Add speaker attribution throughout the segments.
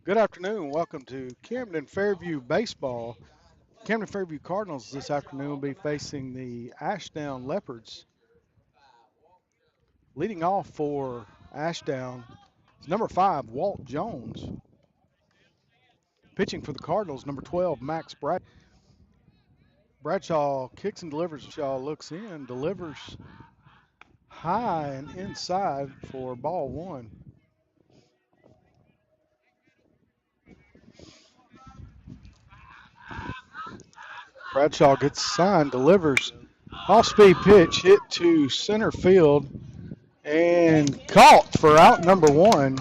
Speaker 1: Good afternoon. Welcome to Camden Fairview Baseball. Camden Fairview Cardinals this afternoon will be facing the Ashdown Leopards. Leading off for Ashdown is number 5, Walt Jones. Pitching for the Cardinals, number 12, Max Bradshaw kicks and delivers. Shaw looks in, delivers high and inside for ball one. Bradshaw gets signed, delivers off-speed pitch hit to center field and caught for out number one.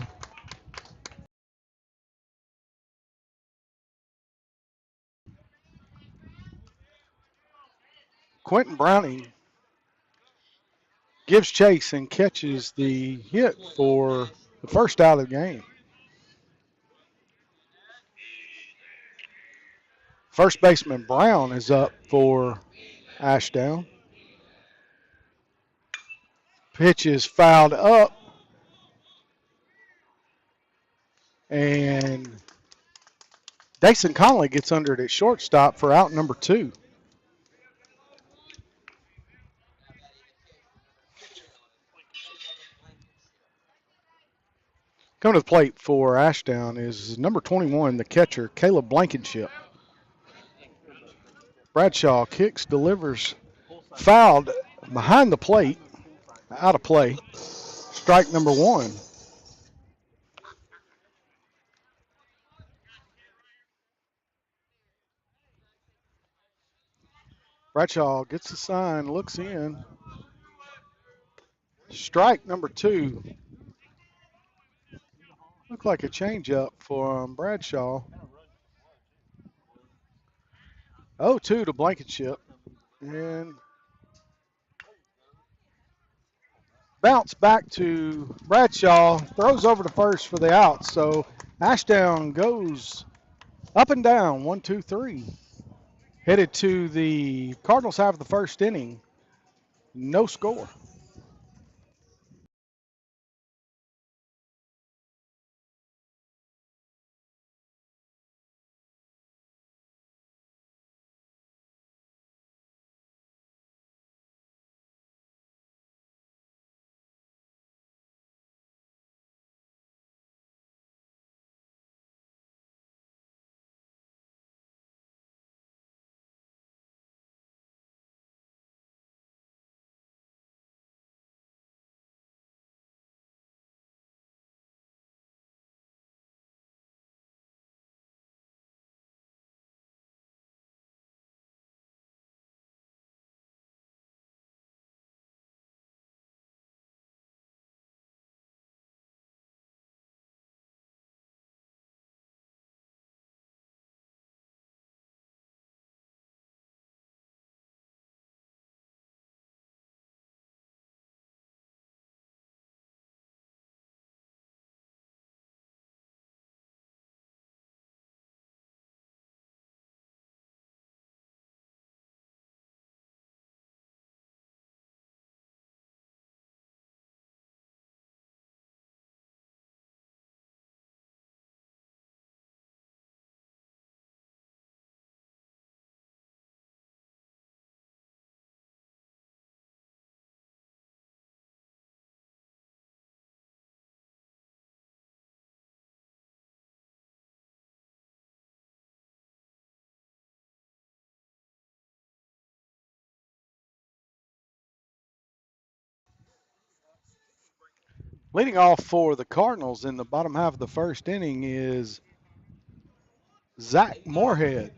Speaker 1: Quentin Browning gives chase and catches the hit for the first out of the game. First baseman Brown is up for Ashdown. Pitch is fouled up, and Dason Conley gets under it at shortstop for out number two. Coming to the plate for Ashdown is number 21, the catcher, Caleb Blankenship. Bradshaw kicks, delivers, fouled behind the plate, out of play. Strike number one. Bradshaw gets the sign, looks in. Strike number two. Looked like a changeup for Bradshaw. 0-2 to Blankenship. And bounce back to Bradshaw. Throws over to first for the out. So Ashdown goes up and down. 1-2-3. Headed to the Cardinals half of the first inning. No score. Leading off for the Cardinals in the bottom half of the first inning is Zach Moorhead.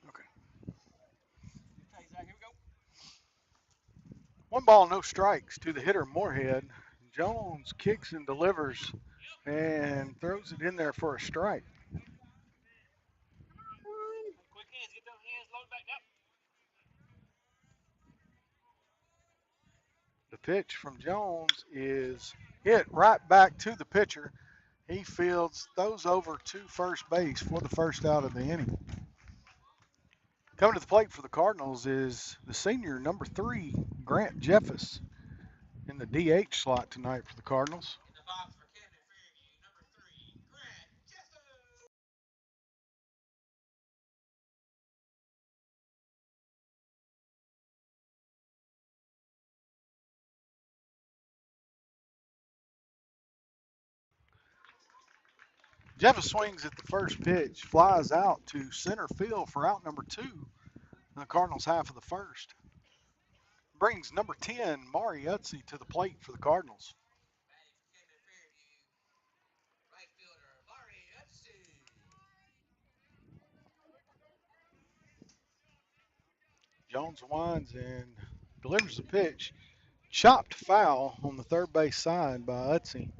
Speaker 1: Okay. One ball, no strikes to the hitter Moorhead. Jones kicks and delivers and throws it in there for a strike. The pitch from Jones is hit right back to the pitcher. He fields those over to first base for the first out of the inning. Coming to the plate for the Cardinals is the senior, number 3, Grant Jeffus, in the DH slot tonight for the Cardinals. Jeffus swings at the first pitch, flies out to center field for out number 2 in the Cardinals' half of the first. Brings number 10, Mari Utsi, to the plate for the Cardinals. Jones winds and delivers the pitch. Chopped foul on the third base side by Utsi.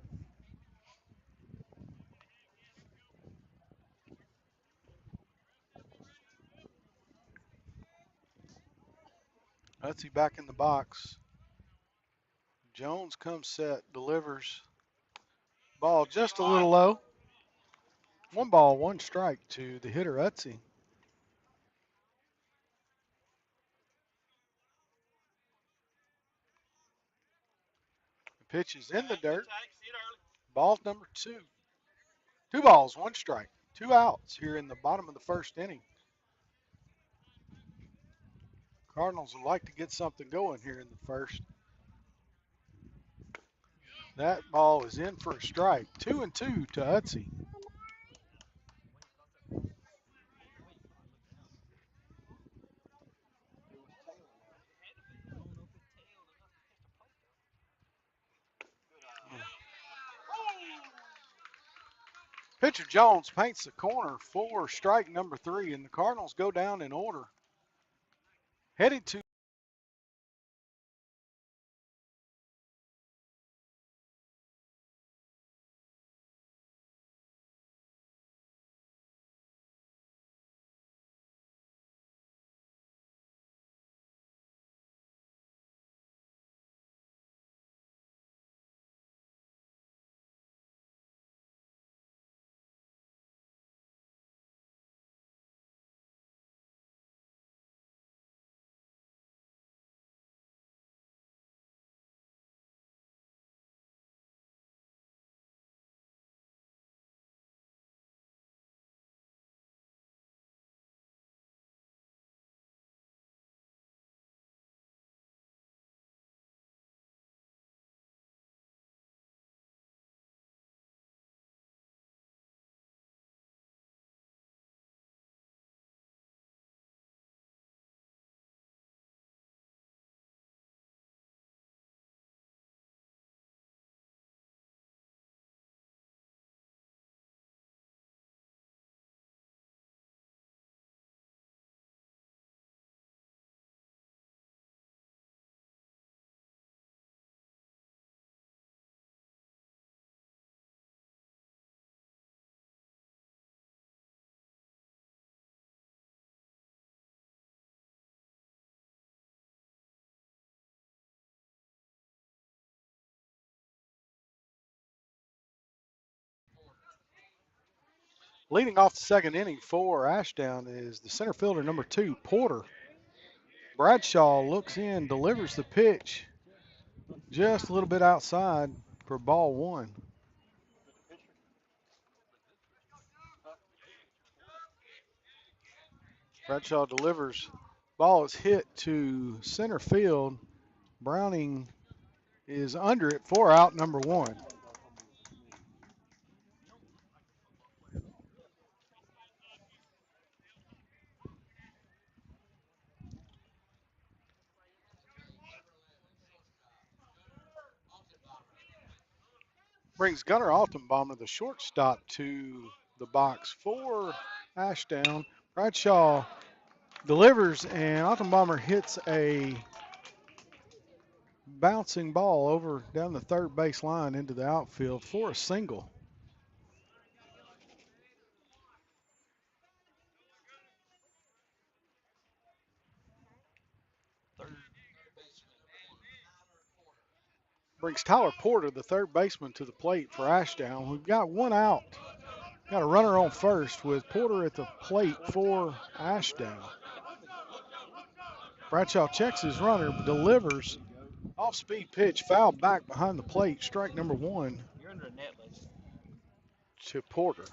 Speaker 1: Utsi back in the box. Jones comes set, delivers. Ball just a little low. 1 ball, 1 strike to the hitter, Utsi. The pitch is in the dirt. Ball number 2. 2 balls, 1 strike. 2 outs here in the bottom of the first inning. Cardinals would like to get something going here in the first. That ball is in for a strike. 2-2 to Utsi. Pitcher Jones paints the corner for strike number 3, and the Cardinals go down in order. Headed to leading off the second inning for Ashdown is the center fielder, number 2, Porter. Bradshaw looks in, delivers the pitch just a little bit outside for ball 1. Bradshaw delivers. Ball is hit to center field. Browning is under it for out number 1. Brings Gunnar Altenbaumer, the shortstop, to the box for Ashdown. Bradshaw delivers, and Altenbaumer hits a bouncing ball over down the third base line into the outfield for a single. Brings Tyler Porter, the third baseman, to the plate for Ashdown. We've got one out. Got a runner on first with Porter at the plate for Ashdown. Bradshaw checks his runner, delivers off-speed pitch, foul back behind the plate. Strike number one to Porter.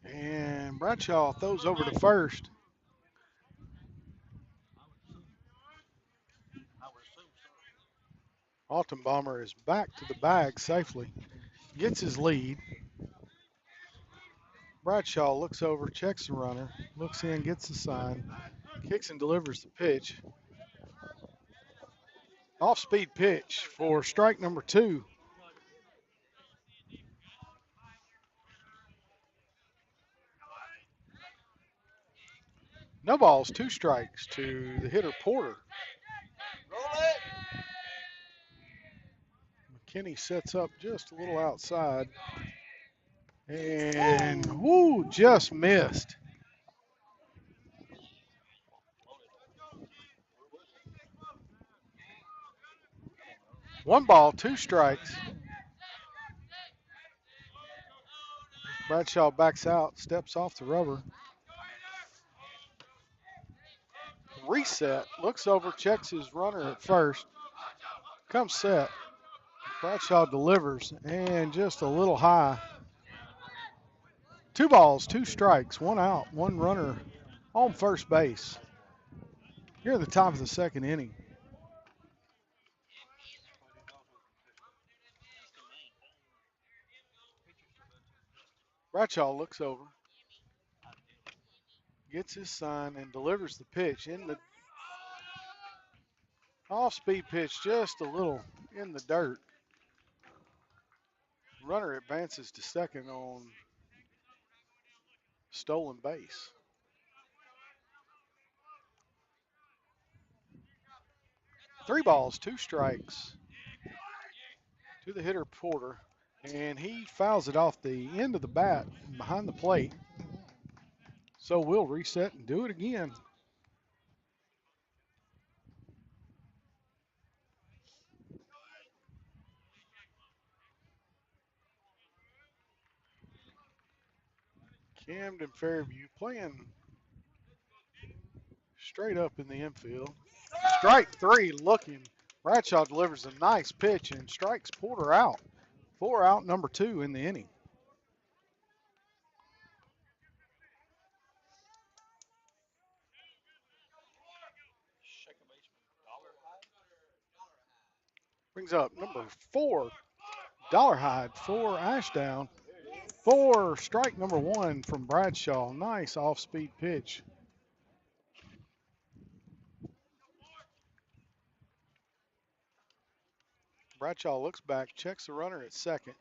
Speaker 1: And Bradshaw throws over to first. Altenbomber is back to the bag safely. Gets his lead. Bradshaw looks over, checks the runner, looks in, gets the sign, kicks and delivers the pitch. Off-speed pitch for strike number two. No balls, two strikes to the hitter Porter. McKinney sets up just a little outside. And, whoo, just missed. One ball, two strikes. Bradshaw backs out, steps off the rubber. Reset, looks over, checks his runner at first. Comes set. Bradshaw delivers, and just a little high. Two balls, two strikes, one out, one runner on first base. Here at the top of the second inning. Bradshaw looks over, gets his sign, and delivers the pitch in the off-speed pitch, just a little in the dirt. Runner advances to second on stolen base. Three balls, two strikes to the hitter Porter, and he fouls it off the end of the bat behind the plate. So we'll reset and do it again. Camden Fairview playing straight up in the infield. Strike three looking. Bradshaw delivers a nice pitch and strikes Porter out. 4 out, number 2 in the inning. Brings up number 4, Dollarhide for Ashdown. For strike number 1 from Bradshaw. Nice off-speed pitch. Bradshaw looks back, checks the runner at second.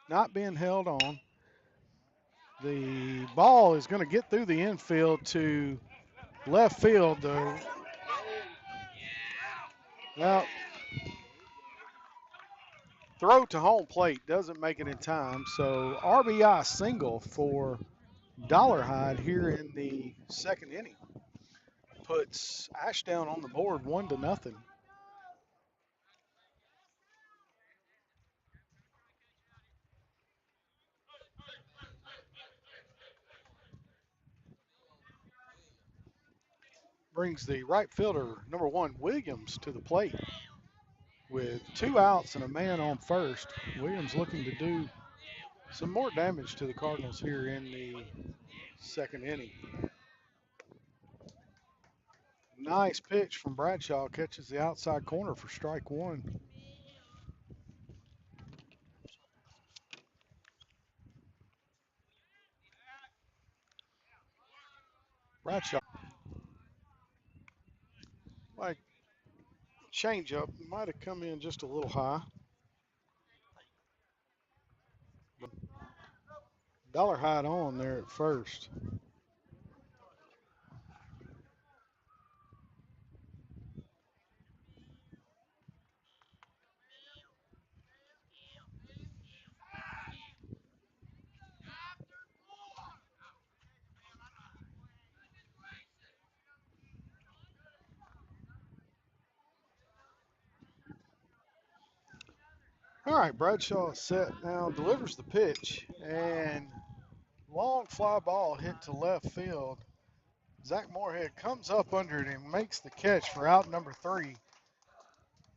Speaker 1: Not being held on. The ball is going to get through the infield to left field. Well, throw to home plate doesn't make it in time. So RBI single for Dollarhide here in the second inning. Puts Ashdown on the board 1-0. Brings the right fielder, number 1, Williams, to the plate. With 2 outs and a man on first, Williams looking to do some more damage to the Cardinals here in the second inning. Nice pitch from Bradshaw, catches the outside corner for strike 1. Bradshaw, like changeup, might have come in just a little high. Dollarhide on there at first. All right, Bradshaw is set now, delivers the pitch, and long fly ball hit to left field. Zach Moorhead comes up under it and makes the catch for out number 3.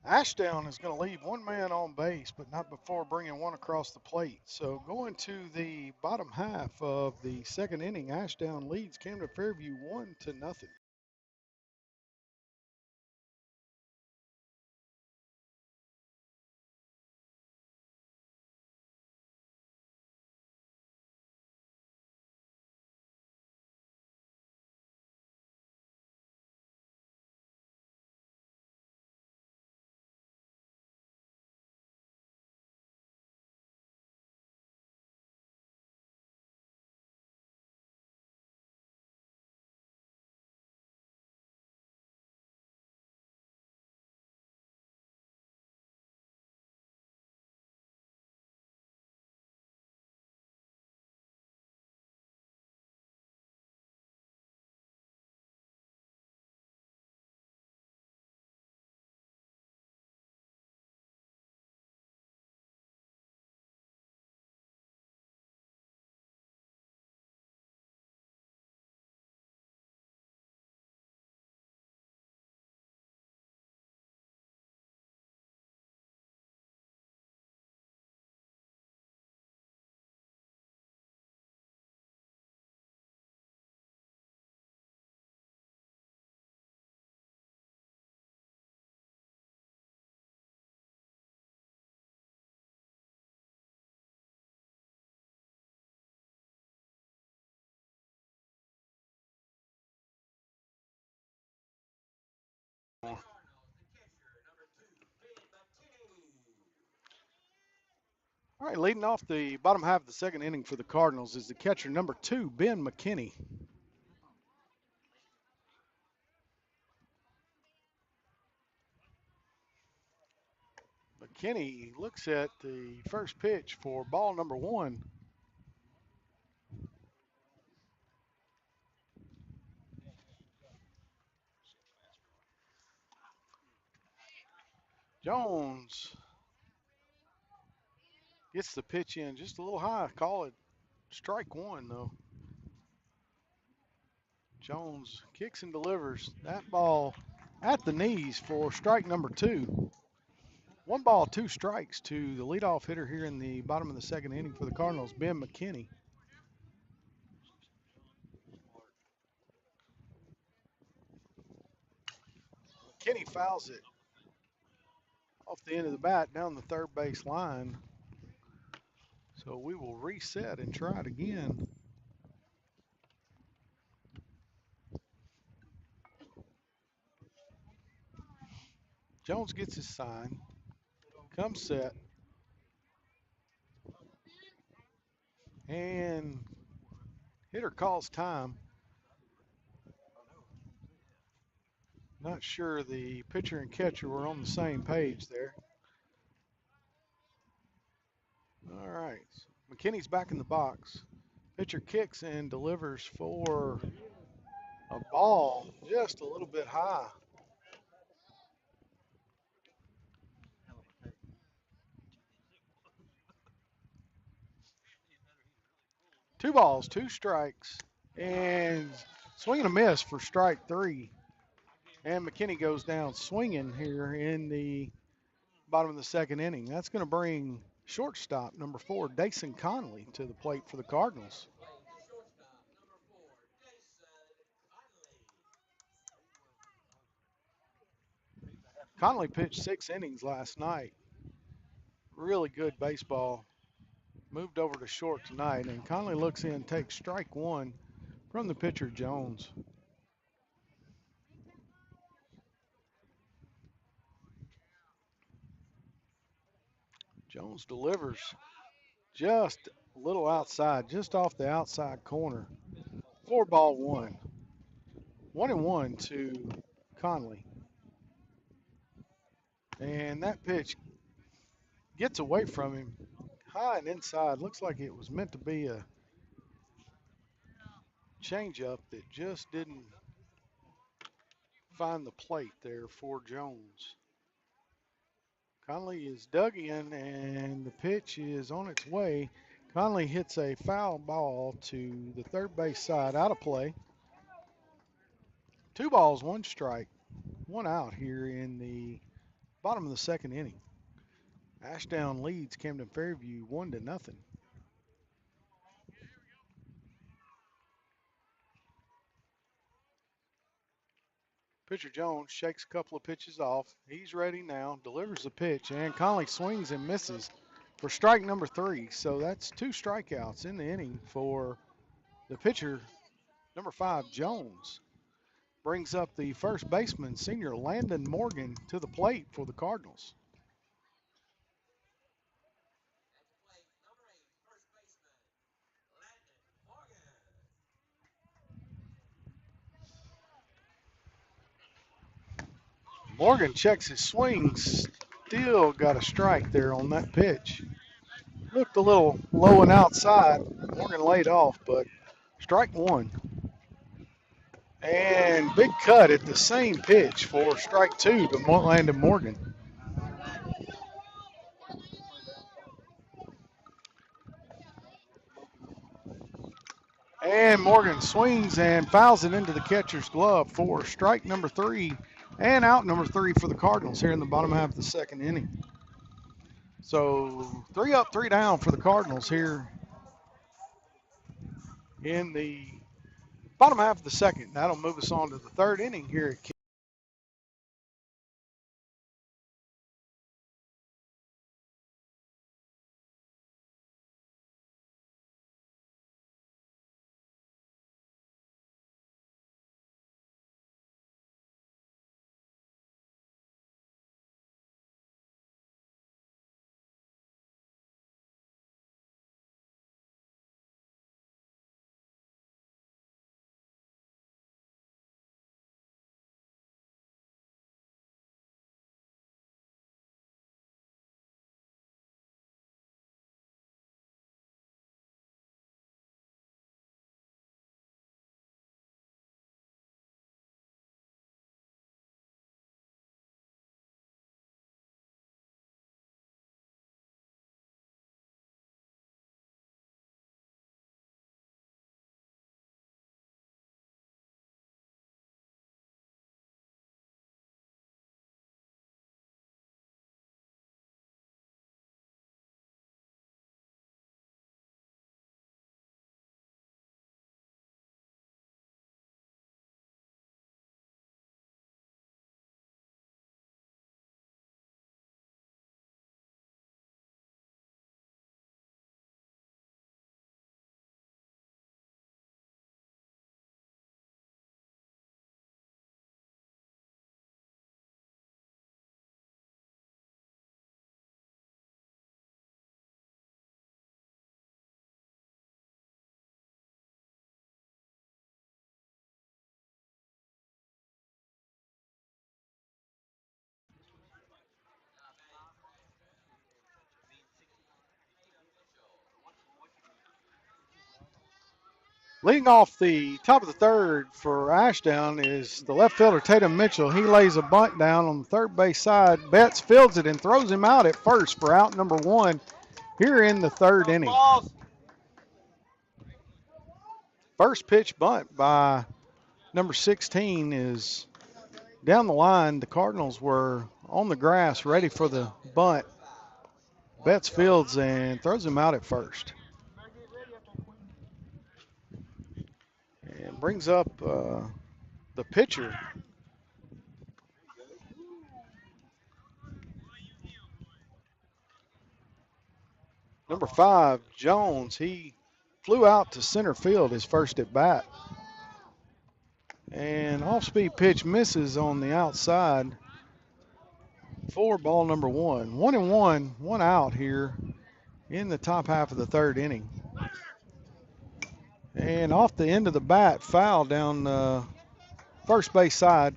Speaker 1: Ashdown is going to leave one man on base, but not before bringing one across the plate. So going to the bottom half of the second inning, Ashdown leads Camden Fairview 1-0. All right, leading off the bottom half of the second inning for the Cardinals is the catcher, number 2, Ben McKinney. McKinney looks at the first pitch for ball number 1. Jones gets the pitch in just a little high. Call it strike 1, though. Jones kicks and delivers that ball at the knees for strike number 2. 1 ball, 2 strikes to the leadoff hitter here in the bottom of the second inning for the Cardinals, Ben McKinney. McKinney fouls it off the end of the bat down the third base line. So we will reset and try it again. Jones gets his sign, comes set, and hitter calls time. Not sure the pitcher and catcher were on the same page there. All right, McKinney's back in the box. Pitcher kicks and delivers for a ball just a little bit high. 2 balls, 2 strikes, and swing and a miss for strike 3. And McKinney goes down swinging here in the bottom of the second inning. That's going to bring shortstop number 4, Dason Conley, to the plate for the Cardinals. Conley pitched 6 innings last night. Really good baseball. Moved over to short tonight, and Conley looks in, takes strike 1 from the pitcher, Jones. Jones delivers just a little outside, just off the outside corner. 4 ball 1. 1-1 to Conley. And that pitch gets away from him high and inside. Looks like it was meant to be a changeup that just didn't find the plate there for Jones. Conley is dug in, and the pitch is on its way. Conley hits a foul ball to the third base side, out of play. 2 balls, 1 strike, 1 out here in the bottom of the second inning. Ashdown leads Camden Fairview 1-0. Pitcher Jones shakes a couple of pitches off. He's ready now, delivers the pitch, and Conley swings and misses for strike number 3. So that's 2 strikeouts in the inning for the pitcher, number 5, Jones. Brings up the first baseman, senior Landon Morgan, to the plate for the Cardinals. Morgan checks his swings. Still got a strike there on that pitch. Looked a little low and outside. Morgan laid off, but strike 1. And big cut at the same pitch for strike 2 to Landon Morgan. And Morgan swings and fouls it into the catcher's glove for strike number 3 and out number 3 for the Cardinals here in the bottom half of the second inning. So 3 up, 3 down for the Cardinals here in the bottom half of the second. That'll move us on to the third inning here at leading off the top of the third for Ashdown is the left fielder, Tatum Mitchell. He lays a bunt down on the third base side. Betts fields it and throws him out at first for out number 1 here in the third inning. First pitch bunt by number 16 is down the line. The Cardinals were on the grass ready for the bunt. Betts fields and throws him out at first. And brings up the pitcher. Number 5, Jones. He flew out to center field his first at bat. And off-speed pitch misses on the outside for ball number 1. 1-1, 1 out here in the top half of the third inning. And off the end of the bat, foul down the first base side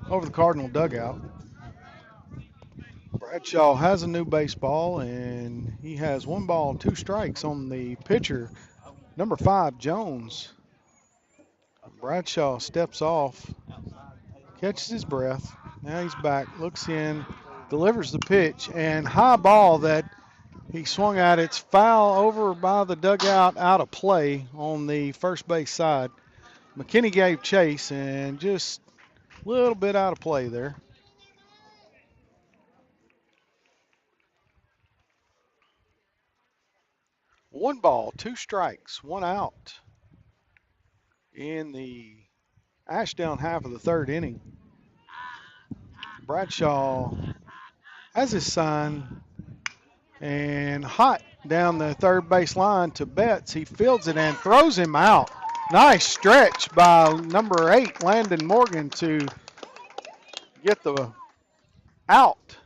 Speaker 1: over the Cardinal dugout. Bradshaw has a new baseball, and he has 1 ball, 2 strikes on the pitcher, number 5, Jones. Bradshaw steps off, catches his breath. Now he's back, looks in, delivers the pitch, and high ball that he swung at. It's foul over by the dugout, out of play on the first base side. McKinney gave chase and just a little bit out of play there. One ball, two strikes, one out in the Ashdown half of the third inning. Bradshaw has his sign and hot down the third base line to Betts. He fields it and throws him out. Nice stretch by number 8, Landon Morgan, to get the out.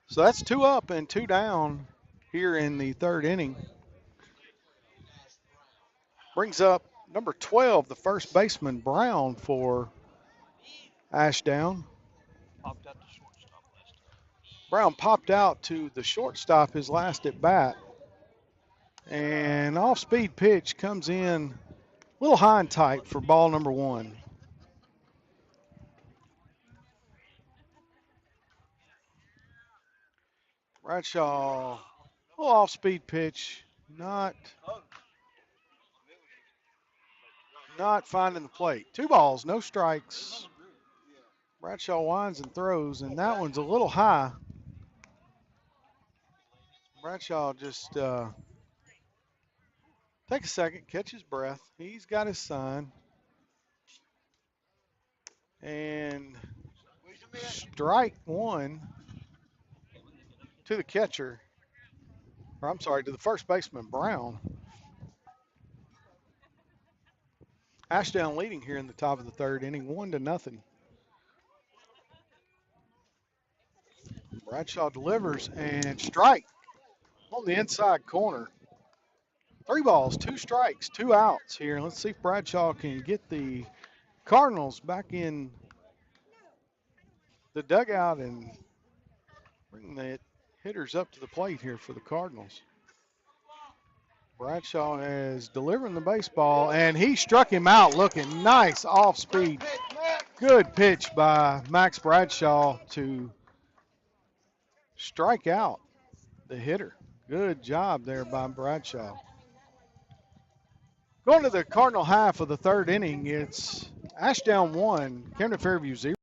Speaker 1: So that's 2 up and 2 down here in the third inning. Brings up number 12, the first baseman, Brown, for Ashdown. Brown popped out to the shortstop his last at bat. And off-speed pitch comes in a little high and tight for ball number 1. Bradshaw, a little off-speed pitch, not finding the plate. 2 balls, no strikes. Bradshaw winds and throws, and that one's a little high. Bradshaw just take a second, catch his breath. He's got his sign. And strike 1 to the catcher. Or I'm sorry, to the first baseman, Brown. Ashdown leading here in the top of the third inning, 1-0. Bradshaw delivers and strike on the inside corner. 3 balls, 2 strikes, 2 outs here. Let's see if Bradshaw can get the Cardinals back in the dugout and bring the hitters up to the plate here for the Cardinals. Bradshaw is delivering the baseball, and he struck him out looking nice off speed. Good pitch by Max Bradshaw to strike out the hitter. Good job there by Bradshaw. Going to the Cardinal half of the third inning, it's Ashdown 1, Camden Fairview 0.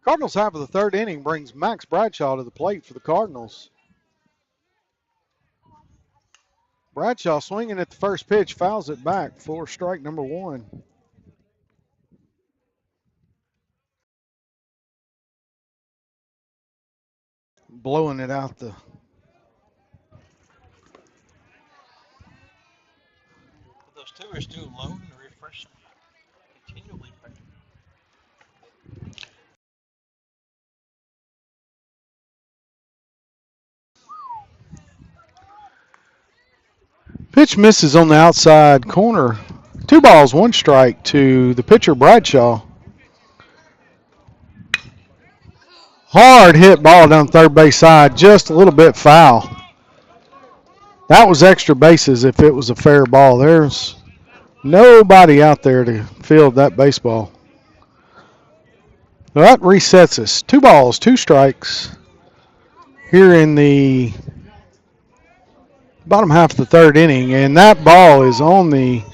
Speaker 1: Cardinals half of the third inning brings Max Bradshaw to the plate for the Cardinals. Bradshaw swinging at the first pitch, fouls it back for strike number 1. Blowing it out the.
Speaker 2: Those 2 are still low and refreshing continually.
Speaker 1: Pitch misses on the outside corner. 2 balls, 1 strike to the pitcher, Bradshaw. Hard hit ball down third base side, just a little bit foul. That was extra bases if it was a fair ball. There's Nobody out there to field that baseball. Well, that resets us. 2 balls, 2 strikes here in the bottom half of the third inning, and that ball is on the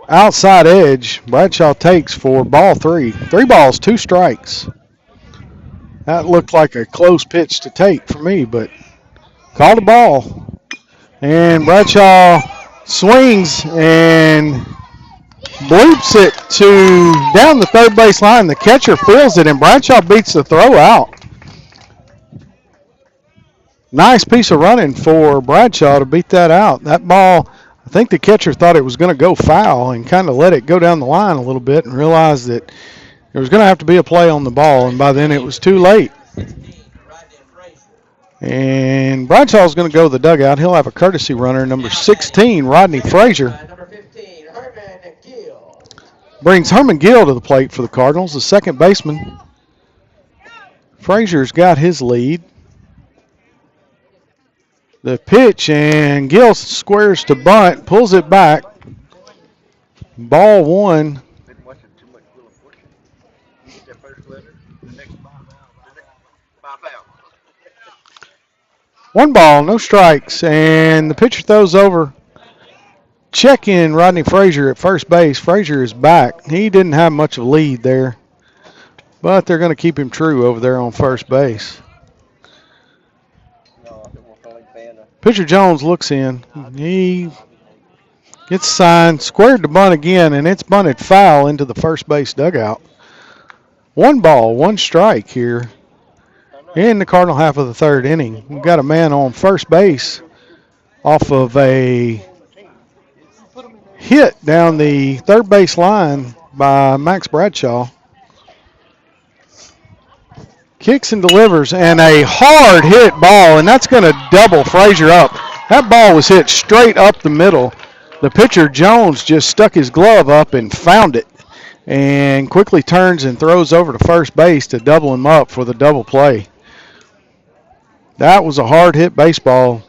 Speaker 1: outside edge. Bradshaw takes for ball 3. 3 balls, 2 strikes. That looked like a close pitch to take for me, but called a ball. And Bradshaw swings and bloops it to down the third base line. The catcher feels it, and Bradshaw beats the throw out. Nice piece of running for Bradshaw to beat that out. That ball, I think the catcher thought it was going to go foul and kind of let it go down the line a little bit and realized that there was going to have to be a play on the ball, and by then it was too late. And Bradshaw's going to go to the dugout. He'll have a courtesy runner, number 16, Rodney Frazier. Brings Herman Gill to the plate for the Cardinals, the second baseman. Frazier's got his lead. The pitch, and Gill squares to bunt, pulls it back. Ball 1. One ball, no strikes, and the pitcher throws over. Check in Rodney Frazier at first base. Frazier is back. He didn't have much of a lead there, but they're going to keep him true over there on first base. Pitcher Jones looks in. He gets signed, squared to bunt again, and it's bunted foul into the first base dugout. 1 ball, 1 strike here in the Cardinal half of the third inning. We've got a man on first base off of a hit down the third base line by Max Bradshaw. Kicks and delivers, and a hard hit ball, and that's going to double Frazier up. That ball was hit straight up the middle. The pitcher, Jones, just stuck his glove up and found it, and quickly turns and throws over to first base to double him up for the double play. That was a hard hit baseball,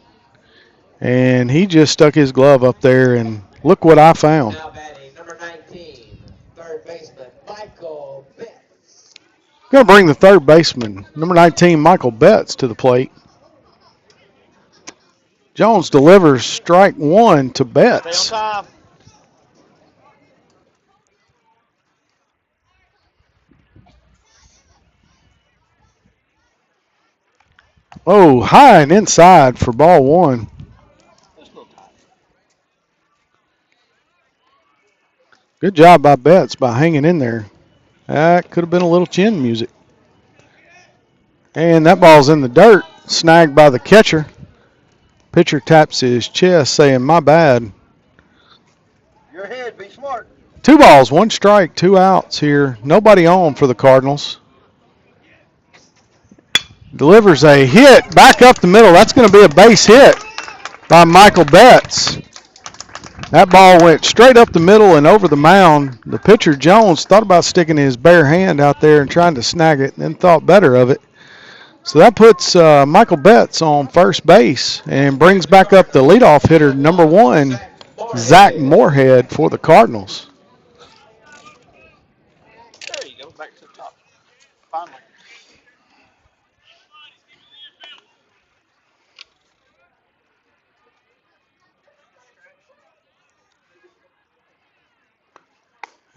Speaker 1: and he just stuck his glove up there, and look what I found.
Speaker 3: Now batting, number 19, third baseman, Michael Betts.
Speaker 1: Going to bring the third baseman, number 19, Michael Betts, to the plate. Jones delivers strike 1 to Betts.
Speaker 2: Stay on time.
Speaker 1: Oh, high and inside for ball 1. Good job by Betts by hanging in there. That could have been a little chin music. And that ball's in the dirt, snagged by the catcher. Pitcher taps his chest saying, "My bad."
Speaker 3: Your head, be smart.
Speaker 1: 2 balls, 1 strike, 2 outs here. Nobody on for the Cardinals. Delivers a hit back up the middle. That's going to be a base hit by Michael Betts. That ball went straight up the middle and over the mound. The pitcher, Jones, thought about sticking his bare hand out there and trying to snag it, and then thought better of it. So that puts Michael Betts on first base and brings back up the leadoff hitter, number 1, Zach Moorhead, for the Cardinals.
Speaker 2: There you go, back to the top. Finally.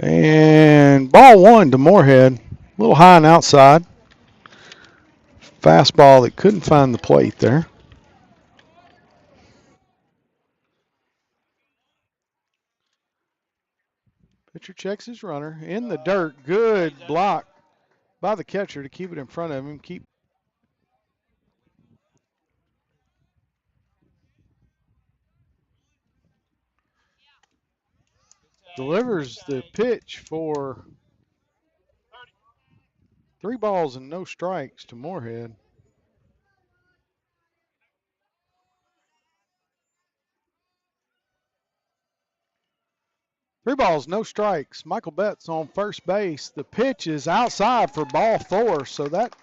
Speaker 1: And ball 1 to Moorhead, a little high and outside. Fastball that couldn't find the plate there. Pitcher checks his runner in the dirt. Good block by the catcher to keep it in front of him. Delivers the pitch for 3 balls and no strikes to Moorhead. Three balls, no strikes. Michael Betts on first base. The pitch is outside for ball 4, so that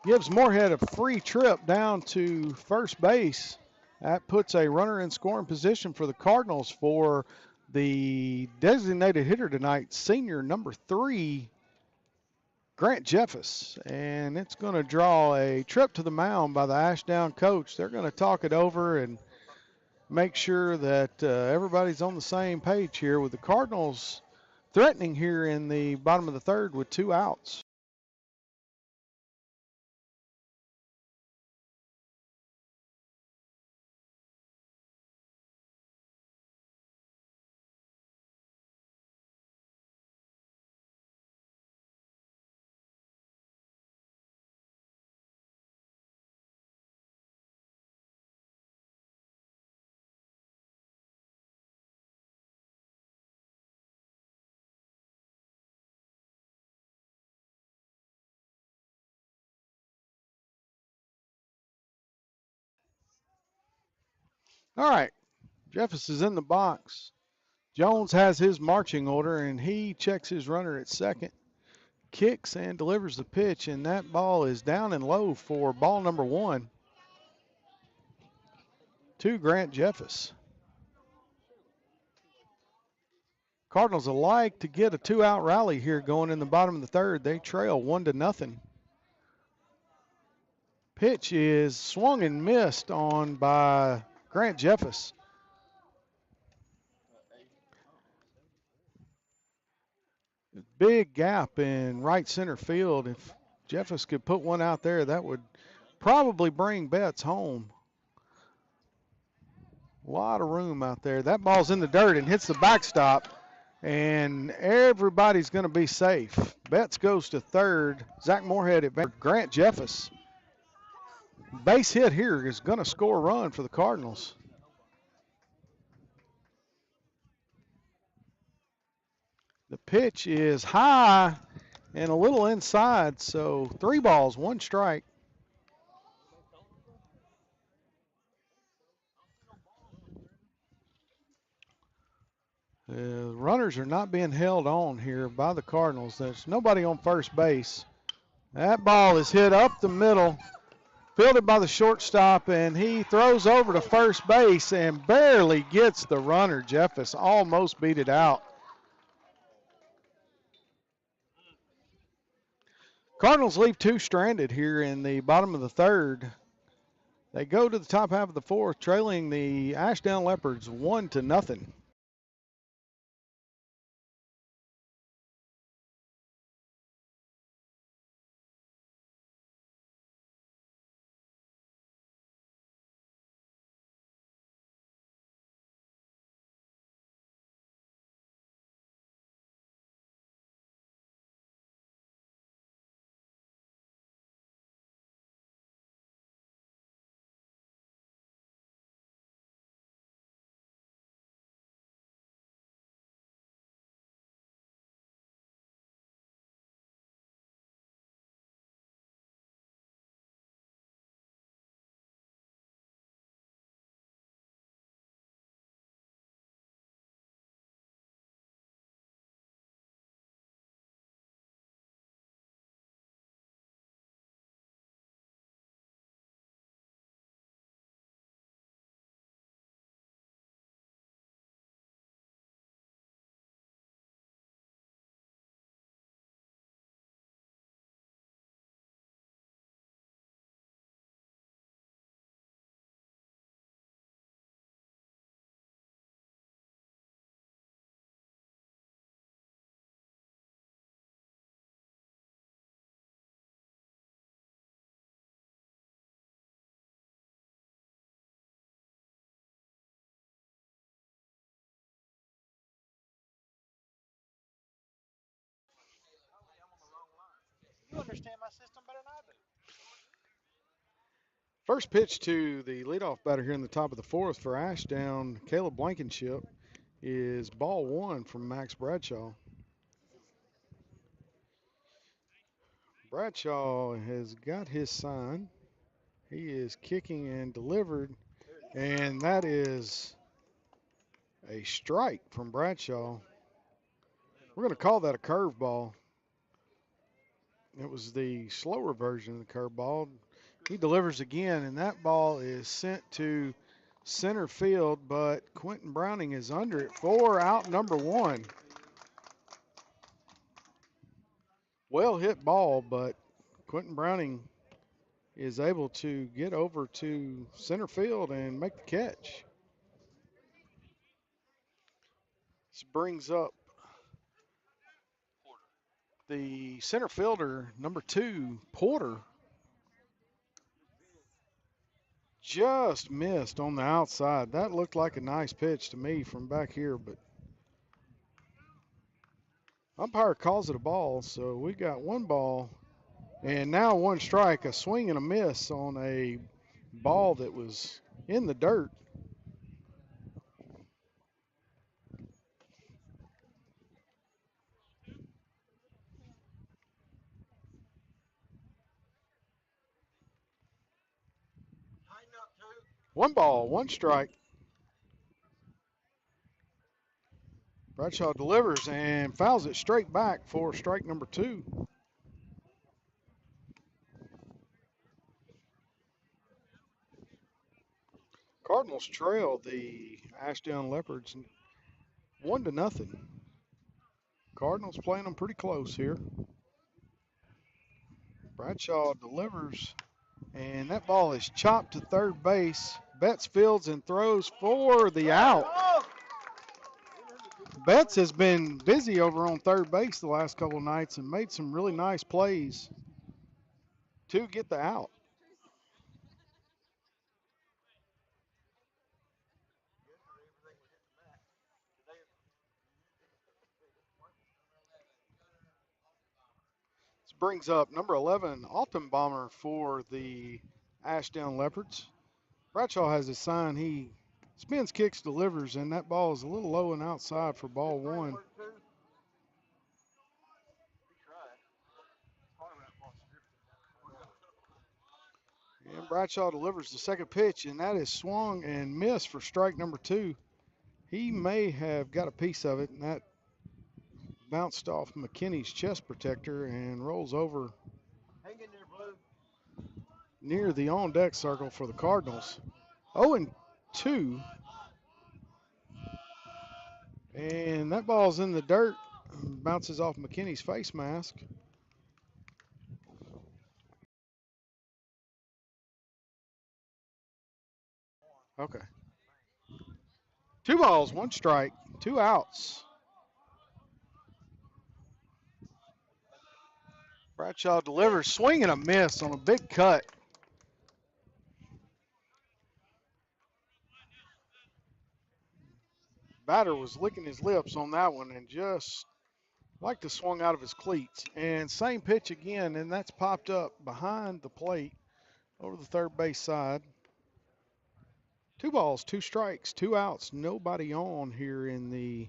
Speaker 1: gives Moorhead a free trip down to first base. That puts a runner in scoring position for the Cardinals for the designated hitter tonight, senior number 3, Grant Jeffus. And it's going to draw a trip to the mound by the Ashdown coach. They're going to talk it over and make sure that everybody's on the same page here, with the Cardinals threatening here in the bottom of the third with 2 outs. All right, Jeffus is in the box. Jones has his marching order, and he checks his runner at second, kicks and delivers the pitch, and that ball is down and low for ball number 1 to Grant Jeffus. Cardinals would like to get a 2-out rally here going in the bottom of the third. They trail 1-0. Pitch is swung and missed on by Grant Jeffus. Big gap in right center field. If Jeffus could put one out there, that would probably bring Betts home. A lot of room out there. That ball's in the dirt and hits the backstop, and everybody's going to be safe. Betts goes to third. Zach Moorhead at Grant Jeffus. Base hit here is going to score a run for the Cardinals. The pitch is high and a little inside, so 3 balls, 1 strike. Runners are not being held on here by the Cardinals. There's nobody on first base. That ball is hit up the middle, fielded by the shortstop, and he throws over to first base and barely gets the runner. Jeffus almost beat it out. Cardinals leave 2 stranded here in the bottom of the third. They go to the top half of the fourth, trailing the Ashdown Leopards 1-0.
Speaker 2: You understand my system better than I do.
Speaker 1: First pitch to the leadoff batter here in the top of the fourth for Ashdown, Caleb Blankenship, is ball 1 from Max Bradshaw. Bradshaw has got his sign. He is kicking and delivered, and that is a strike from Bradshaw. We're going to call that a curveball. It was the slower version of the curveball. He delivers again, and that ball is sent to center field, but Quentin Browning is under it for out number one. Well hit ball, but Quentin Browning is able to get over to center field and make the catch. This brings up the center fielder, number 2, Porter. Just missed on the outside. That looked like a nice pitch to me from back here, but umpire calls it a ball, so we got one ball and now one strike, a swing and a miss on a ball that was in the dirt. One ball, one strike. Bradshaw delivers and fouls it straight back for strike number 2. Cardinals trail the Ashdown Leopards 1-0. Cardinals playing them pretty close here. Bradshaw delivers, and that ball is chopped to third base. Betts fields and throws for the out. Betts has been busy over on third base the last couple of nights and made some really nice plays to get the out. This brings up number 11, Altenbomber for the Ashdown Leopards. Bradshaw has his sign. He spins, kicks, delivers, and that ball is a little low and outside for ball 1. And Bradshaw delivers the second pitch, and that is swung and missed for strike number 2. He may have got a piece of it, and that bounced off McKinney's chest protector and rolls over near the on-deck circle for the Cardinals. 0-2. And that ball's in the dirt, bounces off McKinney's face mask. Okay. 2 balls, 1 strike, 2 outs. Bradshaw delivers, swing and a miss on a big cut. Batter was licking his lips on that one and just like to swung out of his cleats. And same pitch again, and that's popped up behind the plate over the third base side. 2 balls, 2 strikes, 2 outs, nobody on here in the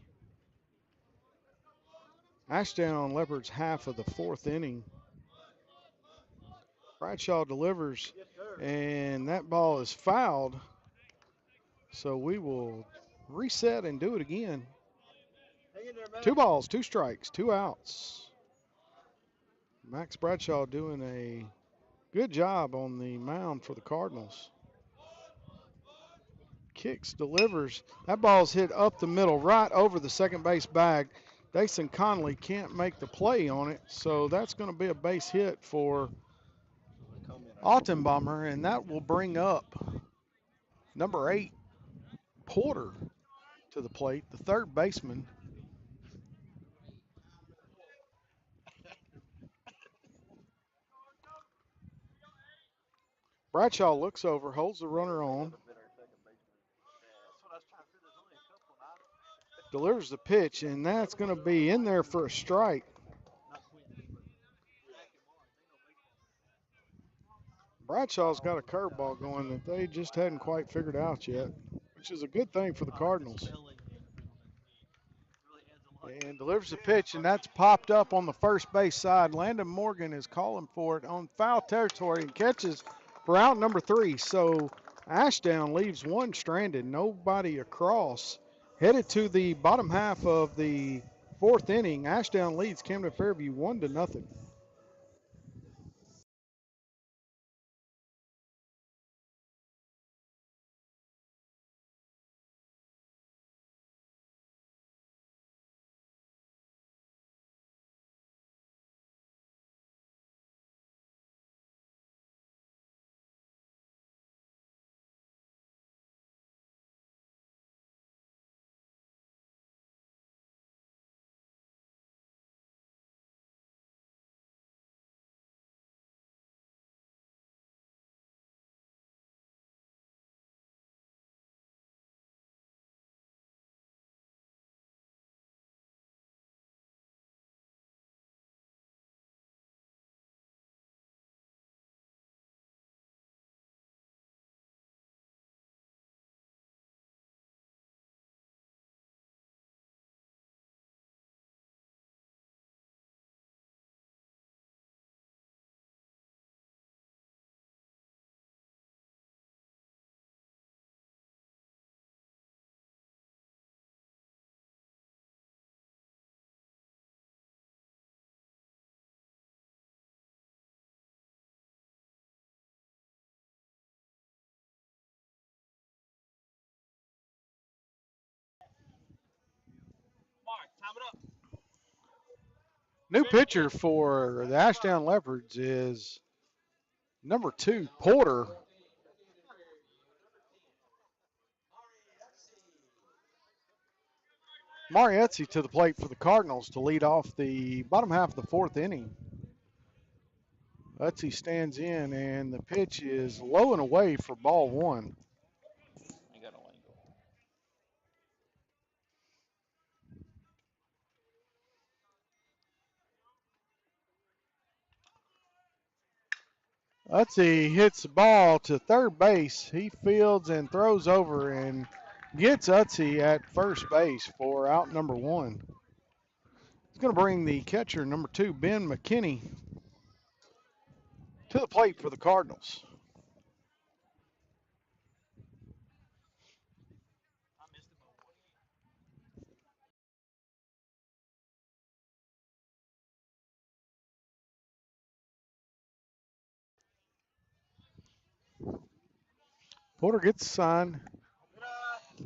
Speaker 1: Ashdown Leopards half of the 4th inning. Bradshaw delivers, and that ball is fouled. So we will reset and do it again. 2 balls, 2 strikes, 2 outs. Max Bradshaw doing a good job on the mound for the Cardinals. Kicks, delivers. That ball's hit up the middle, right over the second base bag. Dason Conley can't make the play on it, so that's going to be a base hit for Altenbomber, and that will bring up number 8, Porter, to the plate, the third baseman. Bradshaw looks over, holds the runner on, delivers the pitch, and that's going to be in there for a strike. Bradshaw's got a curveball going that they just hadn't quite figured out yet, which is a good thing for the Cardinals. And delivers the pitch, and that's popped up on the first base side. Landon Morgan is calling for it on foul territory and catches for out number 3. So Ashdown leaves one stranded, nobody across. Headed to the bottom half of the 4th inning, Ashdown leads Camden Fairview 1-0. New pitcher for the Ashdown Leopards is number 2, Porter. Marietzi to the plate for the Cardinals to lead off the bottom half of the 4th inning. Utzi stands in, and the pitch is low and away for ball 1.
Speaker 2: I got no angle.
Speaker 1: Utzi hits the ball to third base. He fields and throws over and gets Utzi at first base for out number 1. It's going to bring the catcher, number 2, Ben McKinney, to the plate for the Cardinals.
Speaker 2: I missed the ball.
Speaker 1: Porter gets the sign.
Speaker 2: Good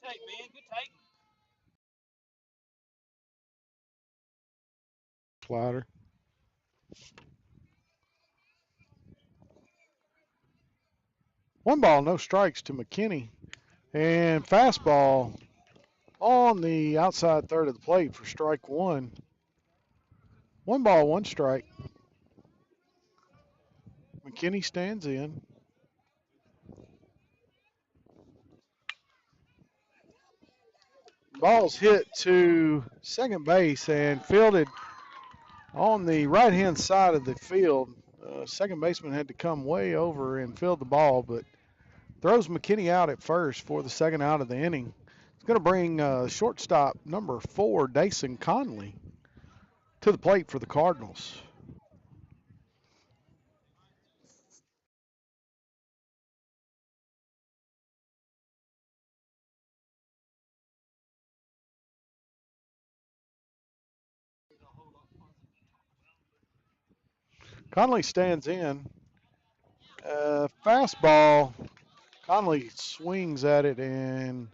Speaker 2: take, man. Good take.
Speaker 1: Slider. One ball, no strikes to McKinney. And fastball on the outside third of the plate for strike 1. One ball, one strike. McKinney stands in. Ball's hit to second base and fielded on the right-hand side of the field. Second baseman had to come way over and field the ball, but throws McKinney out at first for the second out of the inning. It's going to bring shortstop number 4, Dason Conley, to the plate for the Cardinals. Conley stands in. Fastball. Conley swings at it and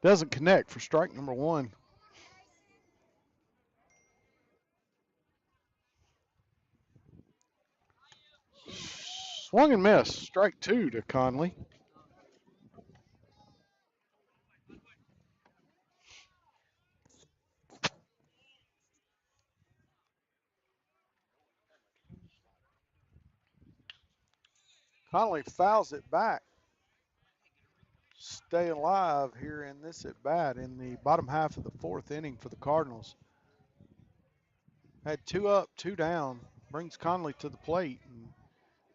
Speaker 1: doesn't connect for strike number 1. Swung and missed. Strike 2 to Conley. Conley fouls it back. Stay alive here in this at bat in the bottom half of the 4th inning for the Cardinals. Had 2 up, 2 down. Brings Conley to the plate. And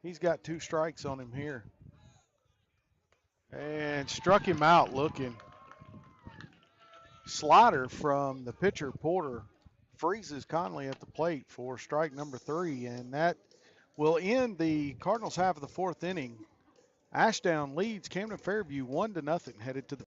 Speaker 1: he's got 2 strikes on him here. And struck him out looking. Slider from the pitcher, Porter, freezes Conley at the plate for strike number 3. And that will end the Cardinals half of the 4th inning. Ashdown leads Camden Fairview 1-0 headed to the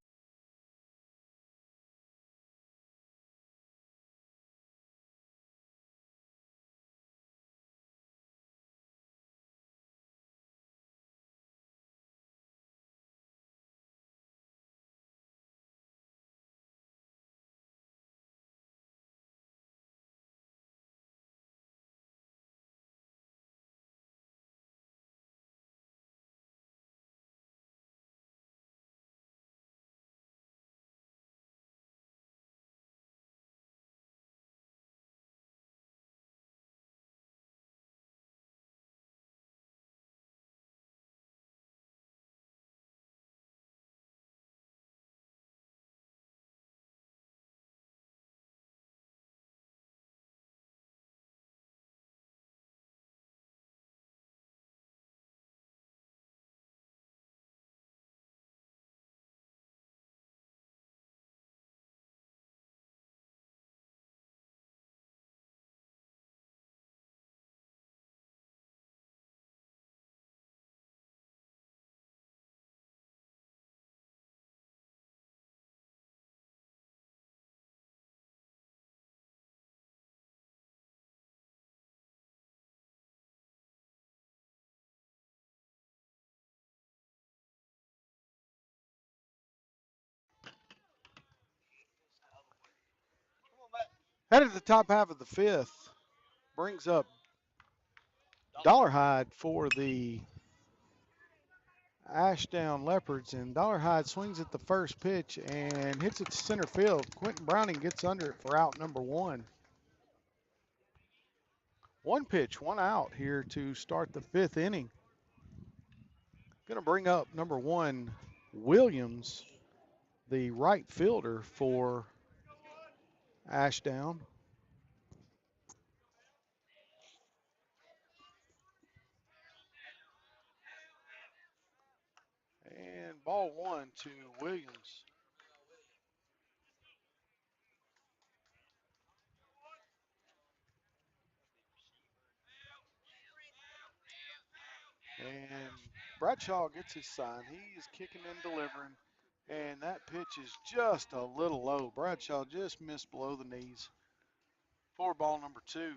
Speaker 1: Headed to the top half of the fifth, brings up Dollarhide for the Ashdown Leopards, and Dollarhide swings at the first pitch and hits it to center field. Quentin Browning gets under it for out number one. One pitch, one out here to start the fifth inning. Going to bring up number one, Williams, the right fielder for Ashdown. And ball one to Williams. And Bradshaw gets his sign. He is kicking and delivering. And that pitch is just a little low. Bradshaw just missed below the knees. For ball number two.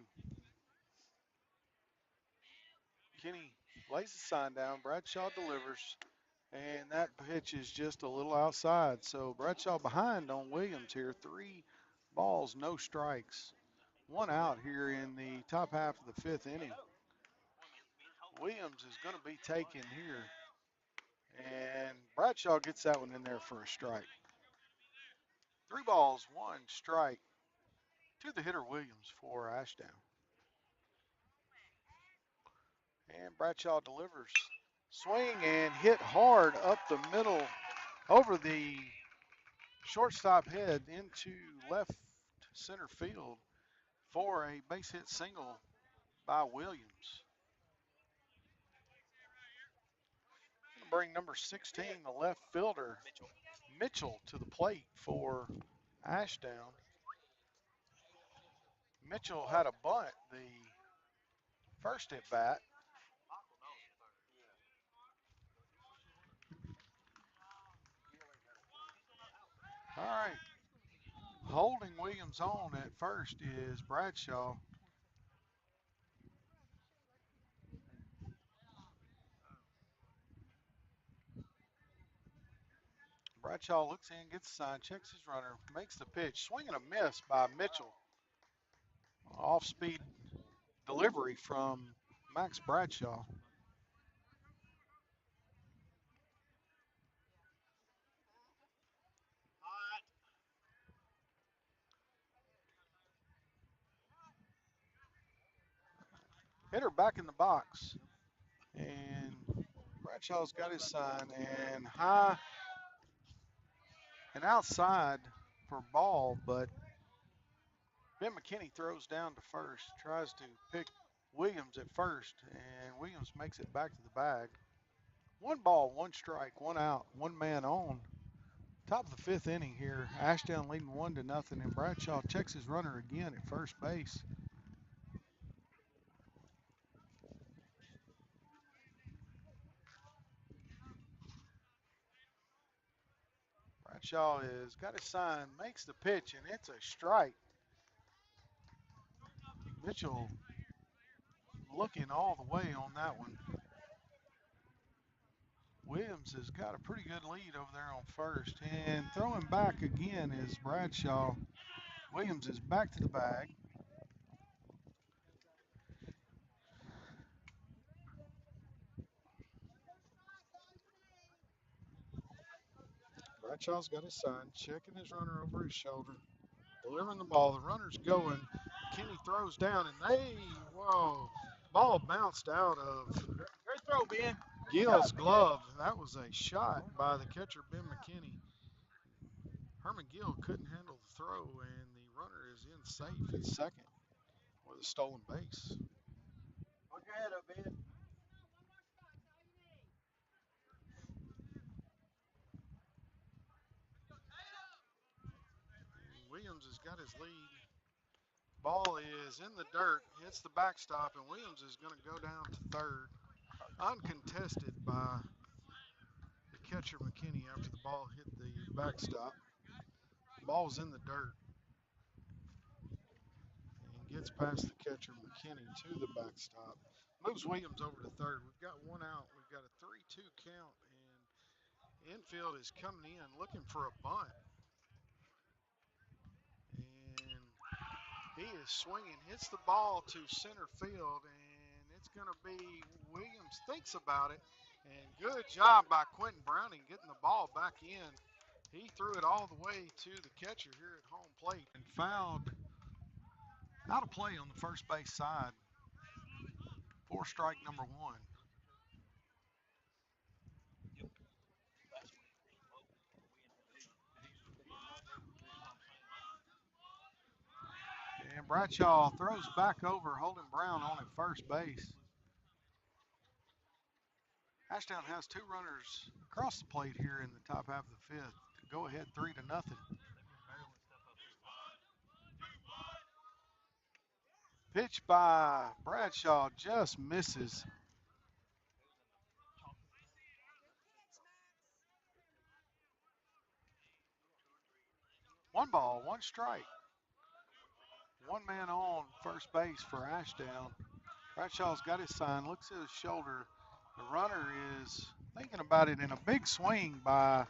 Speaker 1: Kenny lays the sign down. Bradshaw delivers. And that pitch is just a little outside. So Bradshaw behind on Williams here. 3 balls, no strikes. 1 out here in the top half of the fifth inning. Williams is going to be taken here. And Bradshaw gets that one in there for a strike. 3 balls, 1 strike to the hitter Williams for Ashdown. And Bradshaw delivers. Swing and hit hard up the middle over the shortstop head into left center field for a base hit single by Williams. Bring number 16, the left fielder, Mitchell, to the plate for Ashdown. Mitchell had a bunt the first at bat. All right. Holding Williams on at first is Bradshaw. Bradshaw looks in, gets the sign, checks his runner, makes the pitch. Swing and a miss by Mitchell. Off-speed delivery from Max Bradshaw. Hitter back in the box. And Bradshaw's got his sign, and high and outside for ball, but Ben McKinney throws down to first, tries to pick Williams at first, and Williams makes it back to the bag. 1 ball, 1 strike, 1 out, 1 man on. Top of the fifth inning here. Ashdown leading 1-0, and Bradshaw checks his runner again at first base. Bradshaw has got his sign, makes the pitch, and it's a strike. Mitchell looking all the way on that one. Williams has got a pretty good lead over there on first, and throwing back again is Bradshaw. Williams is back to the bag. Bradshaw's got his sign, checking his runner over his shoulder, delivering the ball. The runner's going. Kenny throws down, and whoa, ball bounced out of
Speaker 2: Great throw, Ben.
Speaker 1: Gill's glove. That was a shot by the catcher, Ben McKinney. Herman Gill couldn't handle the throw, and the runner is in safe at second with a stolen base.
Speaker 2: Hold your head up, Ben.
Speaker 1: Williams has got his lead. Ball is in the dirt, hits the backstop, and Williams is going to go down to third. Uncontested by the catcher McKinney after the ball hit the backstop. Ball's in the dirt and gets past the catcher McKinney to the backstop. Moves Williams over to third. We've got 1 out. We've got a 3-2 count, and infield is coming in looking for a bunt. And He is swinging, hits the ball to center field, and it's going to be Williams thinks about it. And good job by Quentin Browning getting the ball back in. He threw it all the way to the catcher here at home plate and fouled out of play on the first base side for strike number one.
Speaker 2: Yep. That's when he was low. He's picking up. That's what I'm saying.
Speaker 1: And Bradshaw throws back over, holding Brown on at first base. Ashdown has two runners across the plate here in the top half of the fifth. Go ahead 3-0.
Speaker 2: They've been barreling stuff up this far.
Speaker 1: Pitch by Bradshaw just misses. One ball, one strike. One man on first base for Ashdown. Bradshaw's got his sign, looks at his shoulder. The runner is thinking about it in a big swing by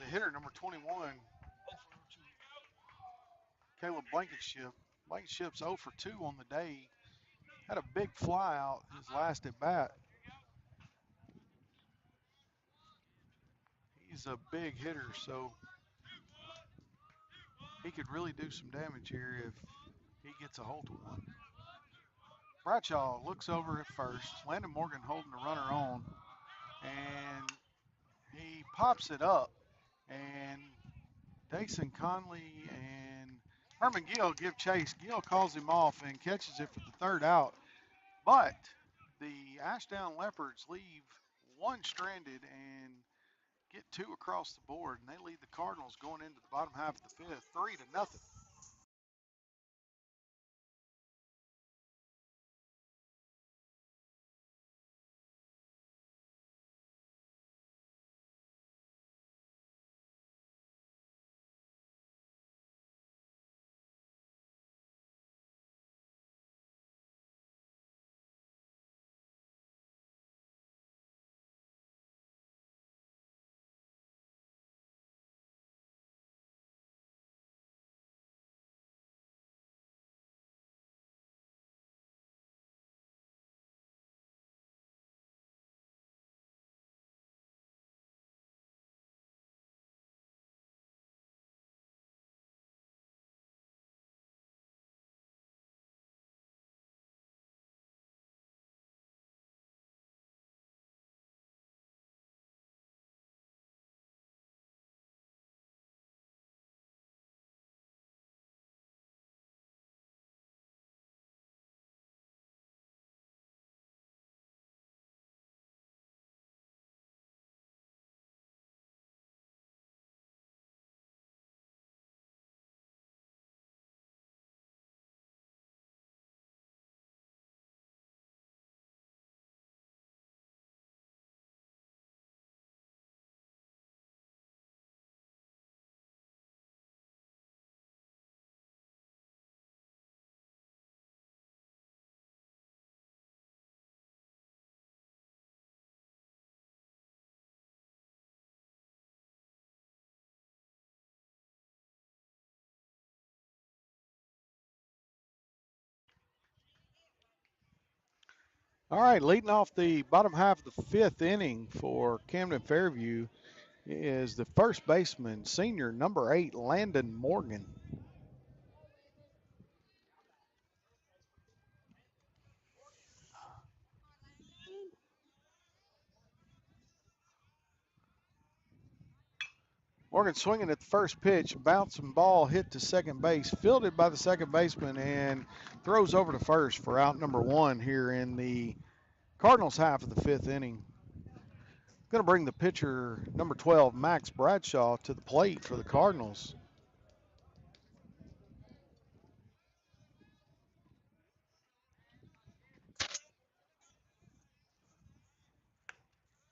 Speaker 1: the hitter, number 21, Caleb Blankenship. Blankenship's 0 for 2 on the day. Had a big fly out his last at bat. He's a big hitter, so he could really do some damage here if he gets a hold of one. Bradshaw looks over at first. Landon Morgan holding the runner on, and he pops it up, and Dason Conley and Herman Gill give chase. Gill calls him off and catches it for the third out. But the Ashdown Leopards leave one stranded and get two across the board, and they lead the Cardinals going into the bottom half of the fifth, 3-0. All right, leading off the bottom half of the fifth inning for Camden Fairview is the first baseman, senior number 8, Landon Morgan. Morgan swinging at the first pitch, bouncing ball hit to second base, fielded by the second baseman, and throws over to first for out number 1 here in the Cardinals half of the fifth inning. Going to bring the pitcher, number 12, Max Bradshaw, to the plate for the Cardinals.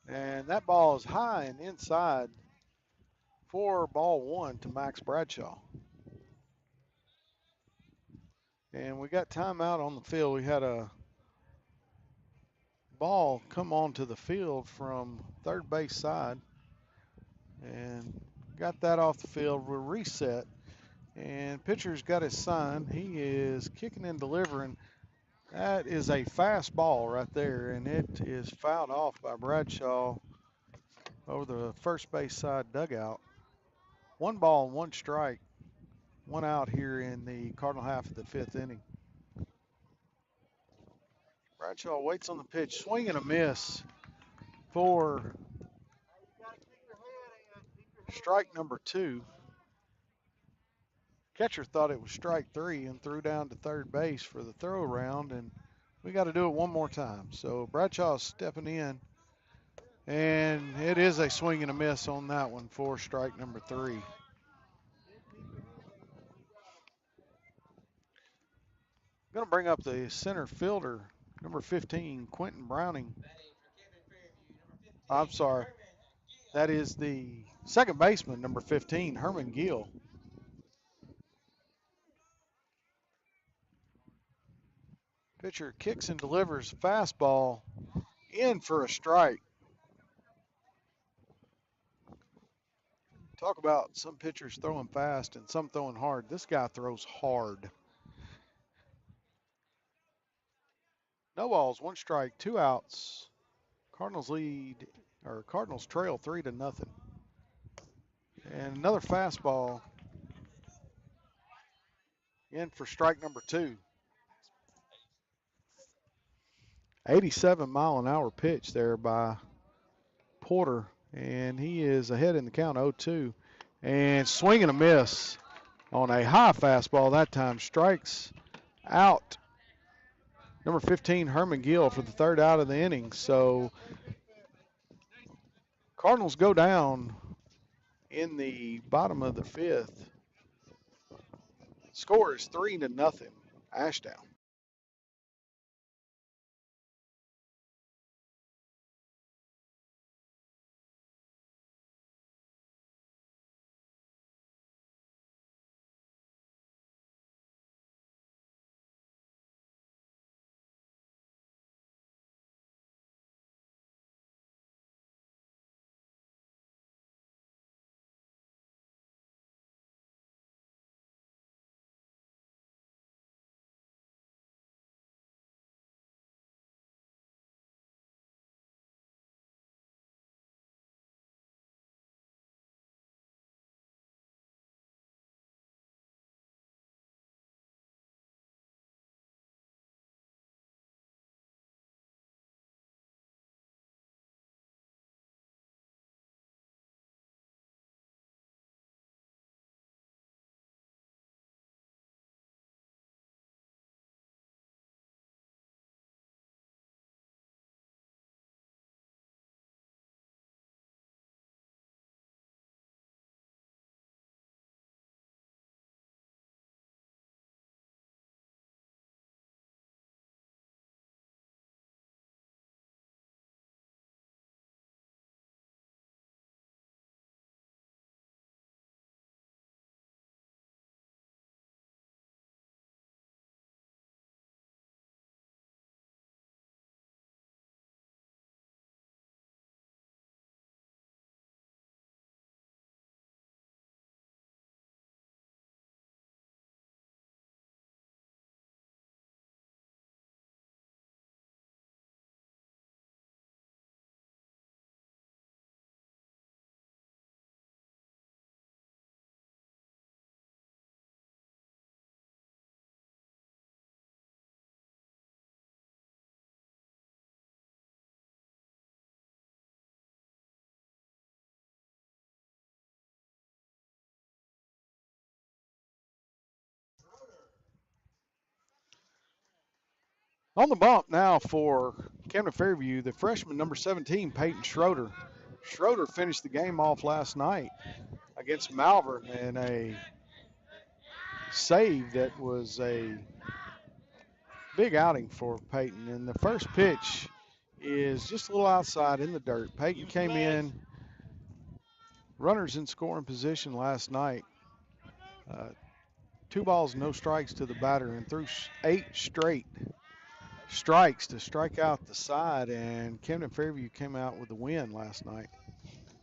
Speaker 1: And that ball is high and inside for ball 1 to Max Bradshaw. And we got timeout on the field. We had a ball come onto the field from third base side and got that off the field. We'll reset. And pitcher's got his sign. He is kicking and delivering. That is a fast ball right there, and it is fouled off by Bradshaw over the first base side dugout. 1 ball and 1 strike. 1 out here in the Cardinal half of the 5th inning. Bradshaw waits on the pitch, swing and a miss for strike number 2. Catcher thought it was strike 3 and threw down to third base for the throw around, and we got to do it one more time. So Bradshaw's stepping in, and it is a swing and a miss on that one for strike number 3. Going to bring up the center fielder, number 15, Quentin Browning. I'm sorry. That is the second baseman, number 15, Herman Gill. Pitcher kicks and delivers fastball in for a strike. Talk about some pitchers throwing fast and some throwing hard. This guy throws hard. No balls, 1 strike, 2 outs. Cardinals trail 3-0. And another fastball in for strike number 2. 87-mile-an-hour pitch there by Porter, and he is ahead in the count 0-2. And swing and a miss on a high fastball that time. Strikes out number 15, Herman Gill, for the 3rd out of the inning. So Cardinals go down in the bottom of the 5th. Score is 3-0, Ashdown. On the bump now for Camden Fairview, the freshman number 17, Peyton Schroeder. Schroeder finished the game off last night against Malvern in a save that was a big outing for Peyton. And the first pitch is just a little outside in the dirt. Peyton came in, runners in scoring position last night. 2 balls, no strikes to the batter, and threw 8 straight strikes to strike out the side, and Camden Fairview came out with the win last night.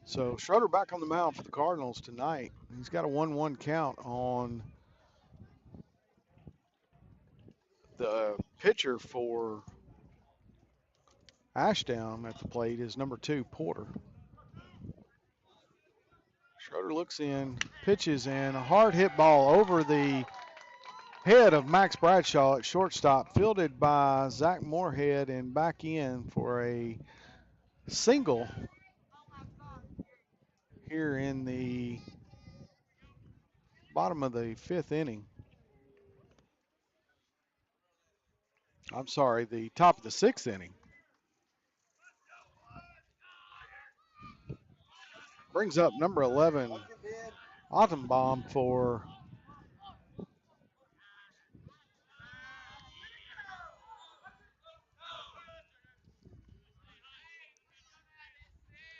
Speaker 1: So Schroeder back on the mound for the Cardinals tonight. He's got a 1-1 count on The pitcher for Ashdown at the plate is number 2, Porter. Schroeder looks in, pitches in, a hard hit ball over the head of Max Bradshaw at shortstop, fielded by Zach Moorhead and back in for a single here in the bottom of the 5th inning. I'm sorry, the top of the 6th inning. Brings up number 11, Ottenbaum for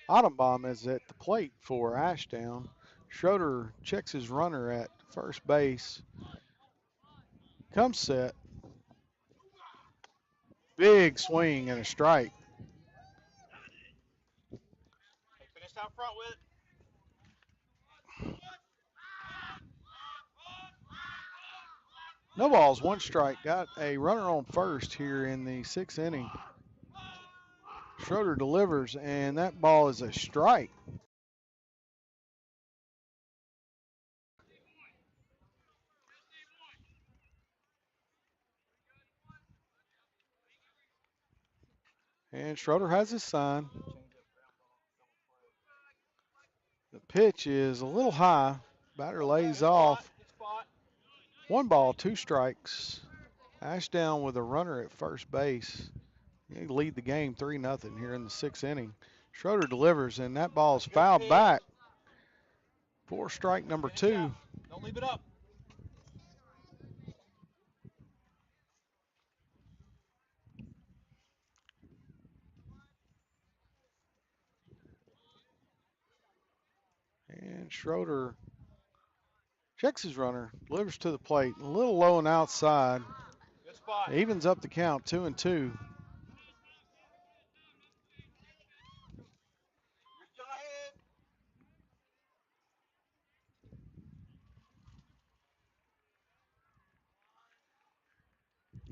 Speaker 1: Ottenbaum is at the plate for Ashdown. Schroeder checks his runner at first base. Comes set. Big swing and a strike.
Speaker 2: Finish out front with it.
Speaker 1: No balls, 1 strike. Got a runner on first here in the 6th inning. Schroeder delivers, and that ball is a strike. And Schroeder has his sign. The pitch is a little high. Batter lays off. 1 ball, 2 strikes. Ashdown with a runner at first base. They lead the game 3-0 here in the 6th inning. Schroeder delivers, and that ball is fouled back for strike number 2.
Speaker 2: Don't leave it up.
Speaker 1: And Schroeder checks his runner, delivers to the plate, a little low and outside.
Speaker 2: Good spot.
Speaker 1: Evens up the count, 2-2.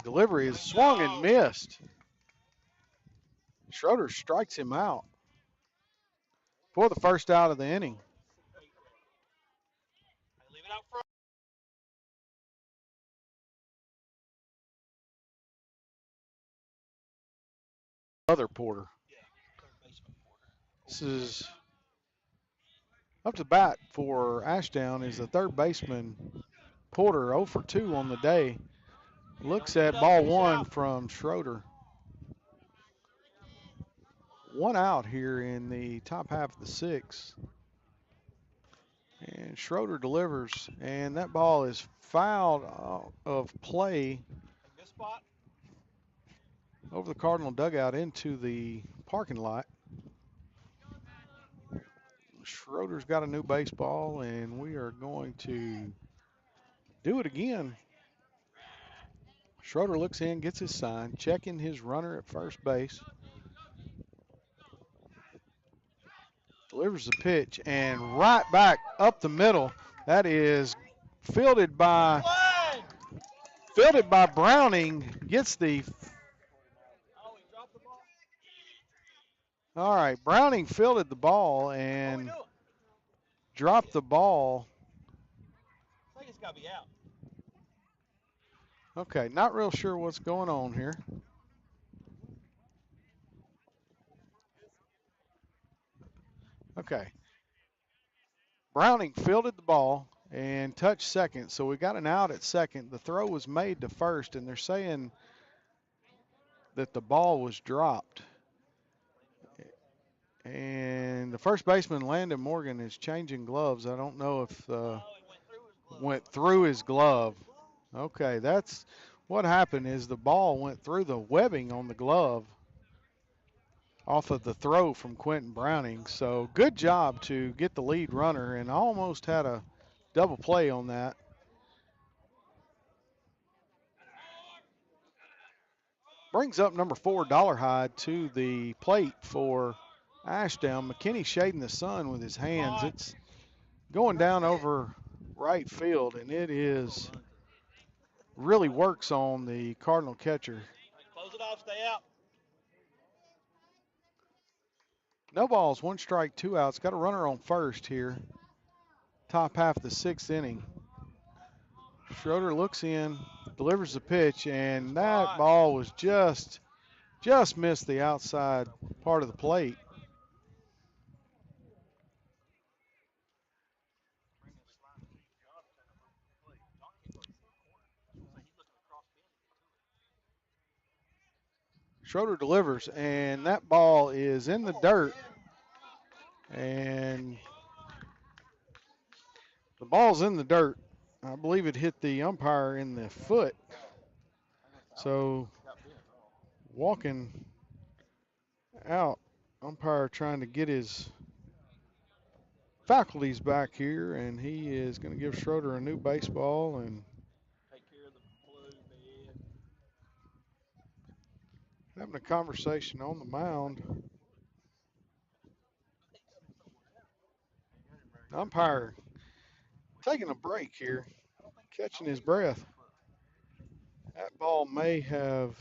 Speaker 1: Delivery is swung and missed. Schroeder strikes him out for the first out of the inning.
Speaker 2: Leave it out front.
Speaker 1: Other Porter. This is up to bat for Ashdown is the third baseman, Porter, 0 for 2 on the day. Looks at ball 1 from Schroeder. 1 out here in the top half of the 6th. And Schroeder delivers, and that ball is fouled out of play
Speaker 2: Good spot.
Speaker 1: over the Cardinal dugout into the parking lot. Schroeder's got a new baseball, and we are going to do it again. Schroeder looks in, gets his sign, checking his runner at first base. Delivers the pitch, and right back up the middle. That is fielded by Browning. Gets the. All right, Browning fielded the ball and dropped the ball.
Speaker 2: I think it's got to be out.
Speaker 1: Okay, not real sure what's going on here. Okay. Browning fielded the ball and touched second, so we got an out at second. The throw was made to first, and they're saying that the ball was dropped. And the first baseman, Landon Morgan, is changing gloves. I don't know if went through his glove. Okay, that's what happened is the ball went through the webbing on the glove off of the throw from Quentin Browning. So good job to get the lead runner, and almost had a double play on that. Brings up number 4, Dollarhide, to the plate for Ashdown. McKinney shading the sun with his hands. It's going down over right field, and it is really works on the Cardinal catcher.
Speaker 2: Close it off. Stay out.
Speaker 1: No balls, 1 strike, 2 outs. Got a runner on first here. Top half of the 6th inning. Schroeder looks in, delivers the pitch, and that ball was just missed the outside part of the plate. Schroeder delivers, and that ball is in the dirt. And the ball's in the dirt. I believe it hit the umpire in the foot. So walking out, umpire trying to get his faculties back here, and he is going to give Schroeder a new baseball and
Speaker 2: Take care of the blue bed.
Speaker 1: having a conversation on the mound. Umpire taking a break here, catching his breath. That ball may have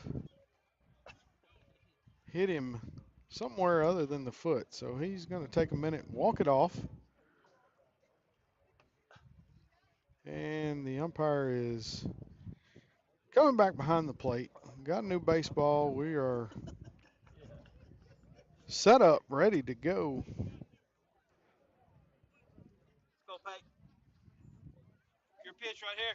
Speaker 1: hit him somewhere other than the foot, so he's going to take a minute and walk it off. And the umpire is coming back behind the plate. Got a new baseball. We are set up, ready to go.
Speaker 2: Let's go, Pate. Your pitch right here.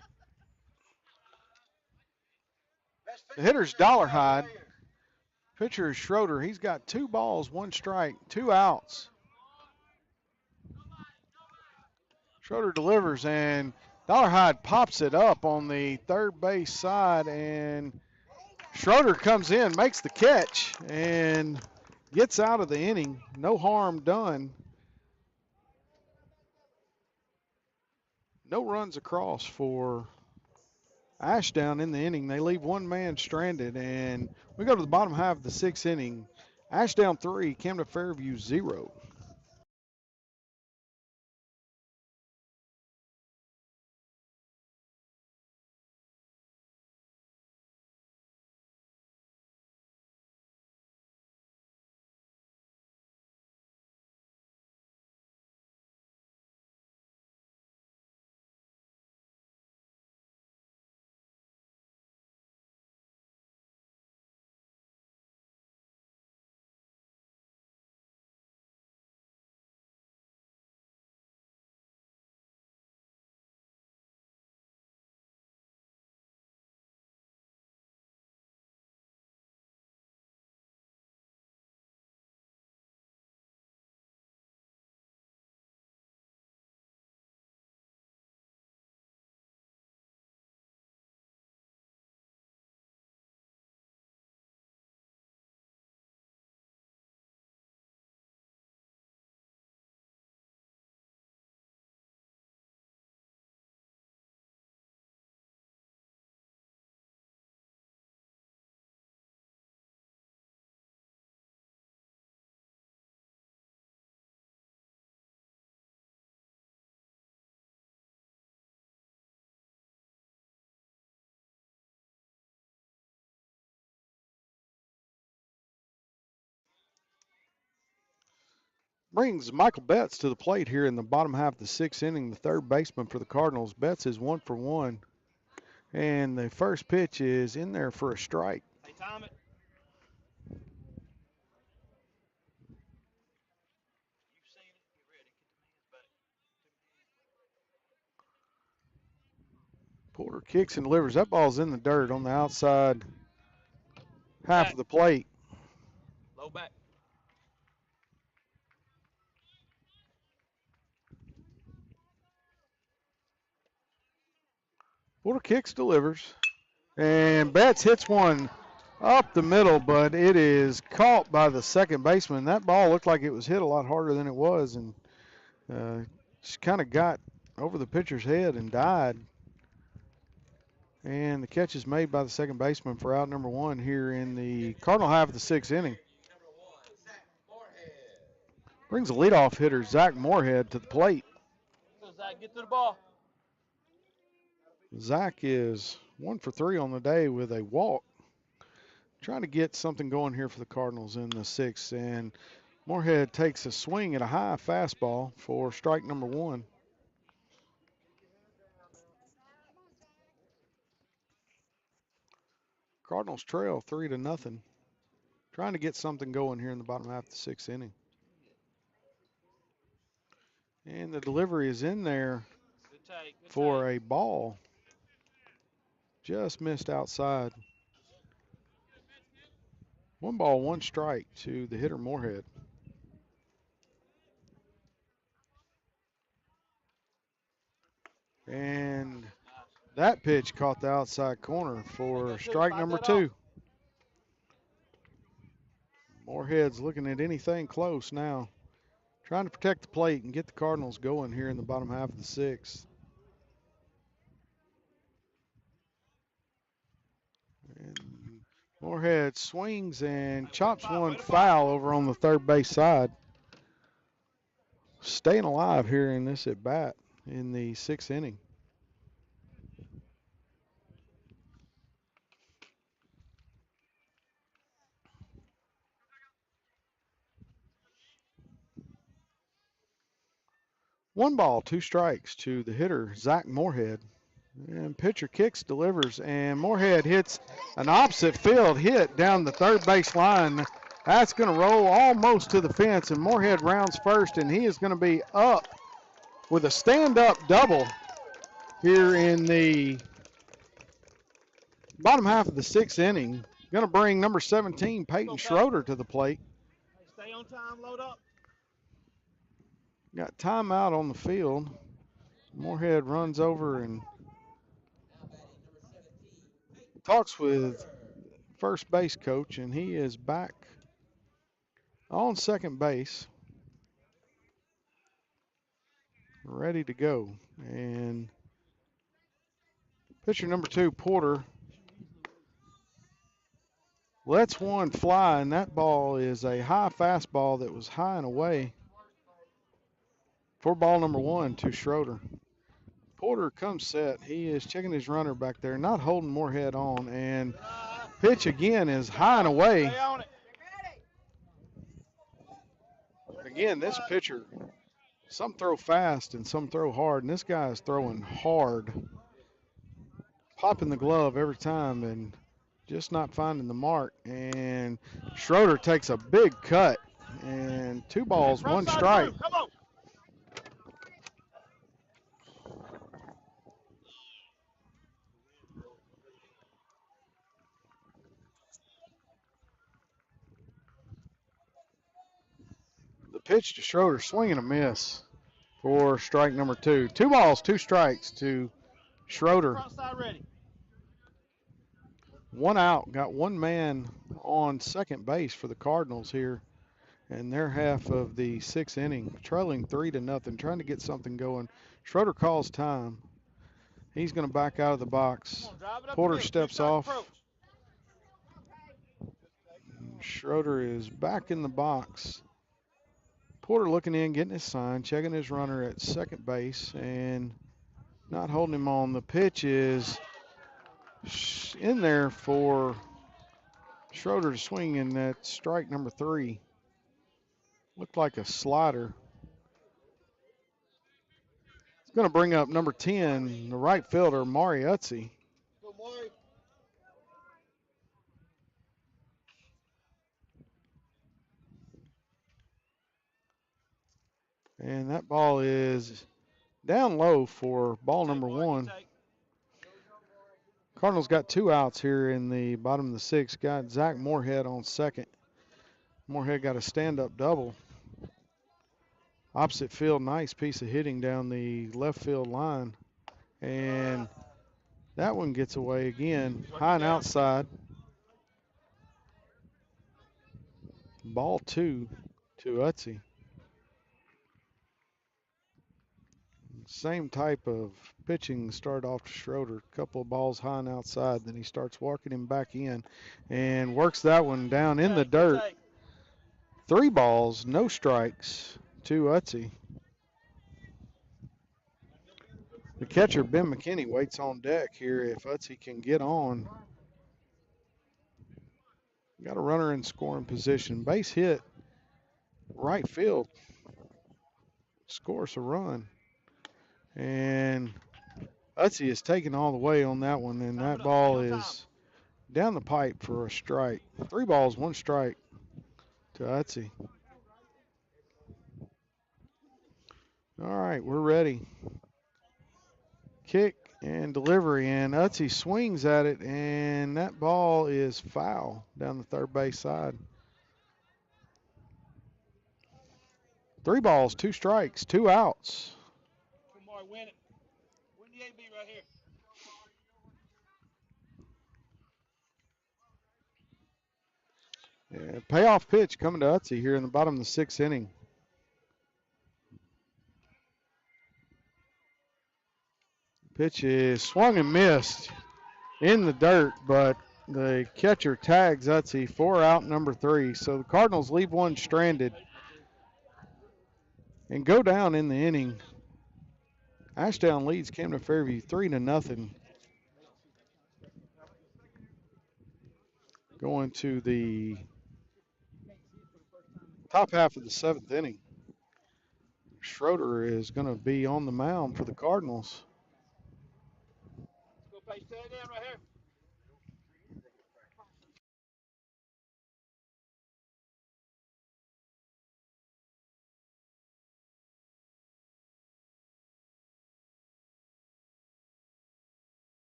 Speaker 1: The hitter's Dollarhide. Pitcher is Schroeder. He's got 2 balls, 1 strike, 2 outs. Schroeder delivers, and Dollarhide pops it up on the third base side, and Schroeder comes in, makes the catch, and gets out of the inning. No harm done. No runs across for Ashdown in the inning. They leave 1 man stranded, and we go to the bottom half of the 6th inning. Ashdown 3, Camden Fairview 0. Brings Michael Betts to the plate here in the bottom half of the 6th inning, the third baseman for the Cardinals. Betts is 1 for 1. And the first pitch is in there for a strike.
Speaker 2: Hey, time it. You've seen it. Get ready. Get the
Speaker 1: Porter kicks and delivers. That ball's in the dirt on the outside half of the plate.
Speaker 2: low back.
Speaker 1: Porter kicks, delivers. And Betts hits one up the middle, but it is caught by the second baseman. That ball looked like it was hit a lot harder than it was, and just kind of got over the pitcher's head and died. And the catch is made by the second baseman for out number 1 here in the Cardinal half of the 6th inning. Brings the leadoff hitter, Zach Moorhead, to the plate.
Speaker 2: Go, Zach. Get to the ball.
Speaker 1: Zach is 1 for 3 on the day with a walk. Trying to get something going here for the Cardinals in the 6th. And Moorhead takes a swing at a high fastball for strike number 1. Cardinals trail 3-0. Trying to get something going here in the bottom half of the 6th inning. And the delivery is in there for a ball. Just missed outside. 1 ball, 1 strike to the hitter Moorhead. And that pitch caught the outside corner for strike number 2. Moorhead's looking at anything close now. Trying to protect the plate and get the Cardinals going here in the bottom half of the 6th. And Moorhead swings and chops one foul over on the third base side. Staying alive here in this at bat in the 6th inning. One ball, 2 strikes to the hitter, Zach Moorhead. And pitcher kicks, delivers, and Moorhead hits an opposite field hit down the third base line. That's going to roll almost to the fence, and Moorhead rounds first, and he is going to be up with a stand-up double here in the bottom half of the 6th inning. Going to bring number 17, Peyton Schroeder, to the plate.
Speaker 2: Stay on time, load up.
Speaker 1: Got timeout on the field. Moorhead runs over and talks with first base coach, and he is back on second base, ready to go. And pitcher number 2, Porter, lets one fly, and that ball is a high fastball that was high and away for ball number 1 to Schroeder. Porter comes set. He is checking his runner back there, not holding Moorhead on, and pitch again is high and away. Again, this pitcher, some throw fast and some throw hard, and this guy is throwing hard, popping the glove every time and just not finding the mark. And Schroeder takes a big cut, and 2 balls, 1 strike.
Speaker 2: Come on.
Speaker 1: The pitch to Schroeder, swing and a miss for strike number 2. 2 balls, 2 strikes to Schroeder.
Speaker 2: Front side ready.
Speaker 1: 1 out, got 1 man on second base for the Cardinals here in their half of the 6th inning, trailing 3-0, trying to get something going. Schroeder calls time. He's going to back out of the box. Porter steps off. Schroeder is back in the box. Porter looking in, getting his sign, checking his runner at second base, and not holding him on. The pitch is in there for Schroeder to swing, and that's strike number 3. Looked like a slider. It's going to bring up number 10, the right fielder, Mari Utsi.
Speaker 2: Go, Maury.
Speaker 1: And that ball is down low for ball number 1. Cardinals got 2 outs here in the bottom of the 6th. Got Zach Moorhead on second. Moorhead got a stand-up double. Opposite field, nice piece of hitting down the left field line. And that one gets away again, high and outside. Ball 2 to Utsi. Same type of pitching started off to Schroeder. A couple of balls high and outside. Then he starts walking him back in and works that one down in the dirt. 3 balls, no strikes to Utsi. The catcher, Ben McKinney, waits on deck here if Utsey can get on. Got a runner in scoring position. Base hit, right field. Scores a run. And Utsey is taking all the way on that one, and that ball is down the pipe for a strike. 3 balls, 1 strike to Utsey. All right, we're ready. Kick and delivery, and Utsey swings at it, and that ball is foul down the third base side. 3 balls, 2 strikes, 2 outs.
Speaker 2: Come on, win it. Win the AB right here.
Speaker 1: Yeah, payoff pitch coming to Utsey here in the bottom of the 6th inning. Pitch is swung and missed in the dirt, but the catcher tags Utsey for out number 3. So the Cardinals leave one stranded and go down in the inning. Ashdown leads Camden Fairview 3-0. Going to the top half of the 7th inning. Schroeder is going to be on the mound for the Cardinals.
Speaker 2: Let's go play stand down right here.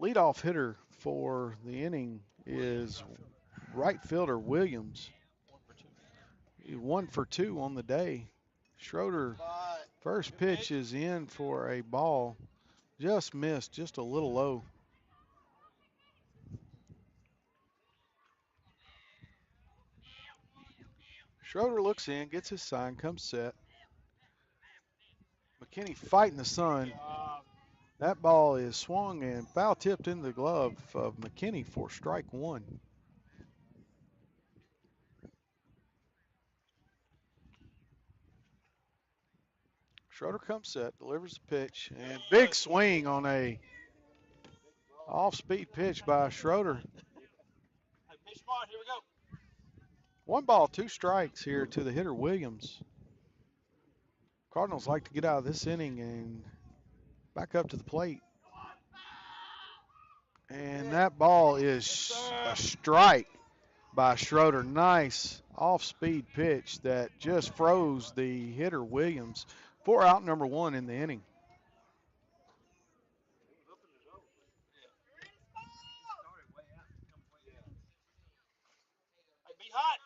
Speaker 1: Leadoff hitter for the inning is right fielder Williams. 1 for 2 on the day. Schroeder, first pitch is in for a ball. Just missed, just a little low. Schroeder looks in, gets his sign, comes set. McKinney fighting the sun. That ball is swung and foul tipped in the glove of McKinney for strike 1. Schroeder comes set, delivers the pitch, and big swing on a off-speed pitch by Schroeder.
Speaker 2: Hey, be smart. Here we go.
Speaker 1: 1 ball, 2 strikes here to the hitter Williams. Cardinals like to get out of this inning and back up to the plate. And that ball is a strike by Schroeder. Nice off-speed pitch that just froze the hitter Williams for out number 1 in the inning.
Speaker 2: Hey, be hot.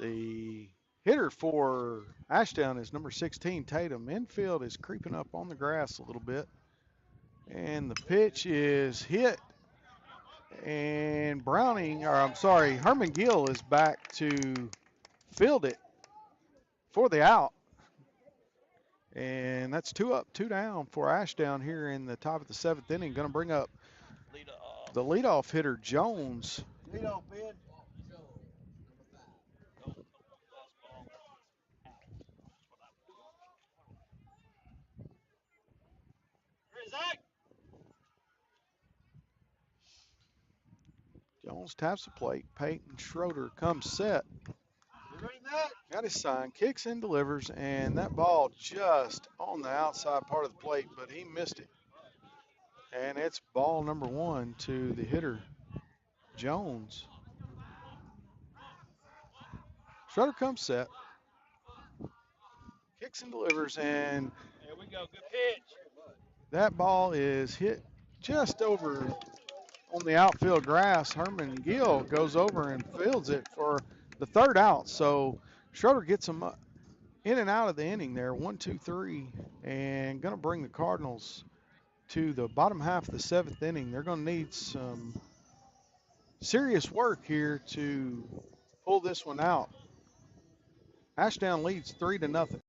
Speaker 1: The Hitter for Ashdown is number 16, Tatum. Infield is creeping up on the grass a little bit. And the pitch is hit. And Herman Gill is back to field it for the out. And that's 2 up, 2 down for Ashdown here in the top of the 7th inning. Going to bring up the leadoff hitter, Jones.
Speaker 2: Lead off, Ben.
Speaker 1: Jones taps the plate. Peyton Schroeder comes set. Got his sign, kicks and delivers, and that ball just on the outside part of the plate, but he missed it. And it's ball number 1 to the hitter, Jones. Schroeder comes set, kicks and delivers, and
Speaker 2: There we go. Good pitch.
Speaker 1: that ball is hit just over on the outfield grass. Herman Gill goes over and fields it for the 3rd out. So Schroeder gets him in and out of the inning there, 1, 2, 3, and going to bring the Cardinals to the bottom half of the 7th inning. They're going to need some serious work here to pull this one out. Ashdown leads 3-0.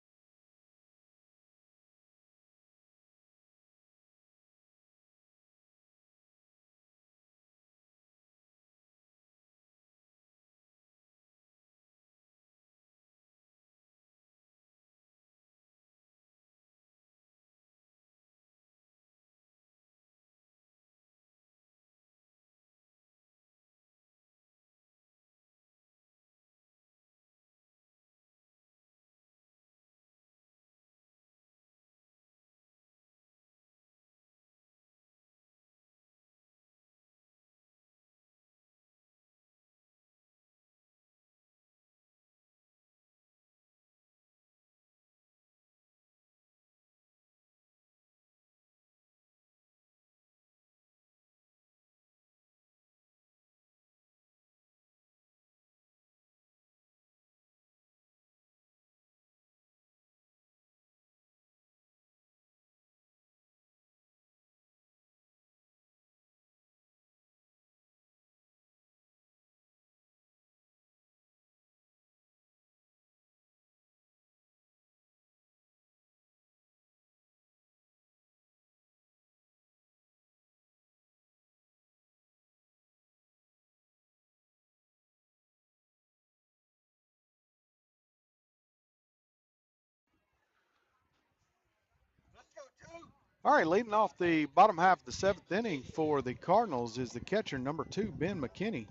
Speaker 1: All right, leading off the bottom half of the 7th inning for the Cardinals is the catcher, number 2, Ben McKinney.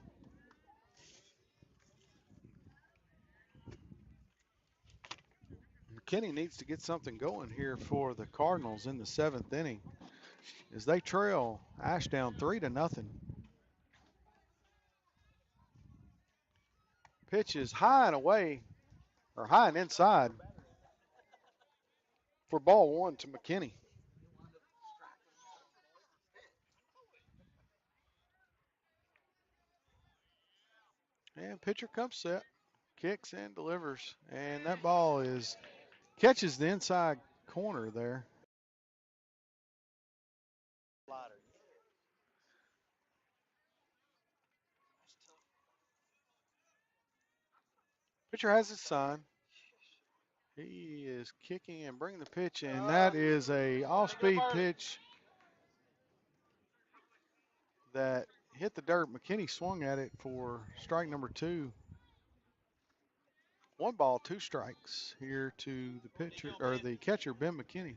Speaker 1: McKinney needs to get something going here for the Cardinals in the 7th inning as they trail Ashdown 3-0. Pitch is high and away, or high and inside for ball 1 to McKinney. And pitcher comes set, kicks and delivers, and that ball catches the inside corner there. Pitcher has his sign. He is kicking and bringing the pitch, and that is a off-speed pitch that hit the dirt. McKinney swung at it for strike number 2. 1 ball, 2 strikes here to the pitcher or the catcher, Ben McKinney.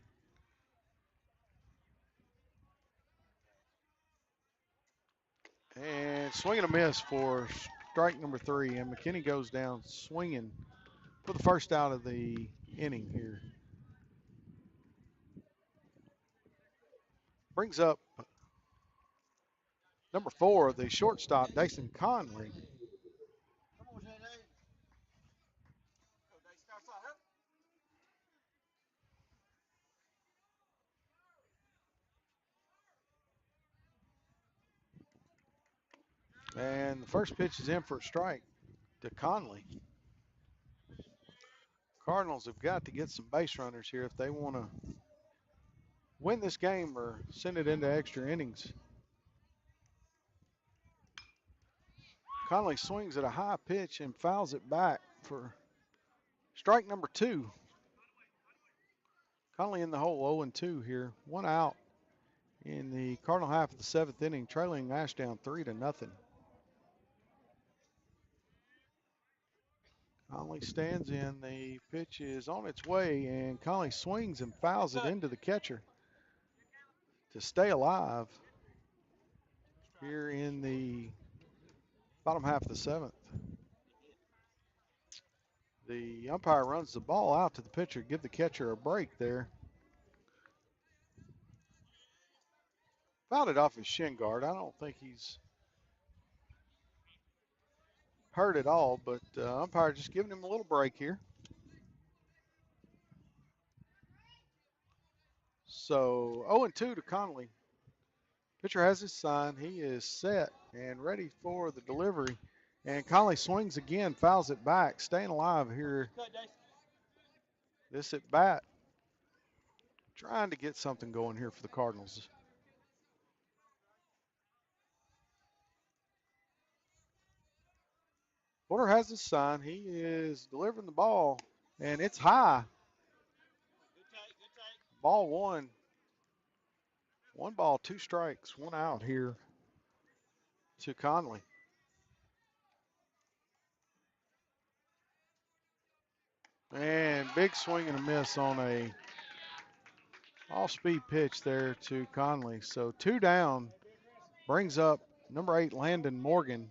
Speaker 1: And swing and a miss for strike number 3, and McKinney goes down swinging for the first out of the inning here. Brings up number 4, the shortstop, Dyson Conley. And the first pitch is in for a strike to Conley. Cardinals have got to get some base runners here if they want to win this game or send it into extra innings. Conley swings at a high pitch and fouls it back for strike number 2. Conley in the hole 0-2 here. 1 out in the Cardinal half of the 7th inning, trailing Ashdown 3-0. Conley stands in. The pitch is on its way, and Conley swings and fouls it into the catcher to stay alive here in the bottom half of the 7th. The umpire runs the ball out to the pitcher, give the catcher a break there. Fouled it off his shin guard. I don't think he's hurt at all, but umpire just giving him a little break here. So 0-2 to Conley. Pitcher has his sign. He is set and ready for the delivery. And Conley swings again, fouls it back, staying alive here. This at bat, trying to get something going here for the Cardinals. Porter has his sign. He is delivering the ball, and it's high. Ball 1. 1 ball, 2 strikes, 1 out here to Conley. And big swing and a miss on a off-speed pitch there to Conley. So 2 down, brings up number 8, Landon Morgan.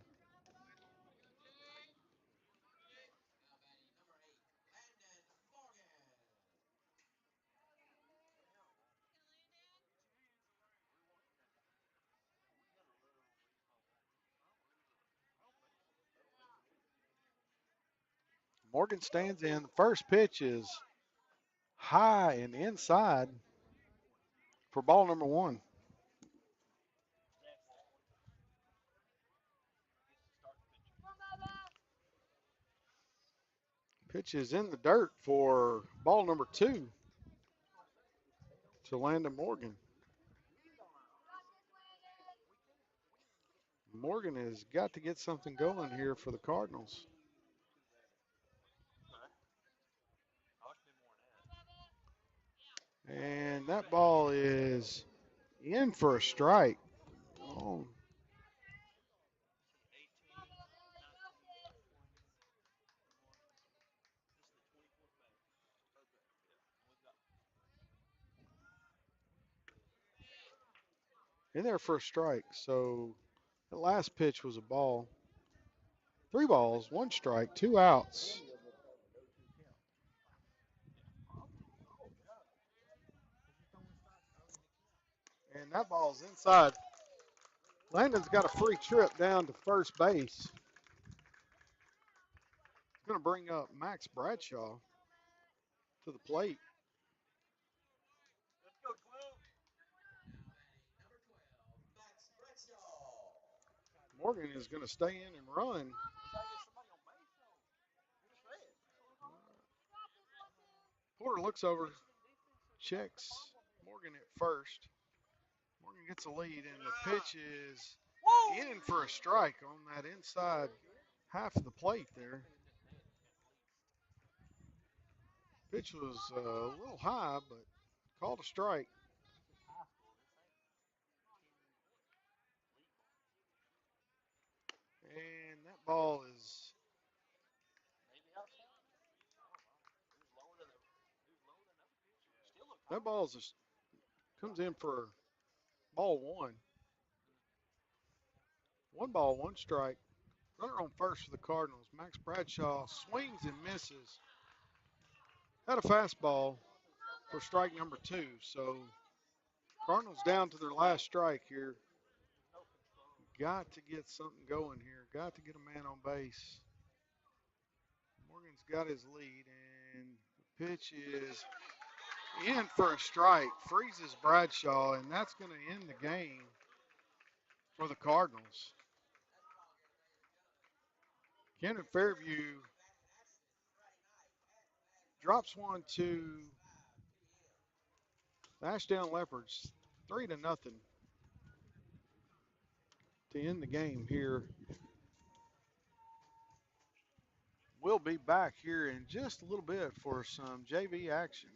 Speaker 1: Morgan stands in. The first pitch is high and inside for ball number 1. Pitch is in the dirt for ball number 2 to Landon Morgan. Morgan has got to get something going here for the Cardinals. And that ball is in for a strike. Oh. In there for a strike. So the last pitch was a ball. 3 balls, 1 strike, 2 outs. And that ball's inside. Landon's got a free trip down to first base. Going to bring up Max Bradshaw to the plate.
Speaker 2: Let's go, 12.
Speaker 1: Morgan is going to stay in and run. Porter looks over, checks Morgan at first. Morgan gets a lead, and the pitch is in for a strike on that inside half of the plate there. Pitch was a little high, but called a strike. And that ball is that ball is comes in for ball 1. 1 ball, 1 strike. Runner on first for the Cardinals. Max Bradshaw swings and misses. Had a fastball for strike number 2. So Cardinals down to their last strike here. Got to get something going here. Got to get a man on base. Morgan's got his lead, and the pitch is in for a strike. Freezes Bradshaw, and that's going to end the game for the Cardinals. Kenneth Fairview drops one to the Ashdown Leopards, 3-0 to end the game here. We'll be back here in just a little bit for some JV action.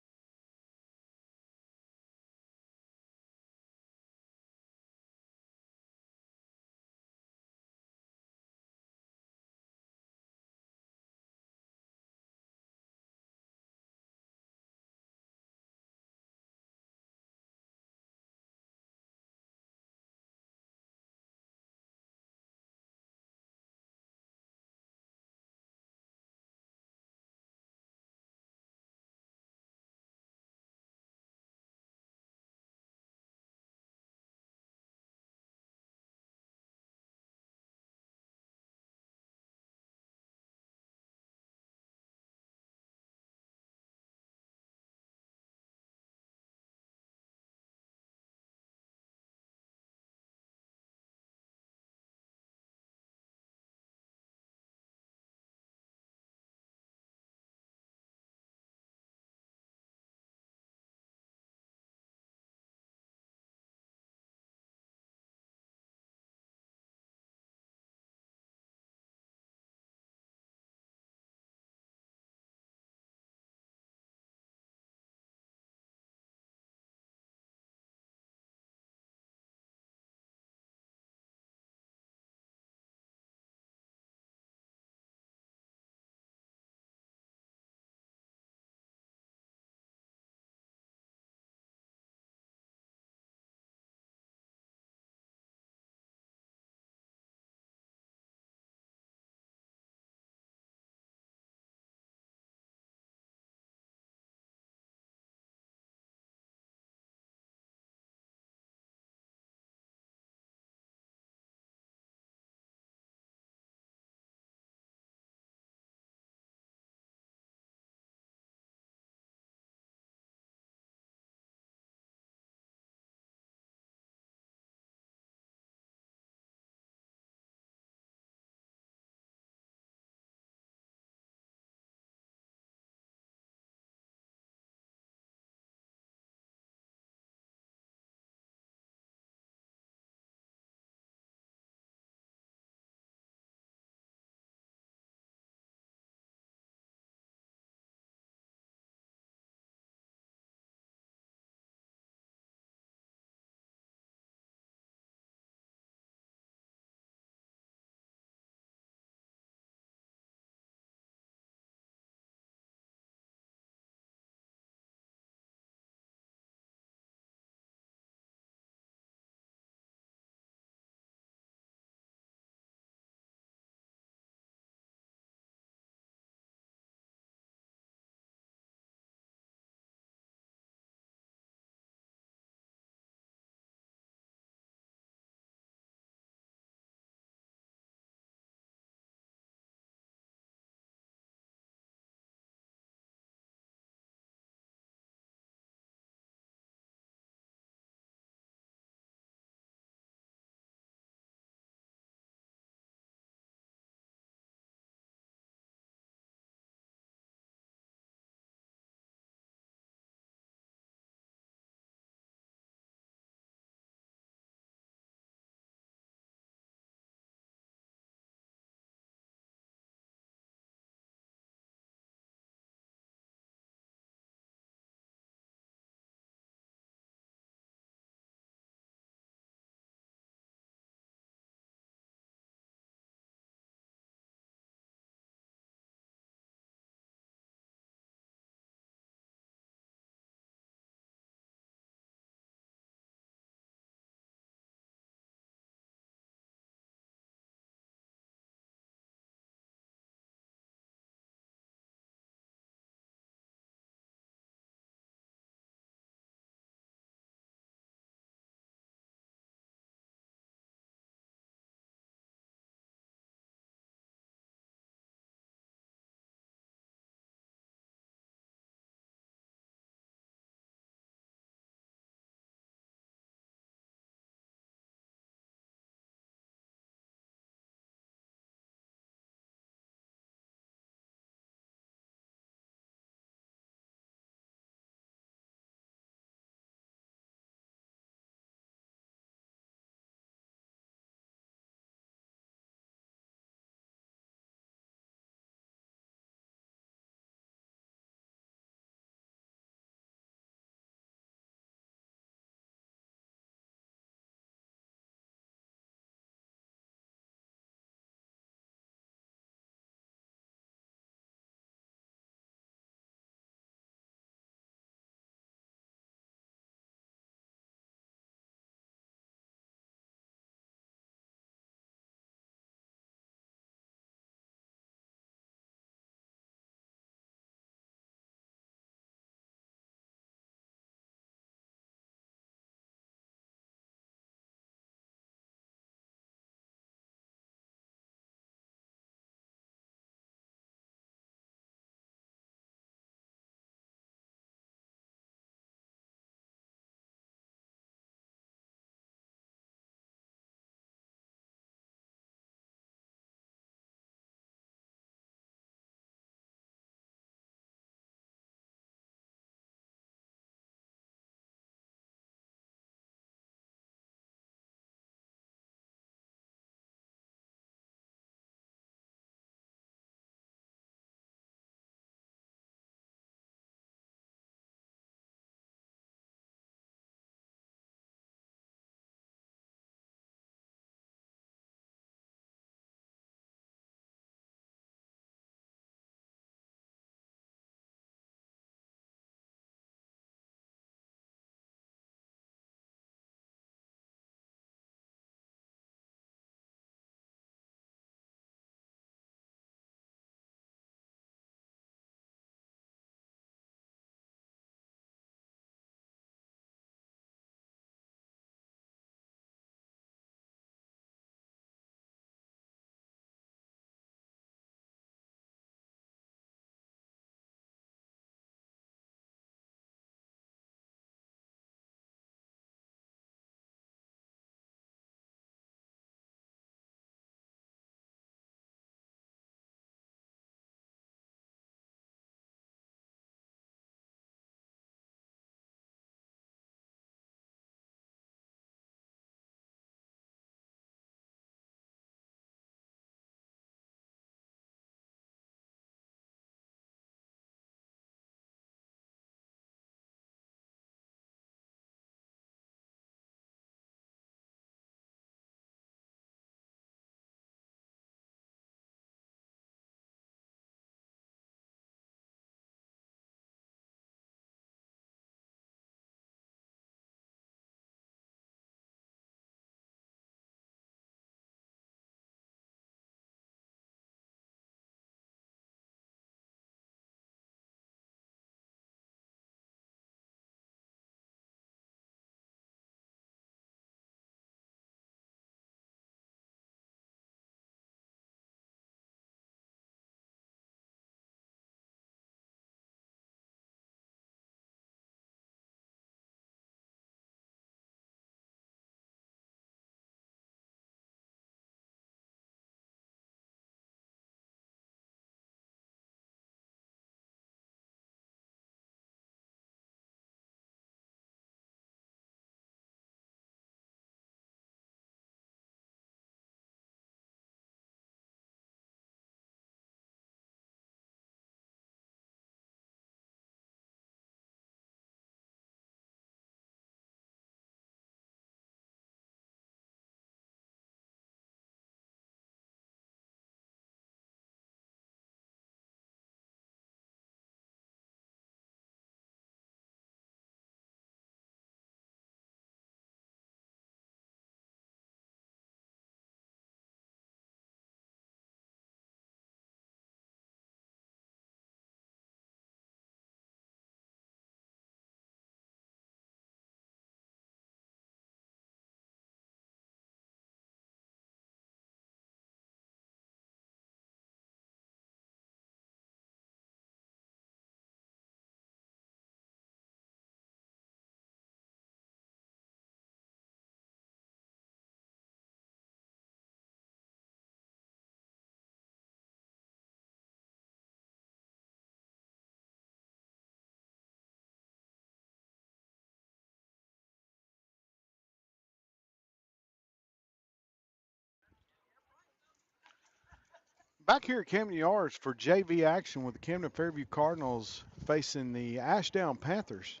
Speaker 1: Back here at Camden Yards for JV action with the Camden Fairview Cardinals facing the Ashdown Panthers.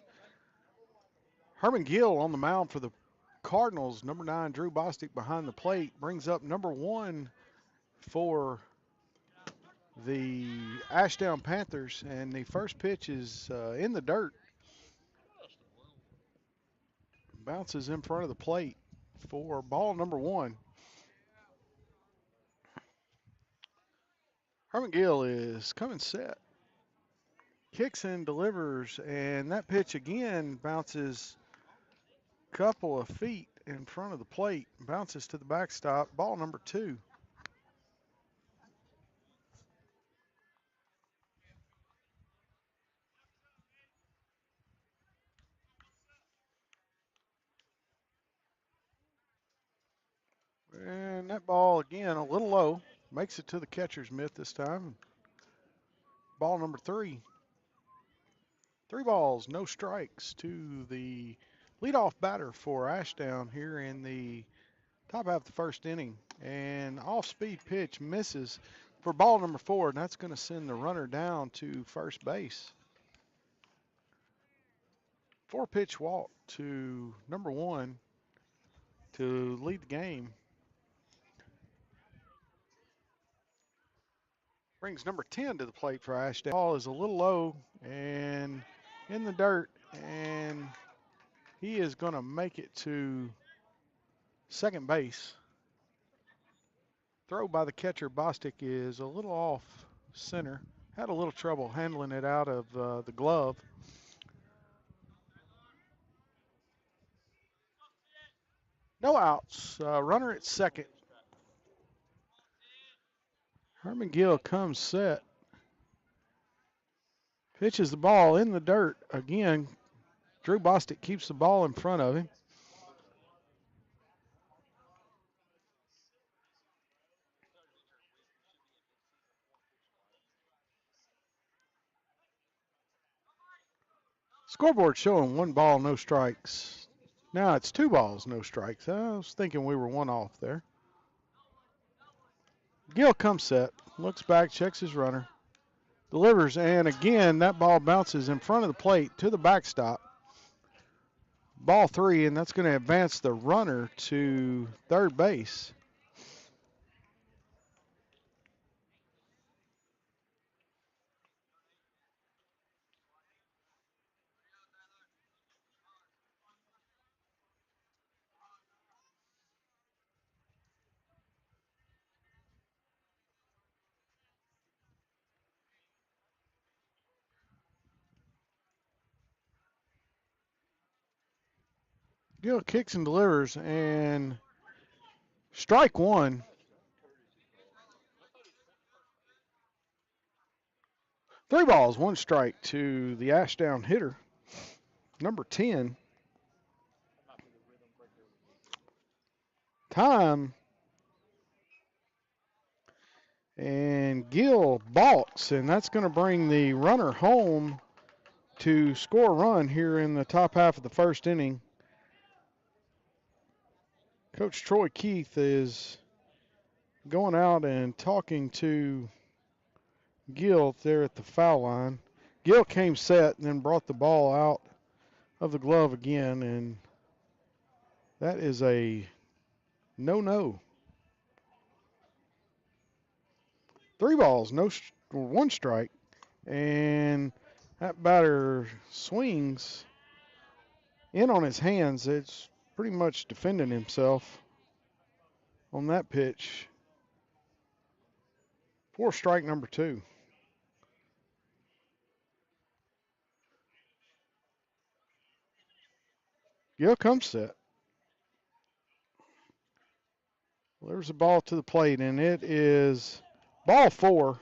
Speaker 1: Herman Gill on the mound for the Cardinals. Number 9, Drew Bostic behind the plate brings up number 1 for the Ashdown Panthers, and the first pitch is in the dirt. Bounces in front of the plate for ball number 1. Herman Gill is coming set. Kicks and delivers, and that pitch again bounces a couple of feet in front of the plate, bounces to the backstop. Ball number 2. And that ball again a little low, makes it to the catcher's mitt this time. Ball number 3. 3 balls, no strikes to the leadoff batter for Ashdown here in the top half of the first inning. And off-speed pitch misses for ball number 4, and that's going to send the runner down to first base. 4-pitch walk to number 1 to lead the game. Brings number 10 to the plate for Ashdown. Ball is a little low and in the dirt, and he is going to make it to second base. Throw by the catcher, Bostic, is a little off center. Had a little trouble handling it out of the glove. No outs. Runner at second. Herman Gill comes set. Pitches the ball in the dirt. Again, Drew Bostic keeps the ball in front of him. Scoreboard showing 1 ball, no strikes. Now it's 2 balls, no strikes. I was thinking we were 1 off there. Gill comes set, looks back, checks his runner, delivers, and again that ball bounces in front of the plate to the backstop. Ball 3, and that's going to advance the runner to third base. Gill kicks and delivers, and strike 1. 3 balls, 1 strike to the Ashdown hitter, number 10. Time, and Gill balks, and that's going to bring the runner home to score a run here in the top half of the first inning. Coach Troy Keith is going out and talking to Gill there at the foul line. Gill came set and then brought the ball out of the glove again, and that is a no-no. 3 balls, 1 strike, and that batter swings in on his hands. It's pretty much defending himself on that pitch. For strike number 2. Gill comes set. There's the ball to the plate, and it is ball 4.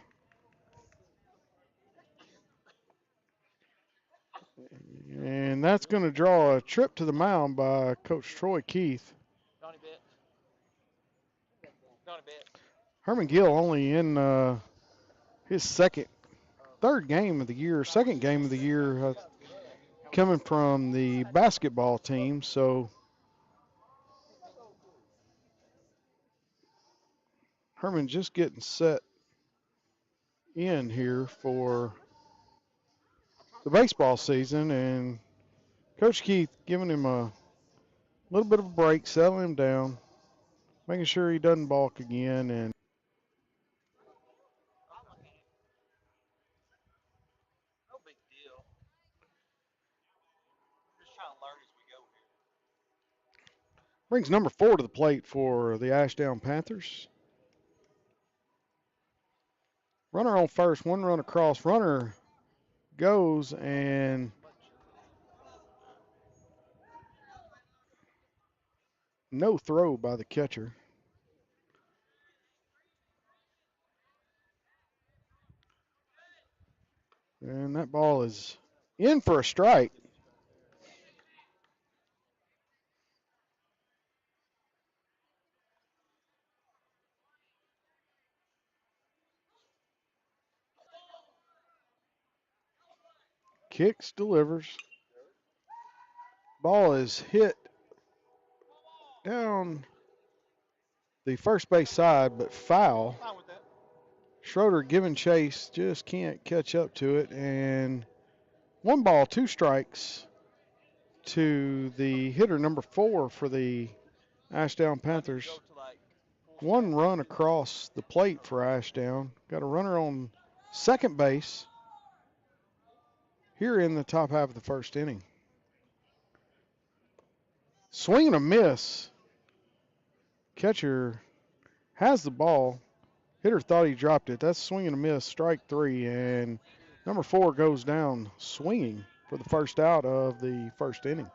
Speaker 1: And that's going to draw a trip to the mound by Coach Troy Keith. Herman Gill only in his third game of the year, second game of the year, coming from the basketball team. So Herman just getting set end here for the baseball season, and Coach Keith giving him a little bit of a break, settling him down, making sure he doesn't balk again, and
Speaker 2: I look at it, no big deal. We're just trying to learn as we go here.
Speaker 1: brings number 4 to the plate for the Ashdown Panthers. Runner on first, one run across. Runner goes, and no throw by the catcher. And that ball is in for a strike. Kicks, delivers. Ball is hit down the first base side, but foul.
Speaker 2: Fine with that.
Speaker 1: Schroeder giving chase, just can't catch up to it. And 1 ball, 2 strikes to the hitter, number 4 for the Ashdown Panthers.
Speaker 2: Go to like
Speaker 1: 1 run across the plate for Ashdown. Got a runner on second base here in the top half of the first inning. Swing and a miss. Catcher has the ball. Hitter thought he dropped it. That's swing and a miss, strike 3. And number 4 goes down swinging for the first out of the first inning.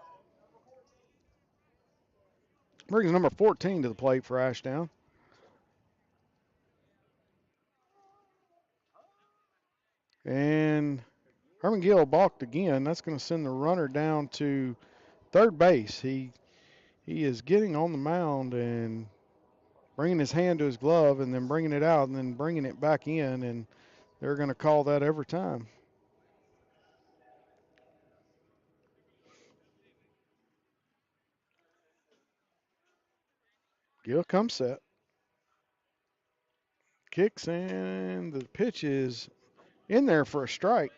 Speaker 1: Brings number 14 to the plate for Ashdown. And Herman Gill balked again. That's going to send the runner down to third base. He is getting on the mound and bringing his hand to his glove and then bringing it out and then bringing it back in, and they're going to call that every time. Gill comes set. Kicks, and the pitch is in there for a strike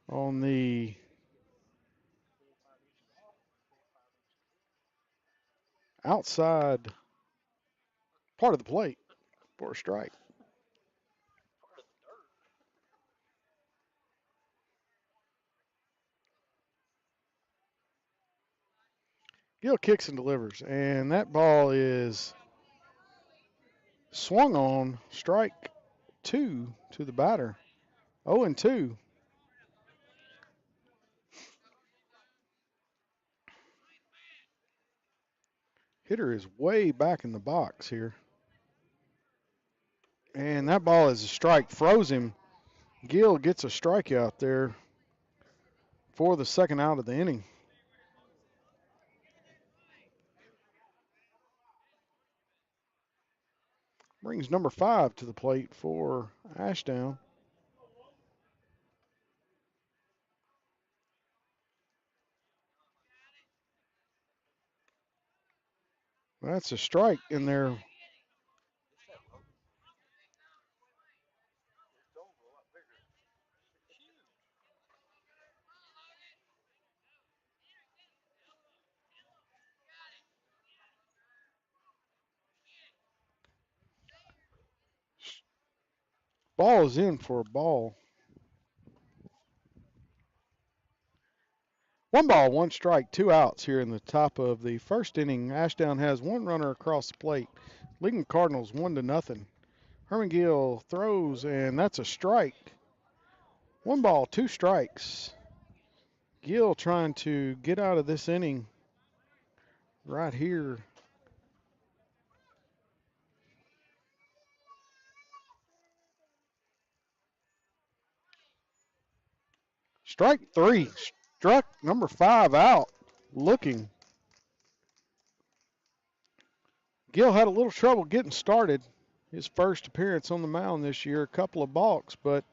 Speaker 1: on the outside part of the plate for a strike.
Speaker 2: part of the dirt.
Speaker 1: Gill kicks and delivers, and that ball is swung on, strike 2 to the batter. 0-2. Hitter is way back in the box here. And that ball is a strike, froze him. Gill gets a strikeout there for the second out of the inning. Brings number 5 to the plate for Ashdown. That's a strike in there.
Speaker 2: It's that low. It's over a lot bigger. It's huge.
Speaker 1: Ball is in for a ball. 1 ball, 1 strike, 2 outs here in the top of the first inning. Ashdown has 1 runner across the plate, leading Cardinals 1-0. Herman Gill throws, and that's a strike. 1 ball, 2 strikes. Gill trying to get out of this inning right here. Strike 3. Struck number 5 out. Looking. Gill had a little trouble getting started. His first appearance on the mound this year, a couple of balks, but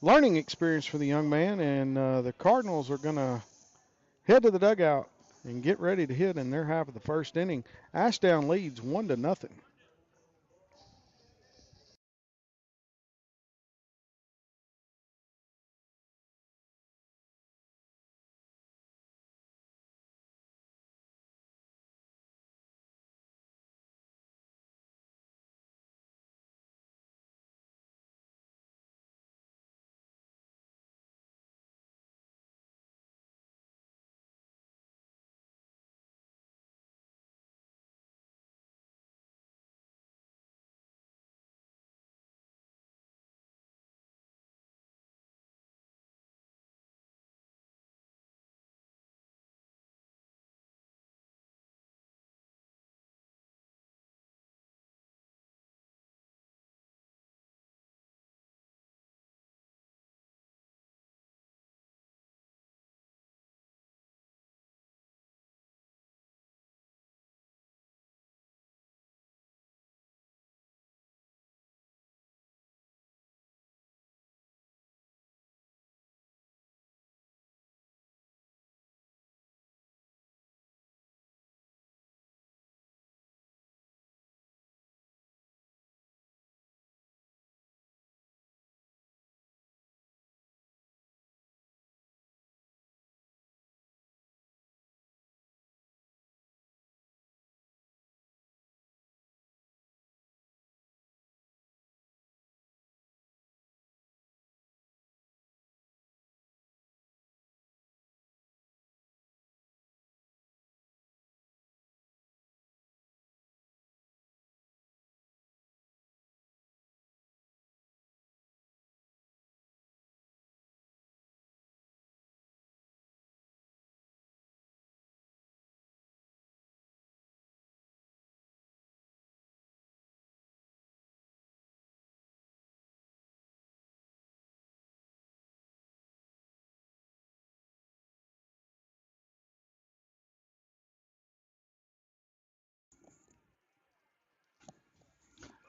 Speaker 1: learning experience for the young man, and the Cardinals are going to head to the dugout and get ready to hit in their half of the first inning. Ashdown leads 1-0.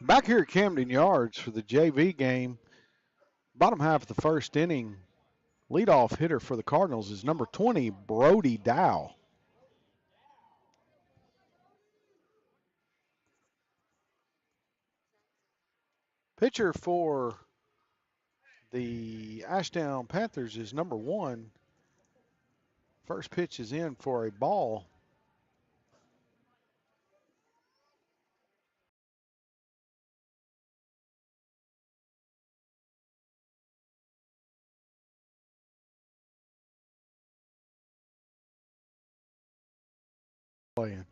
Speaker 1: Back here at Camden Yards for the JV game, bottom half of the first inning, leadoff hitter for the Cardinals is number 20, Brody Dow. Pitcher for the Ashdown Panthers is number 1. First pitch is in for a ball. Playing.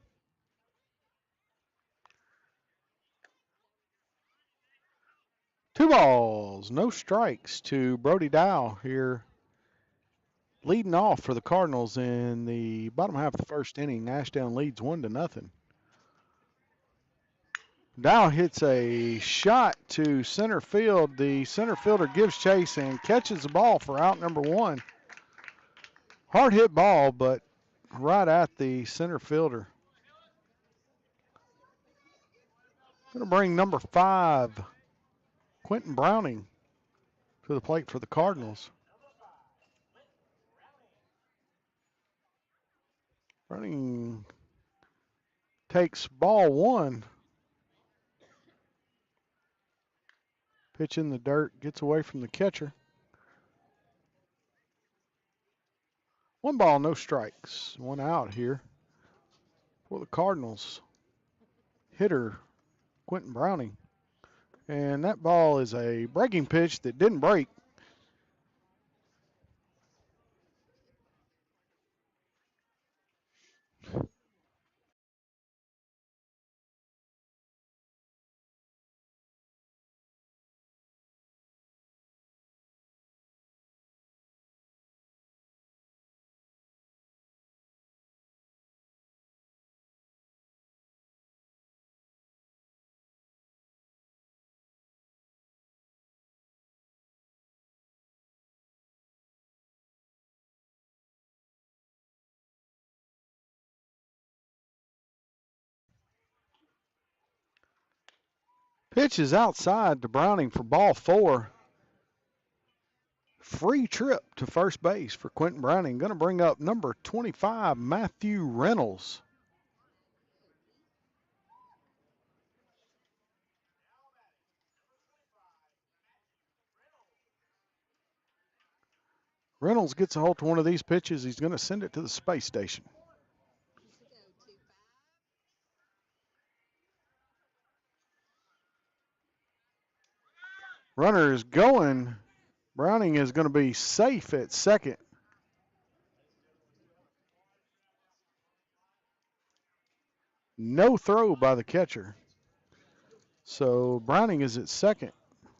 Speaker 1: Two balls, no strikes to Brody Dow here. Leading off for the Cardinals in the bottom half of the first inning. Ashdown leads 1-0. Dow hits a shot to center field. The center fielder gives chase and catches the ball for out number 1. Hard hit ball, but right at the center fielder. Going to bring number 5, Quentin Browning, to the plate for the Cardinals. Browning takes ball 1. Pitch in the dirt, gets away from the catcher. 1 ball, no strikes. 1 out here for the Cardinals. Hitter, Quentin Browning. And that ball is a breaking pitch that didn't break. Pitch is outside to Browning for ball 4. Free trip to first base for Quentin Browning. Going to bring up number 25, Matthew Reynolds. Reynolds gets a hold to one of these pitches. He's going to send it to the space station. Runner is going. Browning is going to be safe at second. No throw by the catcher. So Browning is at second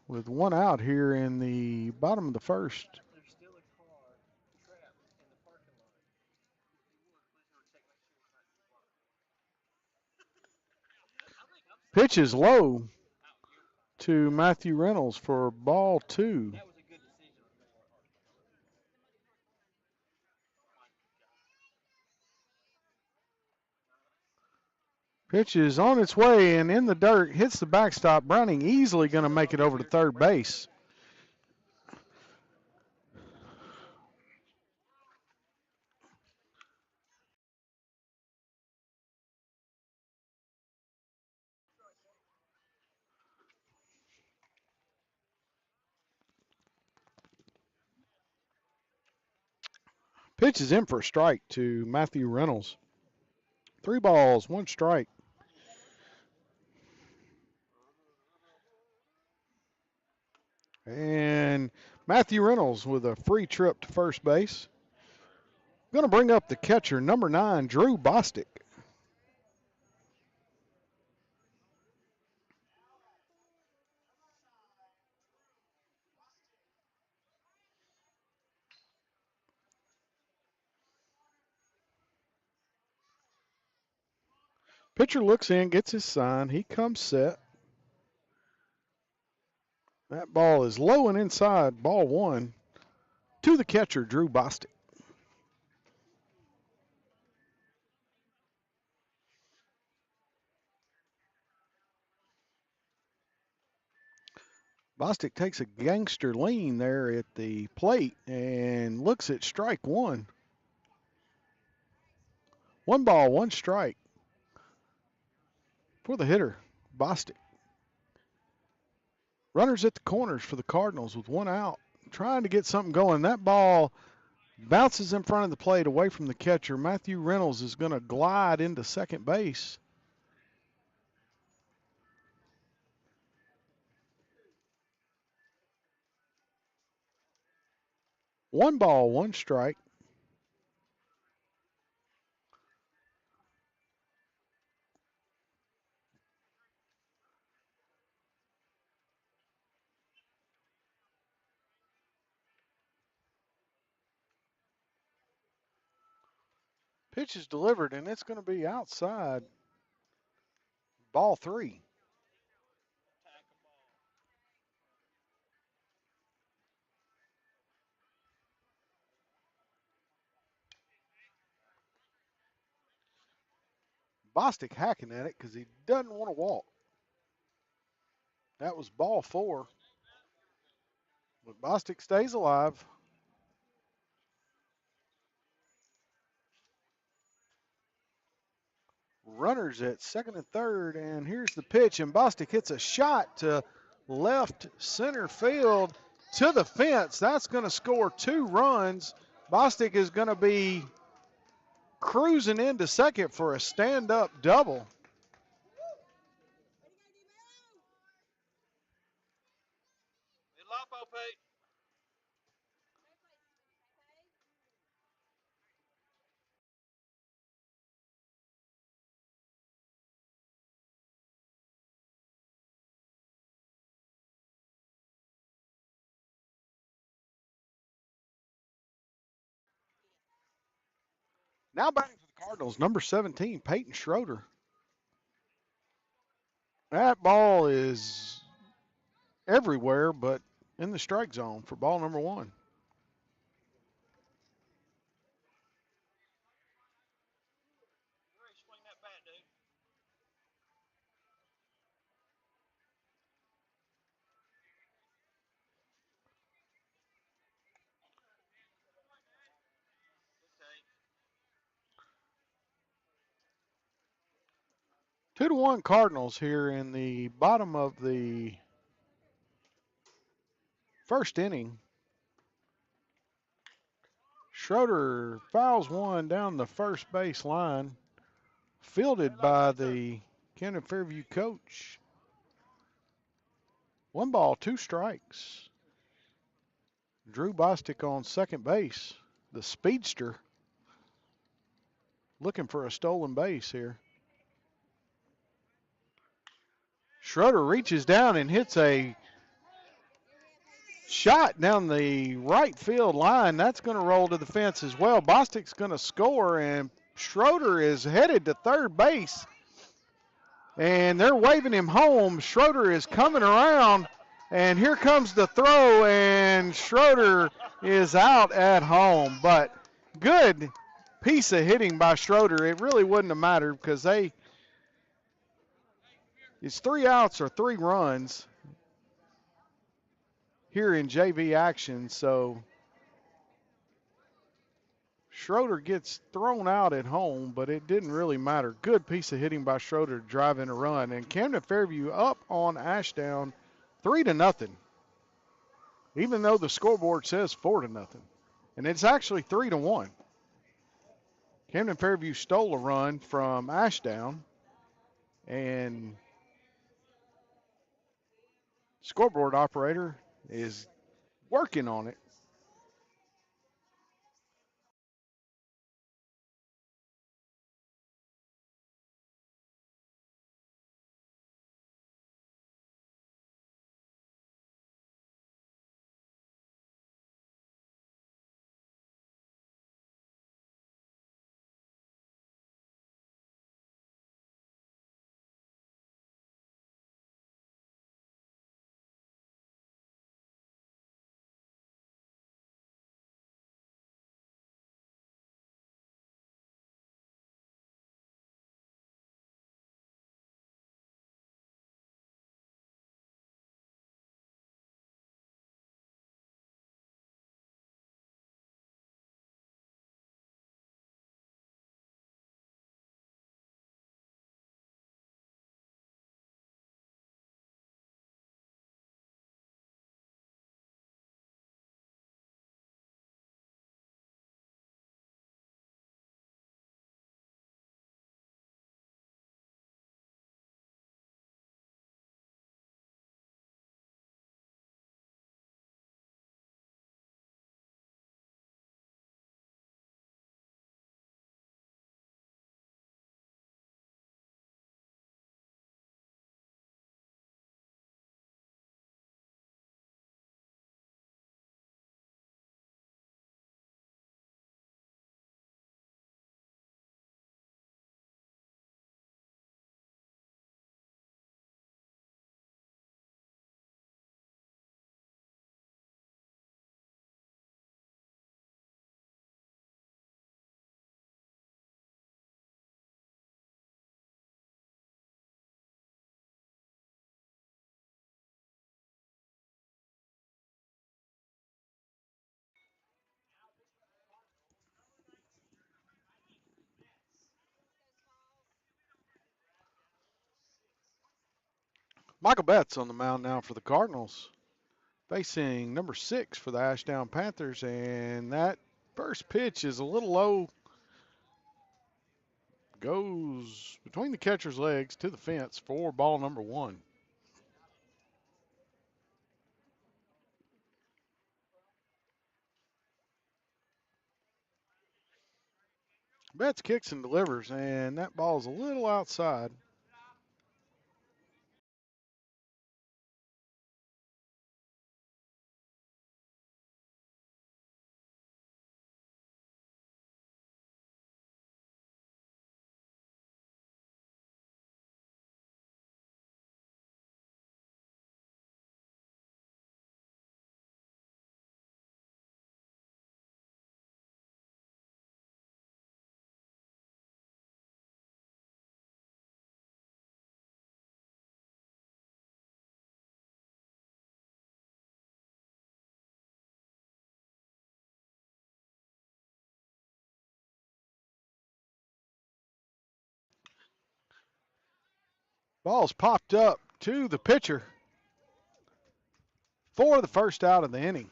Speaker 1: with 1 out here in the bottom of the first.
Speaker 2: There's still a car trapped in the parking lot.
Speaker 1: Pitch is low to Matthew Reynolds for ball 2.
Speaker 2: That was a good decision.
Speaker 1: Pitch is on its way and in the dirt, hits the backstop. Browning easily going to make it over to third base. Pitch is in for a strike to Matthew Reynolds. 3 balls, 1 strike. And Matthew Reynolds with a free trip to first base. Going to bring up the catcher, number 9, Drew Bostic. Pitcher looks in, gets his sign. He comes set. That ball is low and inside, ball 1 to the catcher, Drew Bostic. Bostic takes a gangster lean there at the plate and looks at strike one. 1 ball, 1 strike for the hitter, Bostic. Runners at the corners for the Cardinals with 1 out, trying to get something going. That ball bounces in front of the plate away from the catcher. Matthew Reynolds is going to glide into second base. One ball, 1 strike. Pitch is delivered, and it's going to be outside. Ball 3. Bostic hacking at it because he doesn't want to walk. That was ball 4. But Bostic stays alive. Runners at second and third, and here's the pitch, and Bostic hits a shot to left center field to the fence. That's going to score 2 runs. Bostic is going to be cruising into second for a stand-up double. Now batting for the Cardinals, number 17, Peyton Schroeder. That ball is everywhere but in the strike zone for ball number 1.
Speaker 2: Swing that bat, dude.
Speaker 1: 2-1 Cardinals here in the bottom of the first inning. Schroeder fouls one down the first base line, fielded by the Camden Fairview coach. 1 ball, 2 strikes. Drew Bostic on second base, the speedster, looking for a stolen base here. Schroeder reaches down and hits a shot down the right field line. That's going to roll to the fence as well. Bostic's going to score, and Schroeder is headed to third base. And they're waving him home. Schroeder is coming around, and here comes the throw, and Schroeder is out at home. But good piece of hitting by Schroeder. It really wouldn't have mattered because it's 3 outs or 3 runs here in JV action. So Schroeder gets thrown out at home, but it didn't really matter. Good piece of hitting by Schroeder to drive in a run. And Camden Fairview up on Ashdown 3-0, even though the scoreboard says 4-0. And it's actually 3-1. Camden Fairview stole a run from Ashdown, and scoreboard operator is working on it. Michael Betts on the mound now for the Cardinals, facing number 6 for the Ashdown Panthers, and that first pitch is a little low. Goes between the catcher's legs to the fence for ball number 1. Betts kicks and delivers, and that ball is a little outside. Ball's popped up to the pitcher for the first out of the inning.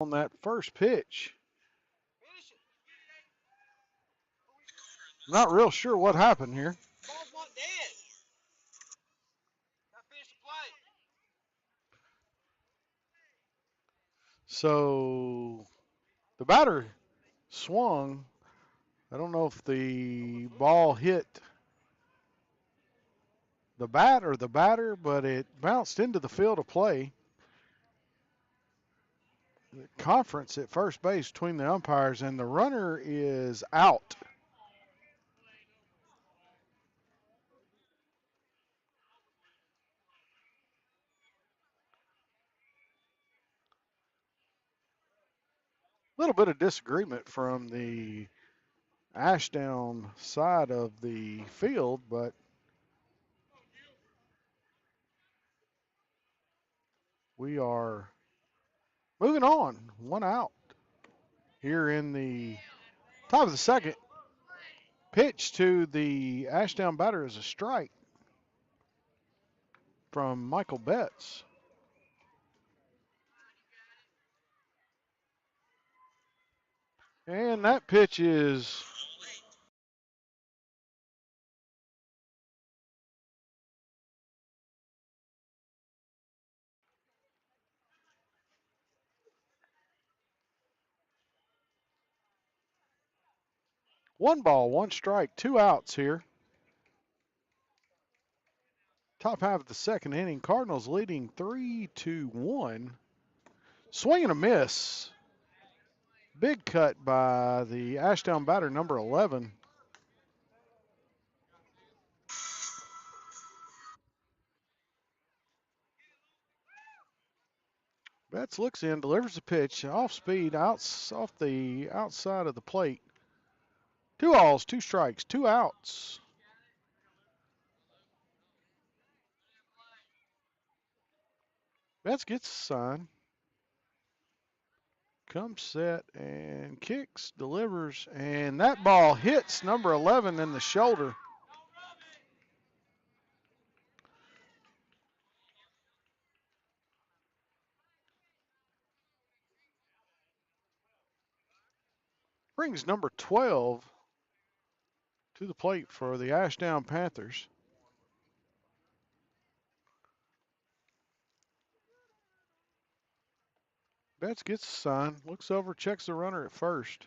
Speaker 1: On that first pitch, not real sure what happened here.
Speaker 2: Ball's not dead. Gotta finish the play.
Speaker 1: So the batter swung. I don't know if the ball hit the bat or the batter, but it bounced into the field of play. The conference at first base between the umpires, and the runner is out. A little bit of disagreement from the Ashdown side of the field, but we are moving on. One out here in the top of the second. Pitch to the Ashdown batter is a strike from Michael Betts. And that pitch is one ball, one strike, 2 outs here. Top half of the second inning. Cardinals leading 3-1. Swing and a miss. Big cut by the Ashdown batter, number 11. Betts looks in, delivers the pitch, off speed, off the outside of the plate. 2 balls, 2 strikes, 2 outs. Betts gets the sign. Comes set and kicks, delivers, and that ball hits number 11 in the shoulder. Brings number 12 to the plate for the Ashdown Panthers. Betts gets the sign, looks over, checks the runner at first.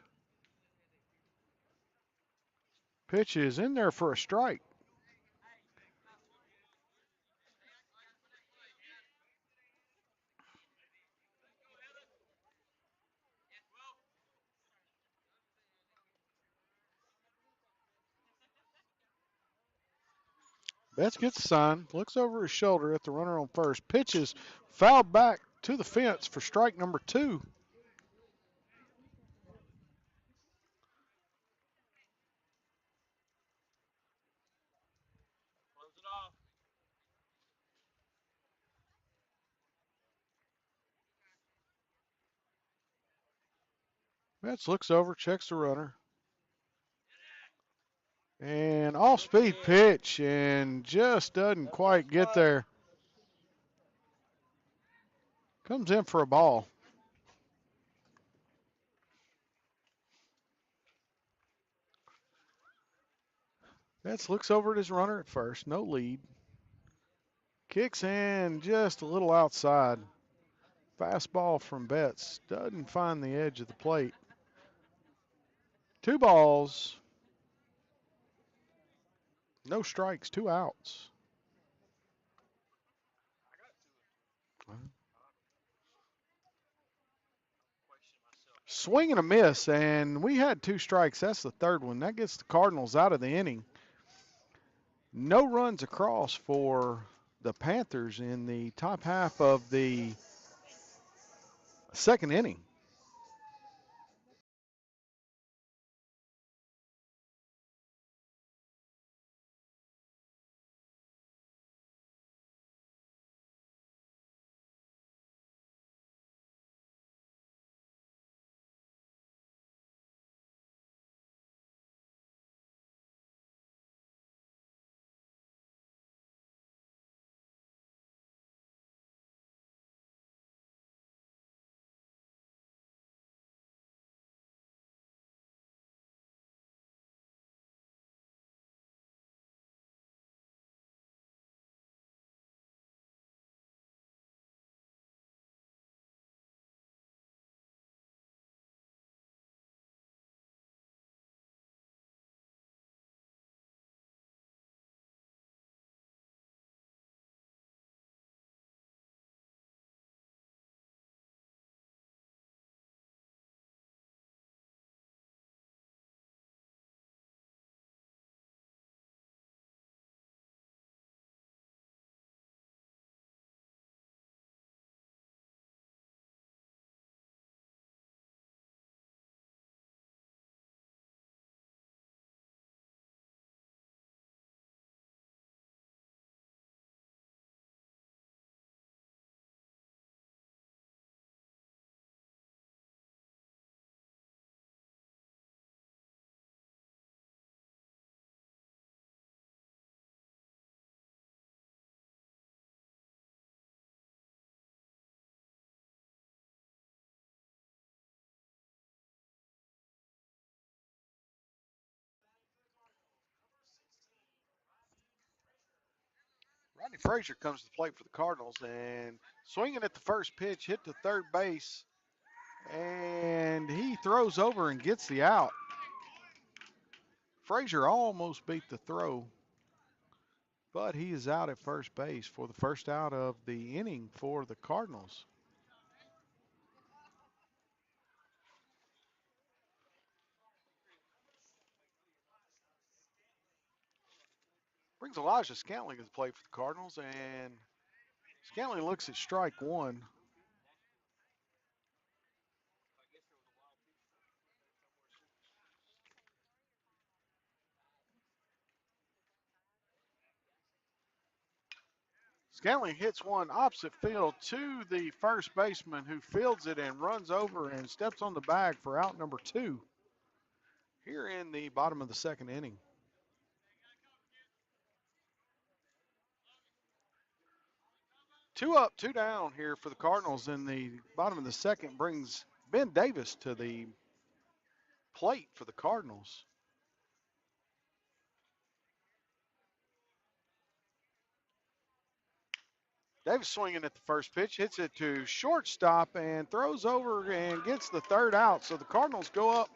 Speaker 1: Pitch is in there for a strike. Betts gets the sign, looks over his shoulder at the runner on first. Pitches fouled back to the fence for strike number 2.
Speaker 2: Close it off.
Speaker 1: Betts looks over, checks the runner. And off-speed pitch and just doesn't quite get there. Comes in for a ball. Betts looks over at his runner at first, no lead. Kicks in just a little outside. Fastball from Betts doesn't find the edge of the plate. 2 balls, no strikes, 2 outs.
Speaker 2: I got 2 and 2. Question myself.
Speaker 1: Swing and a miss, and we had 2 strikes. That's the third one. That gets the Cardinals out of the inning. No runs across for the Panthers in the top half of the second inning. Rodney Frazier comes to the plate for the Cardinals and swinging at the first pitch, hit to third base, and he throws over and gets the out. Frazier almost beat the throw, but he is out at first base for the first out of the inning for the Cardinals. Brings Elijah Scantling to the plate for the Cardinals, and Scantling looks at strike 1.
Speaker 2: I guess there was a wild pitch somewhere.
Speaker 1: Scantling hits one opposite field to the first baseman who fields it and runs over and steps on the bag for out number 2 here in the bottom of the second inning. 2 up, 2 down here for the Cardinals in the bottom of the second brings Ben Davis to the plate for the Cardinals. Davis swinging at the first pitch, hits it to shortstop and throws over and gets the third out. So the Cardinals go up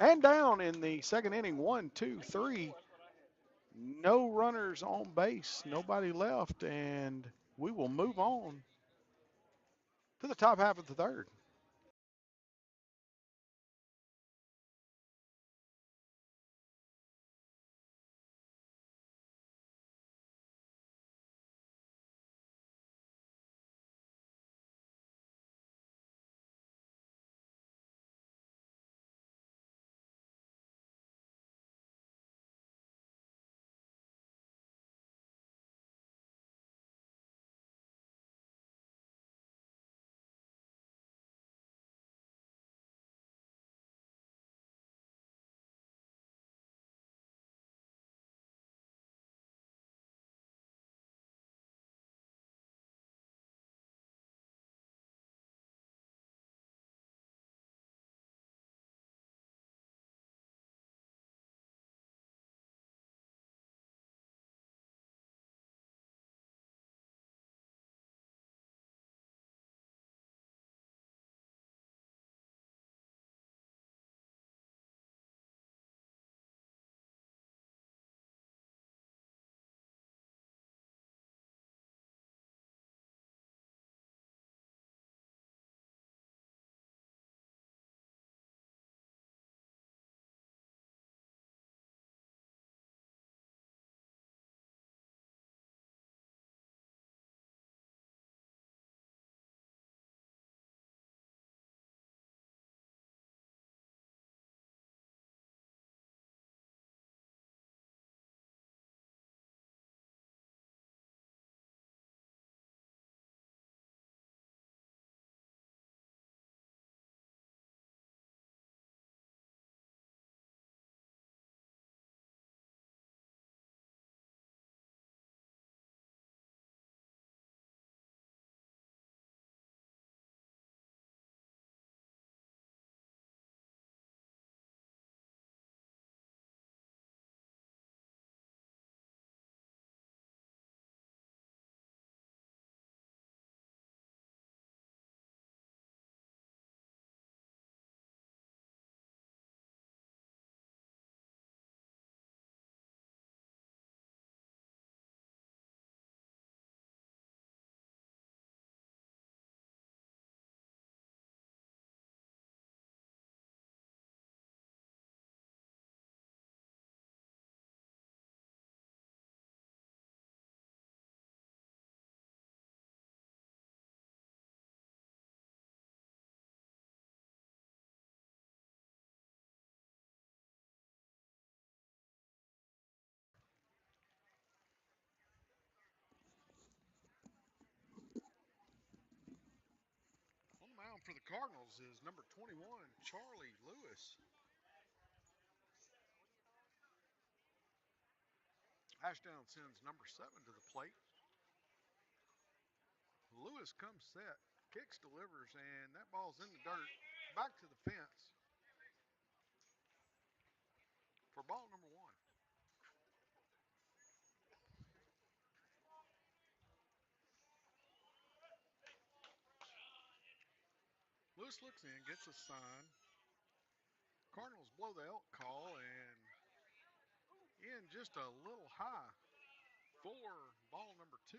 Speaker 1: and down in the second inning. 1, 2, 3. No runners on base, nobody left, and we will move on to the top half of the third. for the Cardinals is number 21, Charlie Lewis. Ashdown sends number 7 to the plate. Lewis comes set, kicks, delivers, and that ball's in the dirt. Back to the fence for ball number 1. Lewis looks in, gets a sign. Cardinals blow the elk call and in just a little high for ball number 2.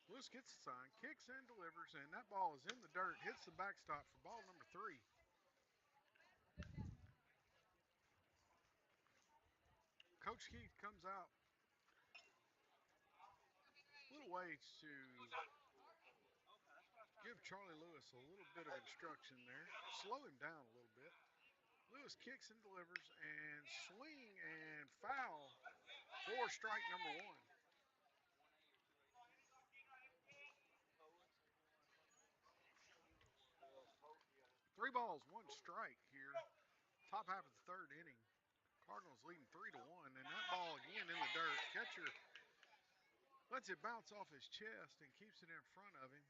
Speaker 1: Lewis gets the sign, kicks and delivers, and that ball is in the dirt, hits the backstop for ball number 3. Coach Keith comes out a little ways to give Charlie Lewis a little bit of instruction there, slow him down a little bit. Lewis kicks and delivers and swing and foul for strike number 1. 3 balls, 1 strike here. Top half of the 3rd inning. Cardinals leading 3-1, and that ball again in the dirt. Catcher lets it bounce off his chest and keeps it in front of him.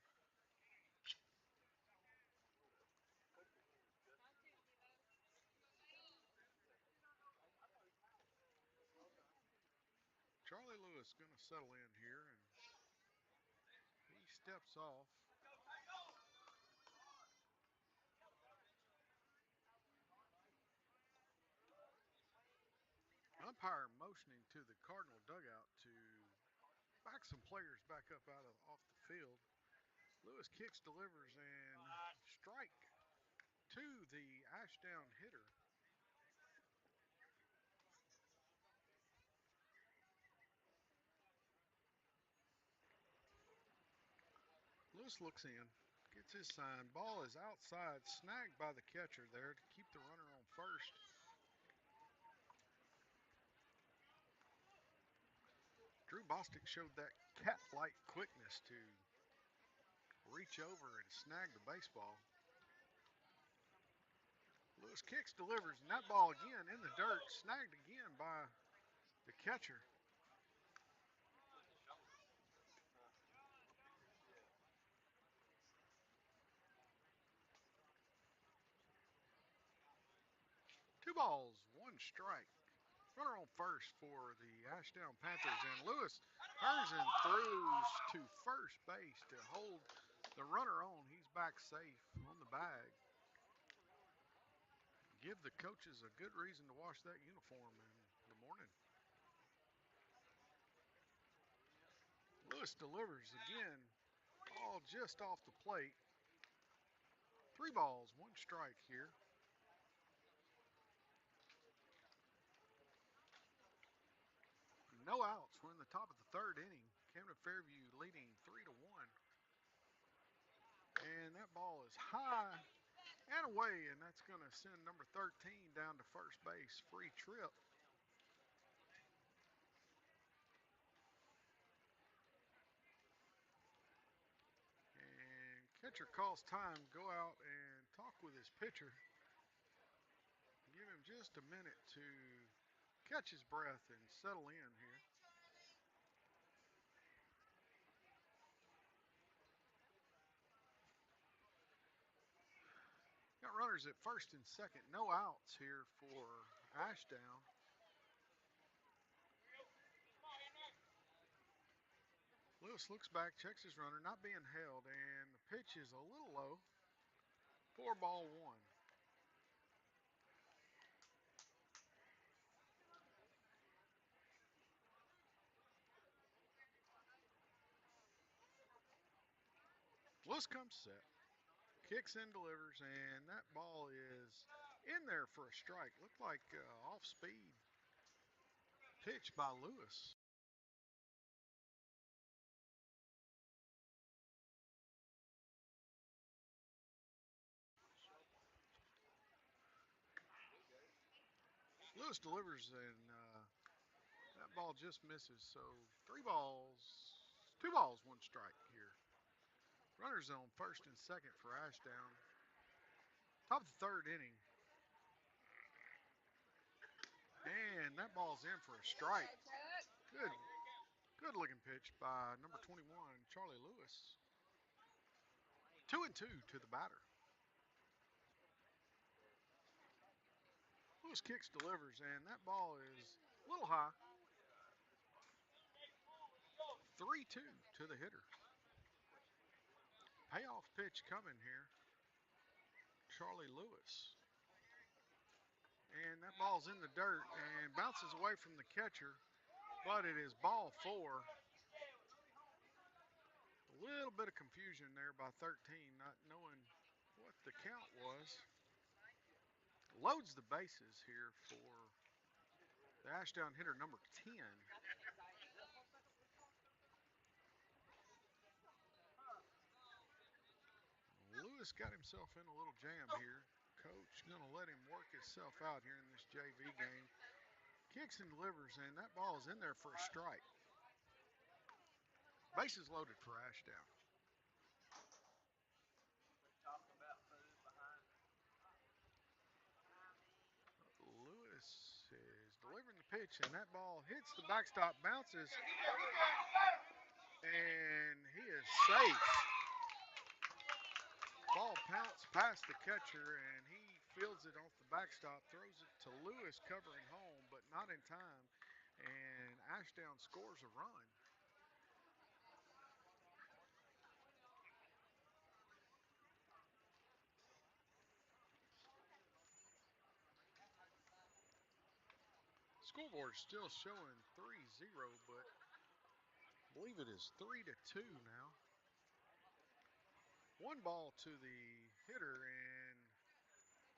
Speaker 1: Charlie Lewis going to settle in here, and he steps off. Umpire motioning to the Cardinal dugout to back some players back up off the field. Lewis kicks, delivers, and strike to the Ashdown hitter. Lewis looks in, gets his sign. Ball is outside, snagged by the catcher there to keep the runner on first. Drew Bostic showed that cat-like quickness to reach over and snag the baseball. Lewis kicks, delivers, and that ball again in the dirt, snagged again by the catcher. Two balls, 1 strike. Runner on first for the Ashdown Panthers, and Lewis turns and throws to first base to hold the runner on. He's back safe on the bag. Give the coaches a good reason to wash that uniform in the morning. Lewis delivers again, all just off the plate. 3 balls, 1 strike here. No outs. We're in the top of the 3rd inning. Camden Fairview leading 3-1. And that ball is high and away, and that's going to send number 13 down to first base. Free trip. And catcher calls time. Go out and talk with his pitcher. Give him just a minute to catch his breath and settle in here. Got runners at first and second. No outs here for Ashdown. Lewis looks back, checks his runner, not being held, and the pitch is a little low. 4-1. Lewis comes set, kicks and delivers, and that ball is in there for a strike. Looked like off speed pitch by Lewis. Lewis delivers and that ball just misses. So 2 balls, 1 strike here. Runners on first and second for Ashdown. Top of the third inning. And that ball's in for a strike. Good, good looking pitch by number 21, Charlie Lewis. 2-2 to the batter. Lewis kicks, delivers, and that ball is a little high. 3-2 to the hitter. Payoff pitch coming here. Charlie Lewis. And that ball's in the dirt and bounces away from the catcher, but it is ball 4. A little bit of confusion there by 13, not knowing what the count was. Loads the bases here for the Ashdown hitter, number 10. Lewis got himself in a little jam here. Coach going to let him work himself out here in this JV game. Kicks and delivers, and that ball is in there for a strike. Bases loaded for Ashdown. Lewis is delivering the pitch, and that ball hits the backstop, bounces, and he is safe. Ball pounced past the catcher, and he fields it off the backstop, throws it to Lewis covering home, but not in time, and Ashdown scores a run. Scoreboard still showing 3-0, but I believe it is 3-2 now. 1 ball to the hitter, and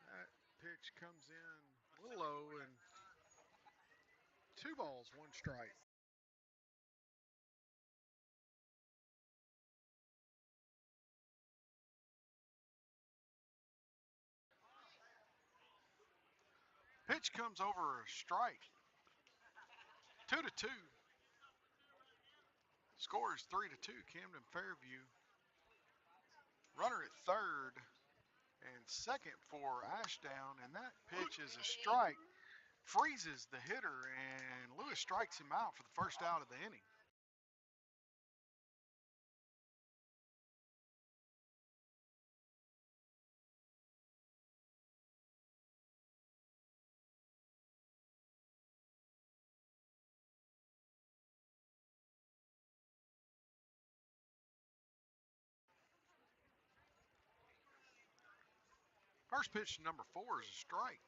Speaker 1: that pitch comes in a little low, and 2 balls, 1 strike. Pitch comes over a strike. 2-2. Score is 3-2. Camden Fairview. Runner at third and second for Ashdown, and that pitch is a strike. Freezes the hitter, and Lewis strikes him out for the first out of the inning. First pitch to number 4 is a strike.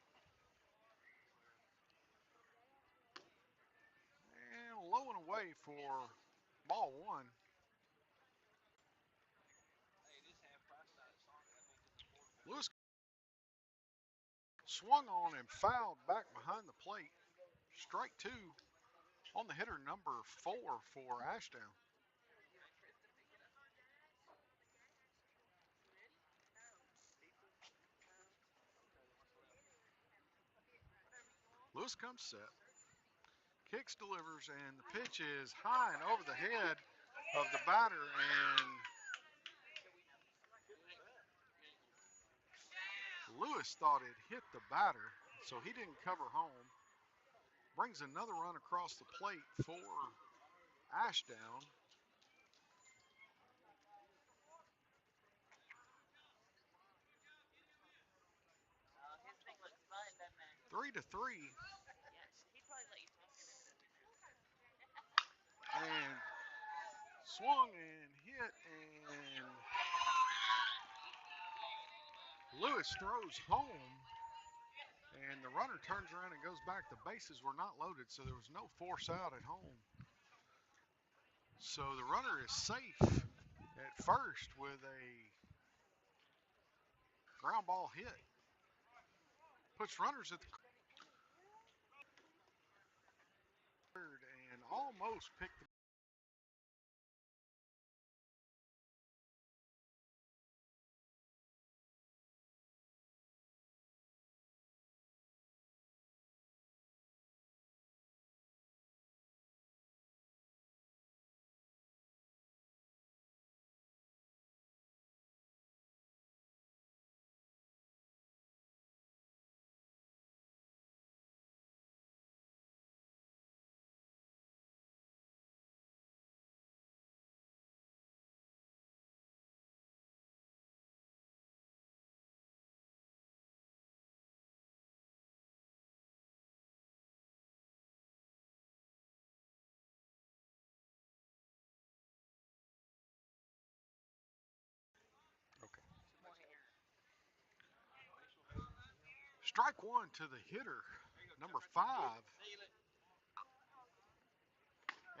Speaker 1: And low and away for ball 1. Lewis swung on and fouled back behind the plate. Strike 2 on the hitter, number 4 for Ashdown. Lewis comes set. Kicks, delivers, and the pitch is high and over the head of the batter, and Lewis thought it hit the batter, so he didn't cover home. Brings another run across the plate for Ashdown. 3-3. And swung and hit, and Lewis throws home, and the runner turns around and goes back. The bases were not loaded, so there was no force out at home. So the runner is safe at first with a ground ball hit. Puts runners at the third and almost picked the Strike one to the hitter, number 5.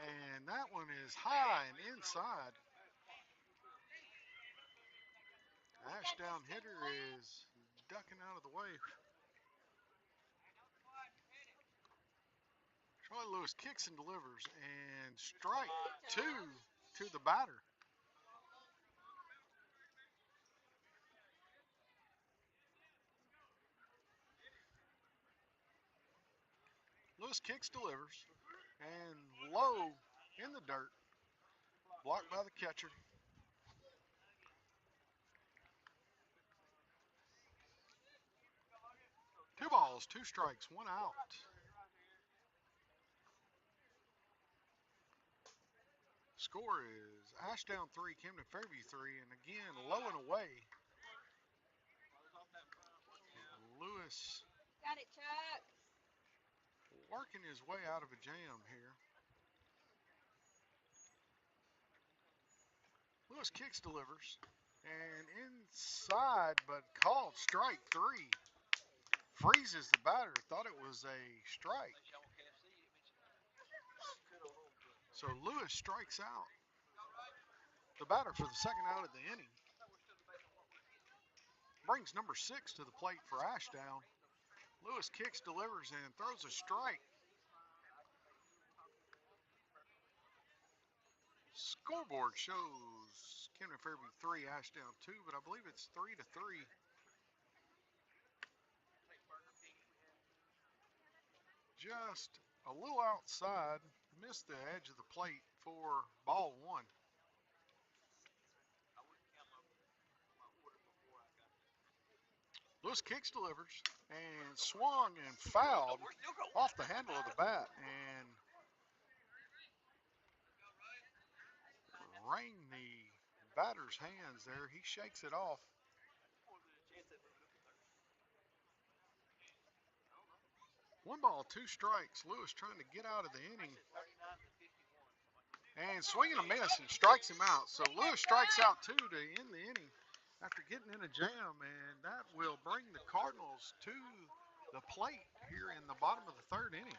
Speaker 1: And that one is high and inside. Ashdown hitter is ducking out of the way. Charlie Lewis kicks and delivers, and strike 2 to the batter. Lewis kicks, delivers, and low in the dirt, blocked by the catcher. Two balls, two strikes, one out. Score is Ashdown 3, Camden Fairview 3, and again, low and away. Lewis
Speaker 4: Got it, Chuck.
Speaker 1: working his way out of a jam here. Lewis kicks, delivers, and inside, but called strike 3. Freezes the batter, thought it was a strike. So Lewis strikes out the batter for the second out of the inning. Brings number 6 to the plate for Ashdown. Lewis kicks, delivers, and throws a strike. Scoreboard shows Camden Fairview 3, Ashdown 2, but I believe it's 3-3. Just a little outside, missed the edge of the plate for ball 1. Lewis kicks, delivers, and swung and fouled off the handle of the bat, and rang the batter's hands there. He shakes it off. One ball, two strikes. Lewis trying to get out of the inning. And swinging a miss and strikes him out. So Lewis strikes out 2 to end the inning after getting in a jam. And that will bring the Cardinals to the plate here in the bottom of the 3rd inning.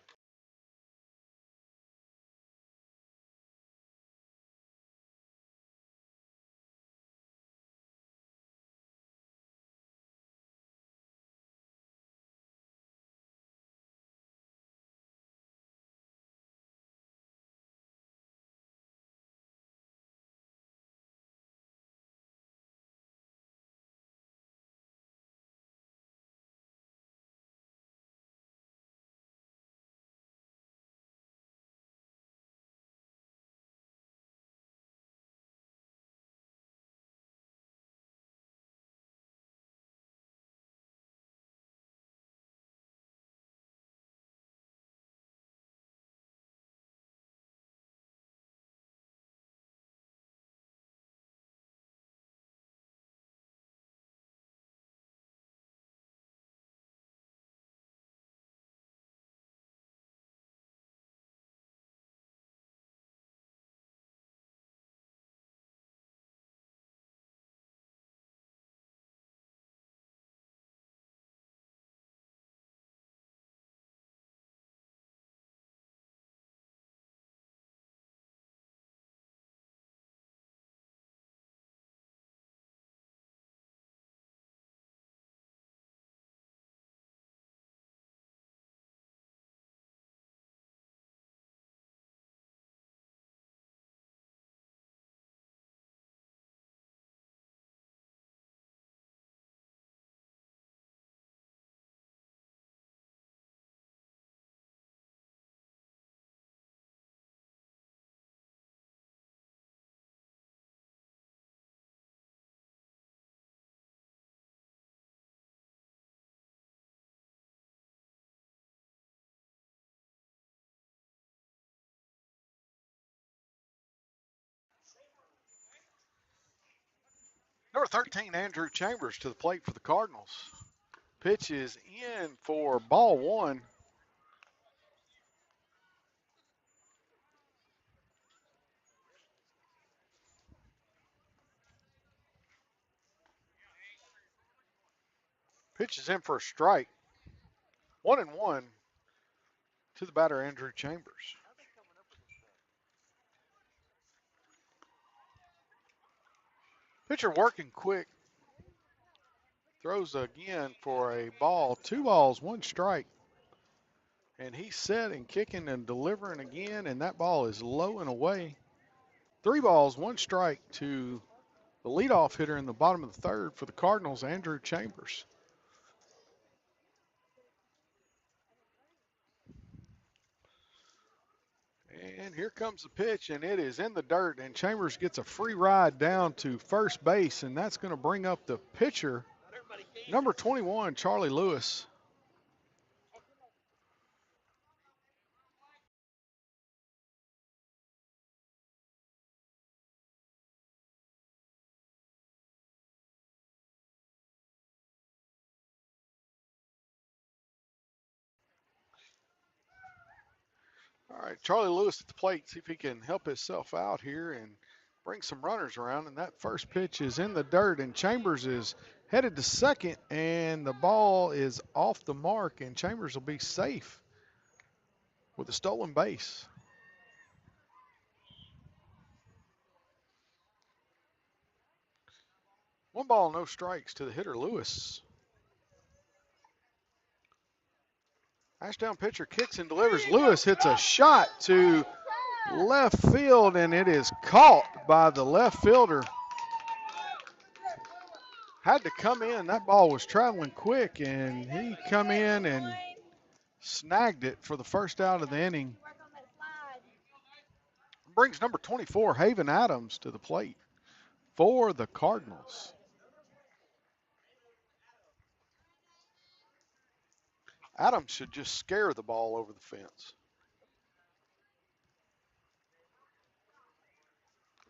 Speaker 1: Number 13, Andrew Chambers to the plate for the Cardinals. Pitch is in for ball 1. Pitch is in for a strike. 1-1 to the batter, Andrew Chambers. Pitcher working quick. Throws again for a ball. 2 balls, 1 strike. And he's set and kicking and delivering again, and that ball is low and away. 3 balls, 1 strike to the leadoff hitter in the bottom of the third for the Cardinals, Andrew Chambers. And here comes the pitch, and it is in the dirt, and Chambers gets a free ride down to first base, and that's going to bring up the pitcher, number 21, Charlie Lewis. All right, Charlie Lewis at the plate, see if he can help himself out here and bring some runners around. And that first pitch is in the dirt, and Chambers is headed to second, and the ball is off the mark, and Chambers will be safe with a stolen base. One ball, no strikes to the hitter, Lewis. Ashdown pitcher kicks and delivers. Lewis hits a shot to left field, and it is caught by the left fielder. Had to come in. That ball was traveling quick, and he come in and snagged it for the first out of the inning. Brings number 24, Haven Adams, to the plate for the Cardinals. Adams should just scare the ball over the fence.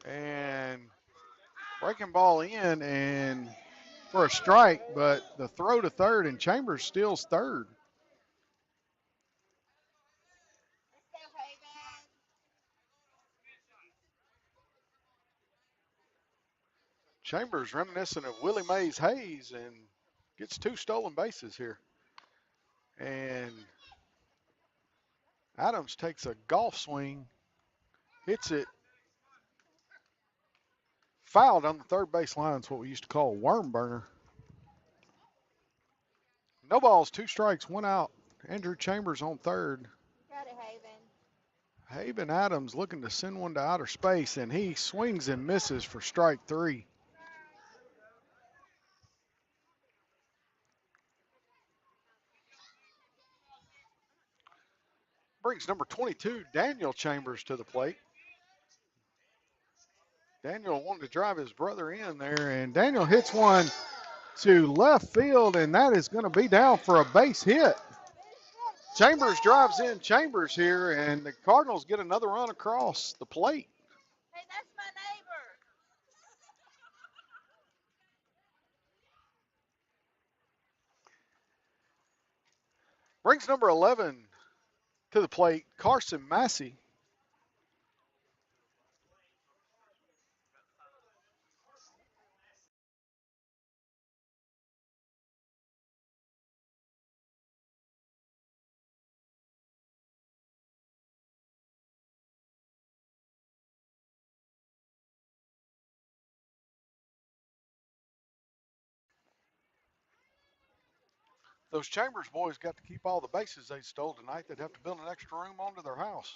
Speaker 1: And breaking ball in and for a strike, but the throw to third, and Chambers steals third. Chambers reminiscent of Willie Mays Hayes and gets 2 stolen bases here. And Adams takes a golf swing, hits it fouled on the third base line. It's what we used to call a worm burner. No balls, 2 strikes, 1 out. Andrew Chambers on third.
Speaker 4: Got it, Haven.
Speaker 1: Haven Adams looking to send one to outer space, and he swings and misses for strike 3. Brings number 22, Daniel Chambers, to the plate. Daniel wanted to drive his brother in there, and Daniel hits one to left field, and that is going to be down for a base hit. Chambers drives in Chambers here, and the Cardinals get another run across the plate.
Speaker 4: Hey, that's my neighbor.
Speaker 1: Brings number 11 to the plate, Carson Massey. Those Chambers boys got to keep all the bases they stole tonight. They'd have to build an extra room onto their house.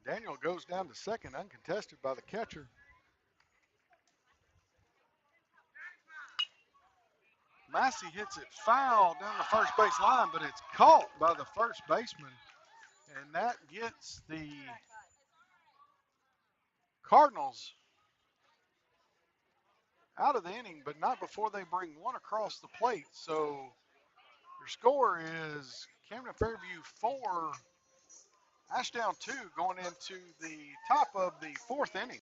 Speaker 1: Daniel goes down to second, uncontested by the catcher. Massey hits it foul down the first base line, but it's caught by the first baseman. And that gets the Cardinals out of the inning, but not before they bring one across the plate. So your score is Camden Fairview 4, Ashdown 2, going into the top of the 4th inning.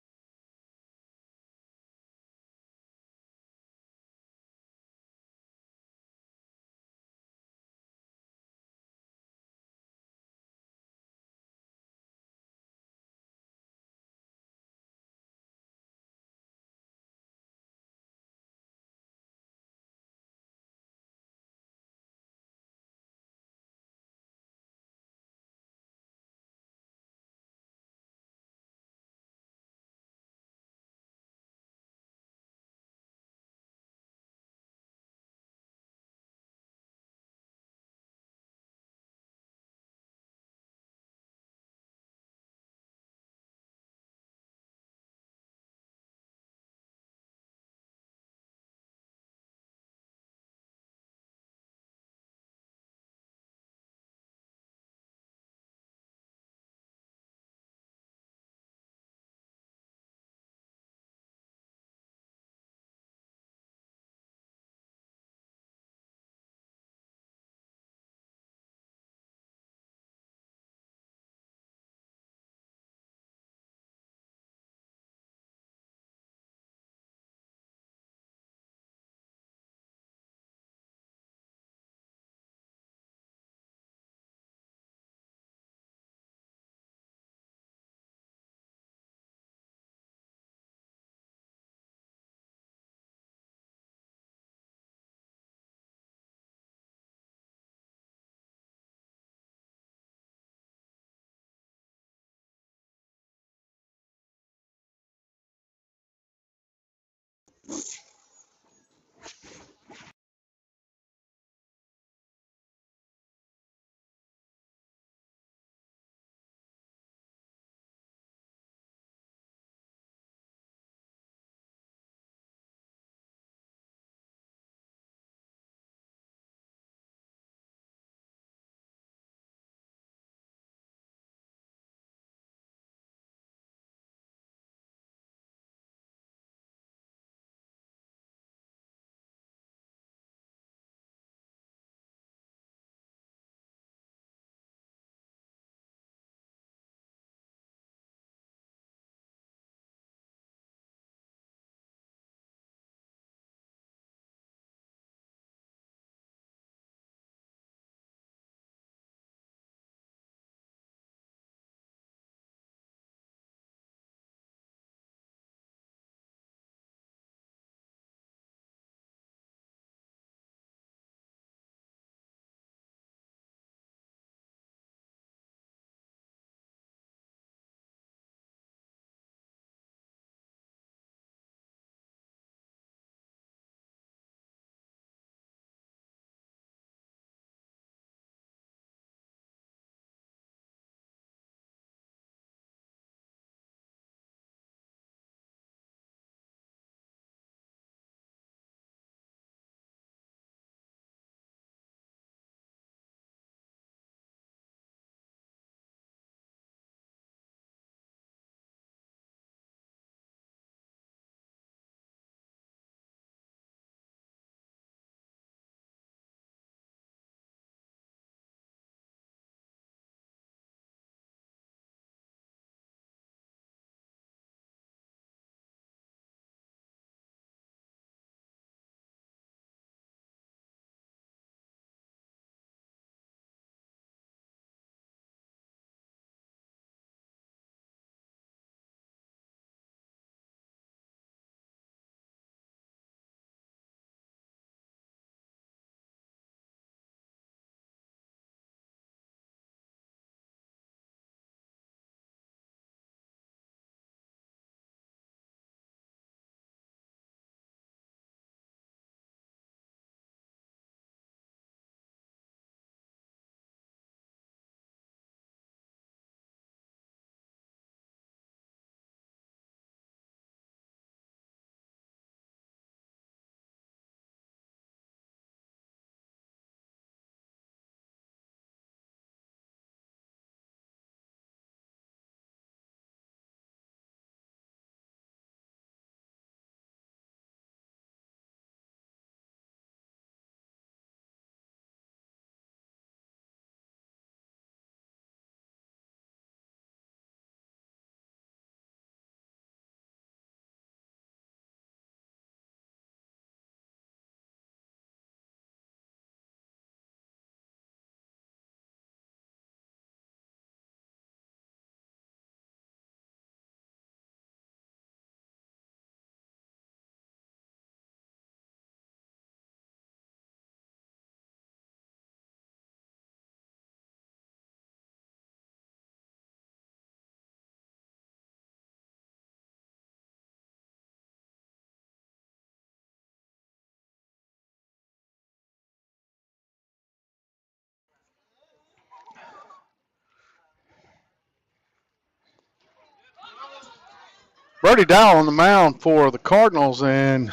Speaker 1: Brody Dow on the mound for the Cardinals, and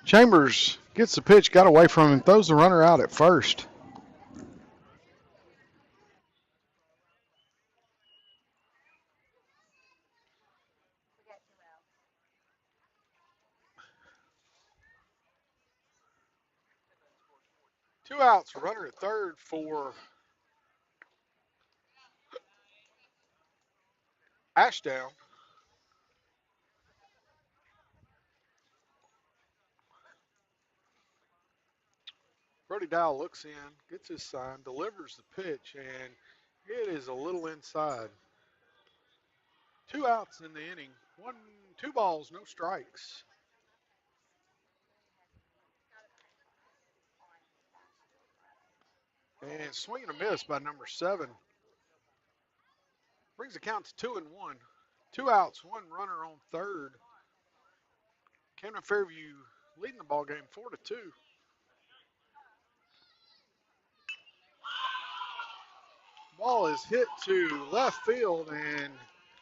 Speaker 1: Chambers gets the pitch, got away from him, throws the runner out at first. Two outs, runner at third for Ashdown. Brody Dow looks in, gets his sign, delivers the pitch, and it is a little inside. Two outs in the inning. Two balls, no strikes. And swing and a miss by number 7. Brings the count to 2-1. Two outs, one runner on third. Camden Fairview leading the ball game 4-2. Ball is hit to left field and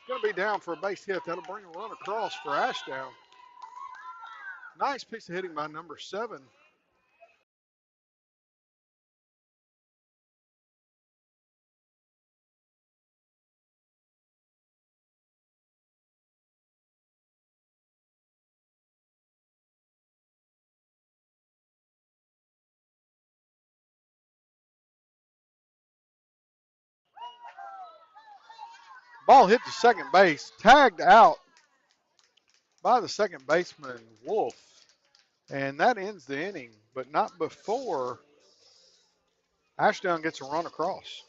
Speaker 1: going to be down for a base hit. That'll bring a run across for Ashdown. Nice piece of hitting by number 7. Ball hit to second base, tagged out by the second baseman, Wolf. And that ends the inning, but not before Ashdown gets a run across.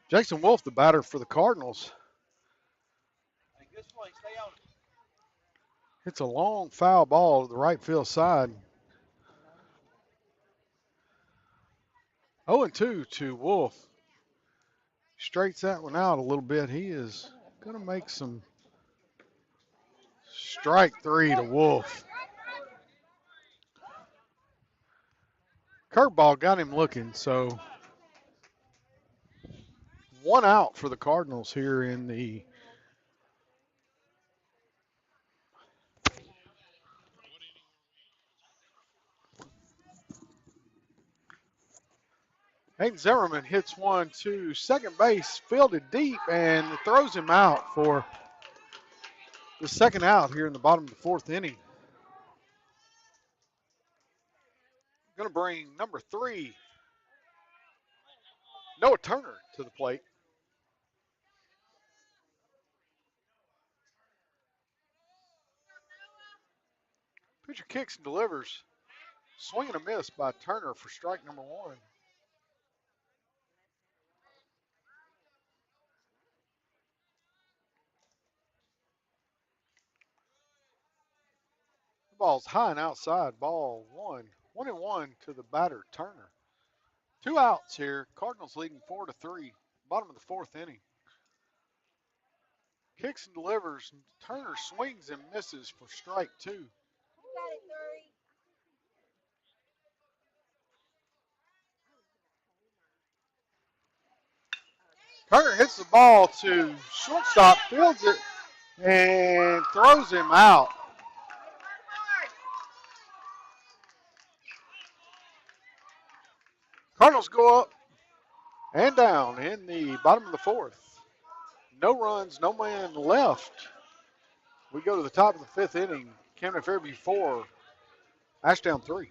Speaker 1: Jason Wolf, the batter for the Cardinals.
Speaker 2: Hey, good swing. Stay on it.
Speaker 1: It's a long foul ball to the right field side. 0-2 to Wolf. Straightens that one out a little bit. He is going to make some strike 3 to Wolf. Curveball got him looking, so 1 out for the Cardinals here in the Hayden Zimmerman hits one to second base, fielded deep, and throws him out for the second out here in the bottom of the 4th inning. Going to bring number 3, Noah Turner, to the plate. Pitcher kicks and delivers. Swing and a miss by Turner for strike number 1. The ball's high and outside. Ball 1. 1-1 to the batter, Turner. 2 outs here. Cardinals leading 4-3. Bottom of the 4th inning. Kicks and delivers. Turner swings and misses for strike 2.
Speaker 4: You got it, 3.
Speaker 1: Carter hits the ball to shortstop, fields it, and throws him out. Cardinals go up and down in the bottom of the fourth. No runs, no man left. We go to the top of the fifth inning. Camden Fairview 4, Ashdown 3.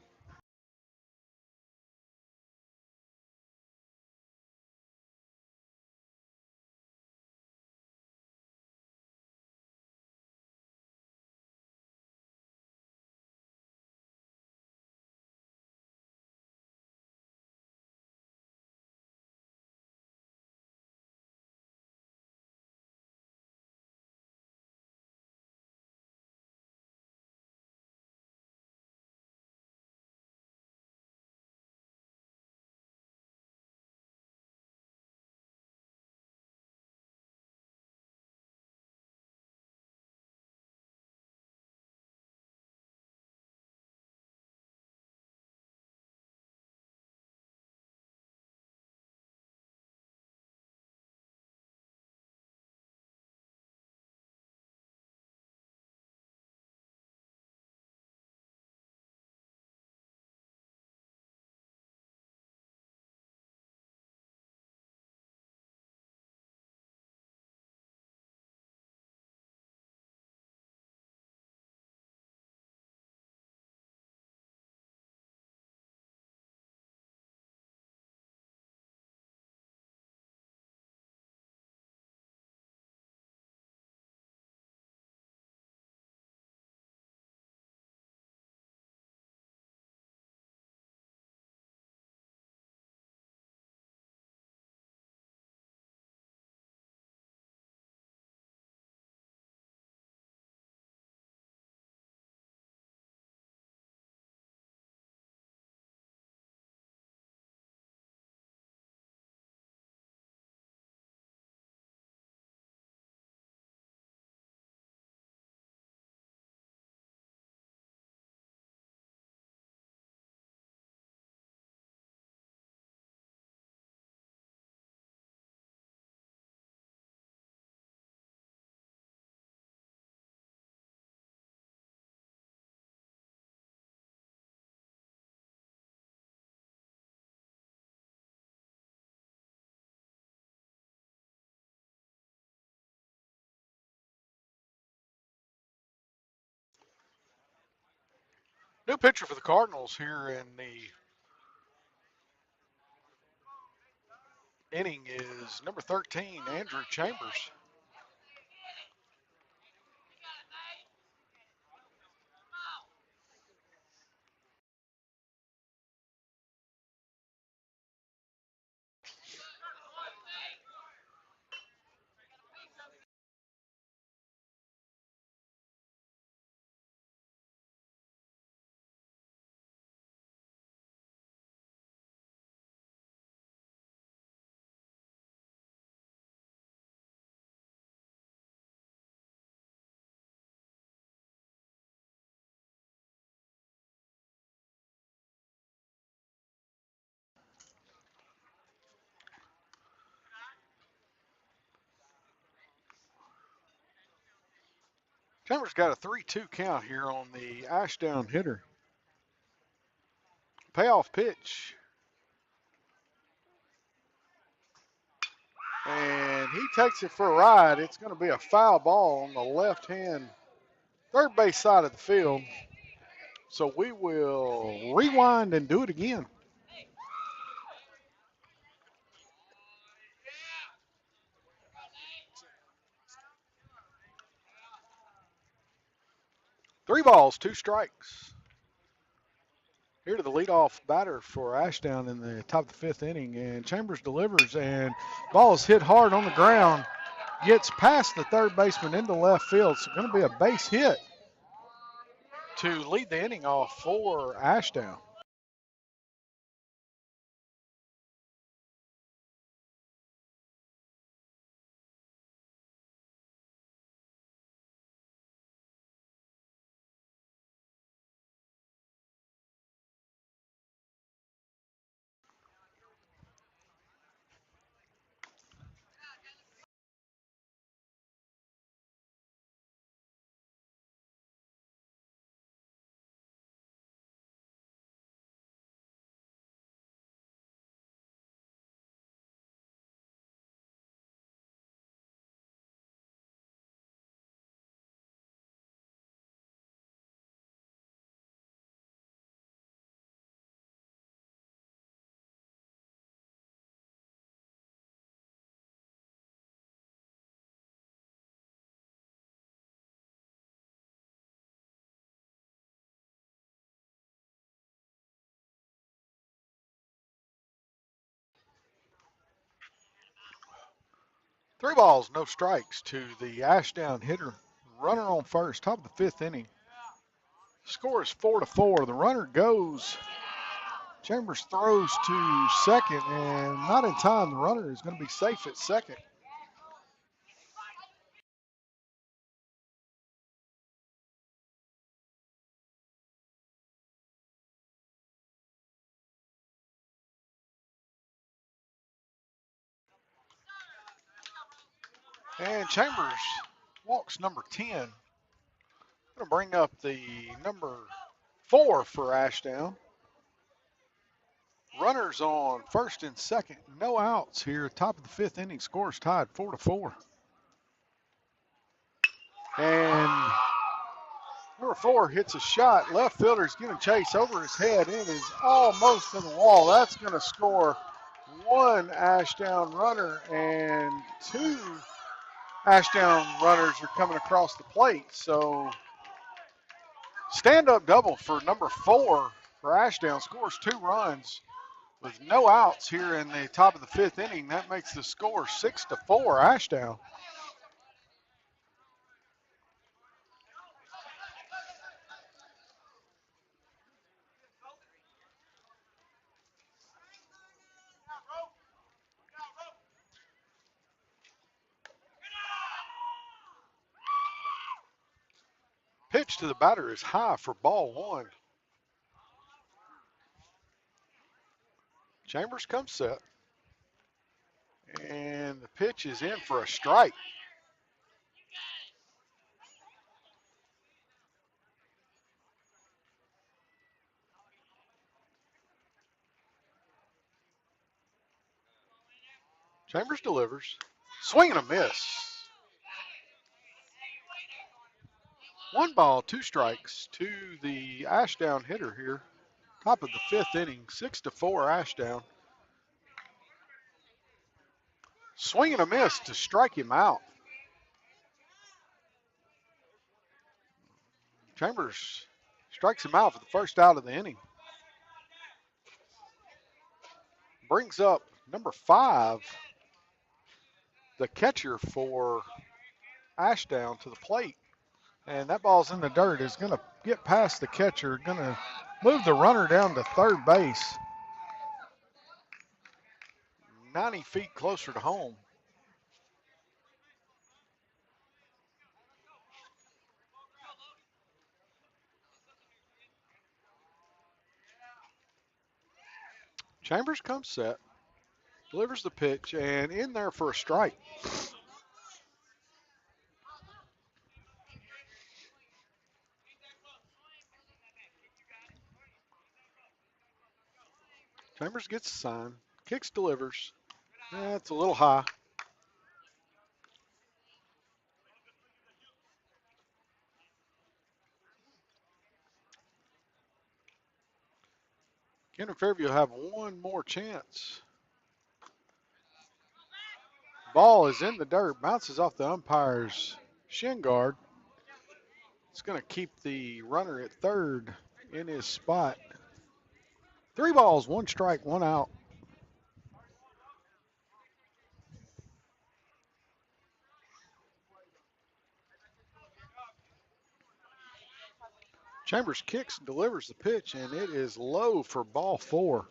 Speaker 1: New pitcher for the Cardinals here in the inning is number 13, Andrew Chambers. Chambers got a 3-2 count here on the Ashdown hitter. Payoff pitch. And he takes it for a ride. It's going to be a foul ball on the left-hand third base side of the field. So we will rewind and do it again. Three balls, two strikes. Here to the leadoff batter for Ashdown in the top of the fifth inning. And Chambers delivers, and ball is hit hard on the ground. Gets past the third baseman into left field. So going to be a base hit to lead the inning off for Ashdown. Three balls, no strikes to the Ashdown hitter. Runner on first, top of the fifth inning. Score is 4-4. The runner goes. Chambers throws to second, and not in time. The runner is going to be safe at second. And Chambers walks number 10. Going to bring up the number 4 for Ashdown. Runners on first and second. No outs here. Top of the fifth inning. Scores tied 4-4. And number 4 hits a shot. Left fielder's giving chase over his head. It is almost to the wall. That's going to score one Ashdown runner, and 2 Ashdown runners are coming across the plate. So stand-up double for number 4 for Ashdown. Scores 2 runs with no outs here in the top of the fifth inning. That makes the score 6-4 Ashdown. Pitch to the batter is high for ball 1. Chambers comes set. And the pitch is in for a strike. Chambers delivers. Swing and a miss. 1 ball, 2 strikes to the Ashdown hitter here. Top of the fifth inning, 6-4 Ashdown. Swing and a miss to strike him out. Chambers strikes him out for the first out of the inning. Brings up number 5, the catcher for Ashdown, to the plate. And that ball's in the dirt. It's going to get past the catcher, going to move the runner down to third base. 90 feet closer to home. Chambers comes set, delivers the pitch, and in there for a strike. Chambers gets the sign, kicks, delivers. That's a little high. Kendrick Fairview will have one more chance. Ball is in the dirt, bounces off the umpire's shin guard. It's going to keep the runner at third in his spot. 3 balls, 1 strike, 1 out. Chambers kicks and delivers the pitch, and it is low for ball 4.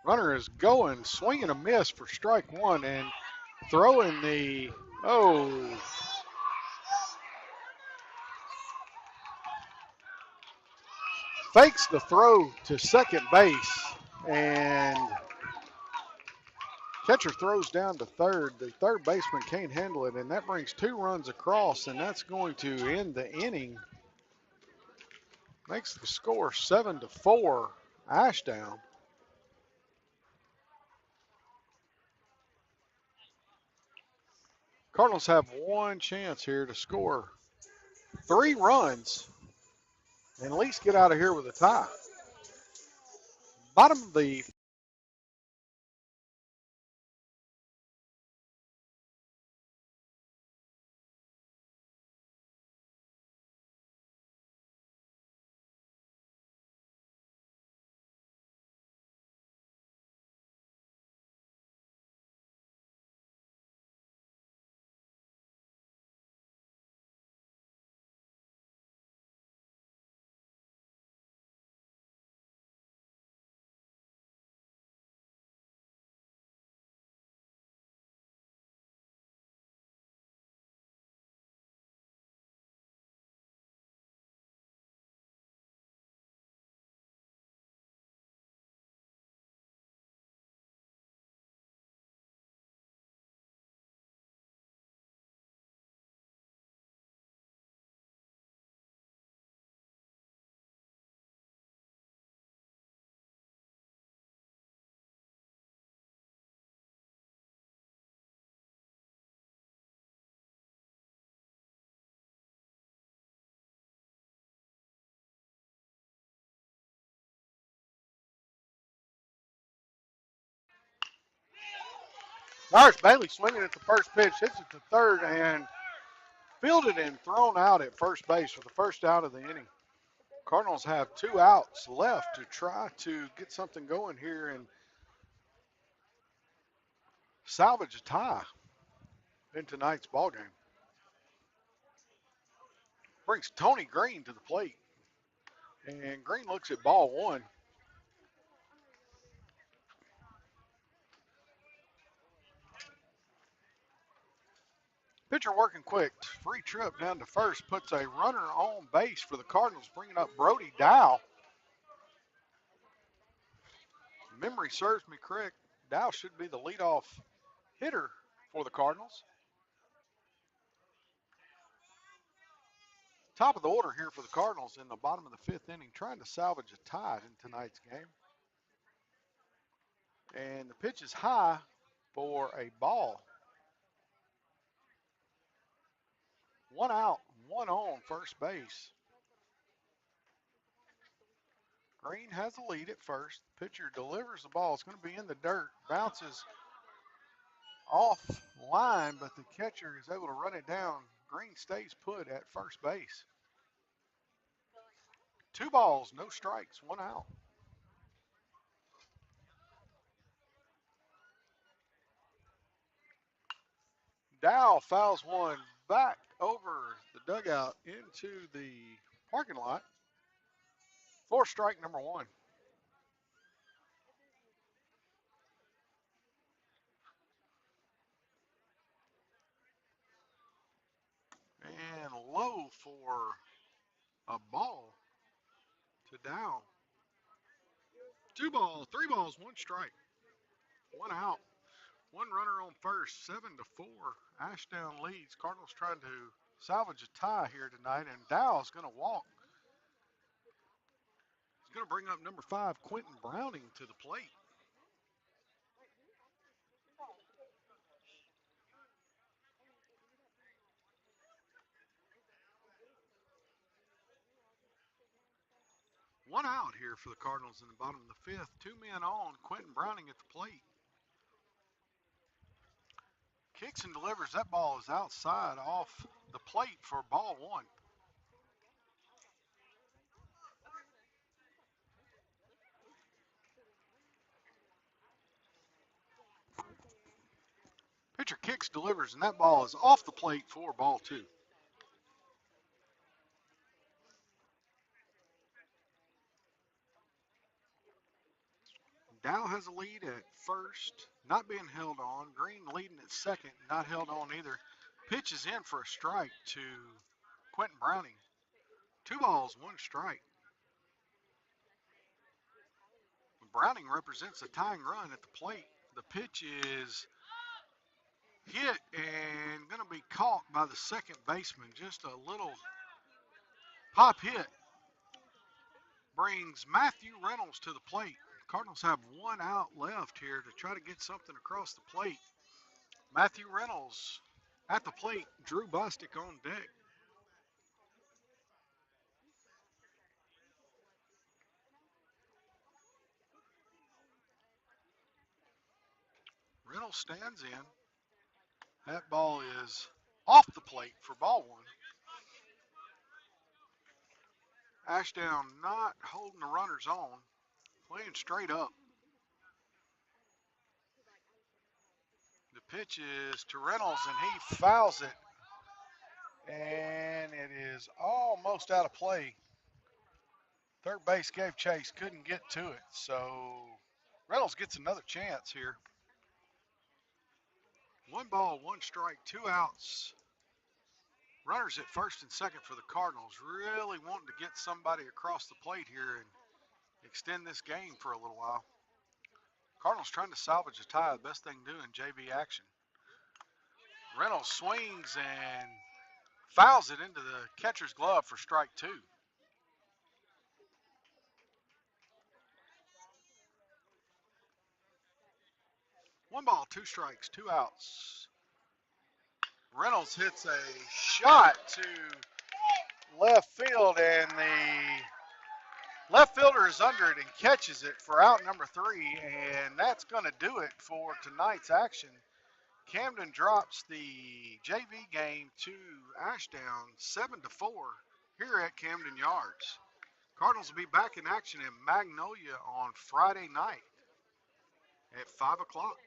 Speaker 1: Runner is going, swinging a miss for strike 1, and throwing the, fakes the throw to second base, and catcher throws down to third. The third baseman can't handle it, and that brings 2 runs across, and that's going to end the inning. Makes the score 7-4 Ashdown. Cardinals have one chance here to score 3 runs and at least get out of here with a tie. Bottom of the Irish Bailey swinging at the first pitch, hits it to third, and fielded and thrown out at first base for the first out of the inning. Cardinals have 2 outs left to try to get something going here and salvage a tie in tonight's ballgame. Brings Tony Green to the plate. And Green looks at ball one. Pitcher working quick. Free trip down to first. Puts a runner on base for the Cardinals, bringing up Brody Dow. Memory serves me correct. Dow should be the leadoff hitter for the Cardinals. Top of the order here for the Cardinals in the bottom of the 5th inning, trying to salvage a tie in tonight's game. And the pitch is high for a ball. 1 out, 1 on first base. Green has the lead at first. Pitcher delivers the ball. It's going to be in the dirt. Bounces off line, but the catcher is able to run it down. Green stays put at first base. 2 balls, no strikes, 1 out. Dow fouls one back over the dugout into the parking lot for strike number 1. And low for a ball to Dow. 2 balls, 3 balls, 1 strike, 1 out. 1 runner on first, 7-4. Ashdown leads. Cardinals trying to salvage a tie here tonight, and Dow's going to walk. He's going to bring up number 5, Quentin Browning, to the plate. One out here for the Cardinals in the bottom of the 5th. 2 men on. Quentin Browning at the plate. Kicks and delivers. That ball is outside off the plate for ball 1. Pitcher kicks, delivers, and that ball is off the plate for ball 2. Dow has a lead at first, not being held on. Green leading at second, not held on either. Pitch is in for a strike to Quentin Browning. 2 balls, 1 strike. Browning represents a tying run at the plate. The pitch is hit and going to be caught by the second baseman. Just a little pop hit brings Matthew Reynolds to the plate. Cardinals have 1 out left here to try to get something across the plate. Matthew Reynolds at the plate, Drew Bostic on deck. Reynolds stands in. That ball is off the plate for ball 1. Ashdown not holding the runners on, playing straight up. The pitch is to Reynolds, and he fouls it. And it is almost out of play. Third base gave chase, couldn't get to it. So Reynolds gets another chance here. 1 ball, 1 strike, 2 outs. Runners at first and second for the Cardinals. Really wanting to get somebody across the plate here and extend this game for a little while. Cardinals trying to salvage a tie, the best thing to do in JV action. Reynolds swings and fouls it into the catcher's glove for strike 2. One ball, 2 strikes, 2 outs. Reynolds hits a shot to left field, and the left fielder is under it and catches it for out number 3, and that's going to do it for tonight's action Camden drops the JV game to Ashdown 7-4 here at Camden Yards. Cardinals will be back in action in Magnolia on Friday night at 5 o'clock.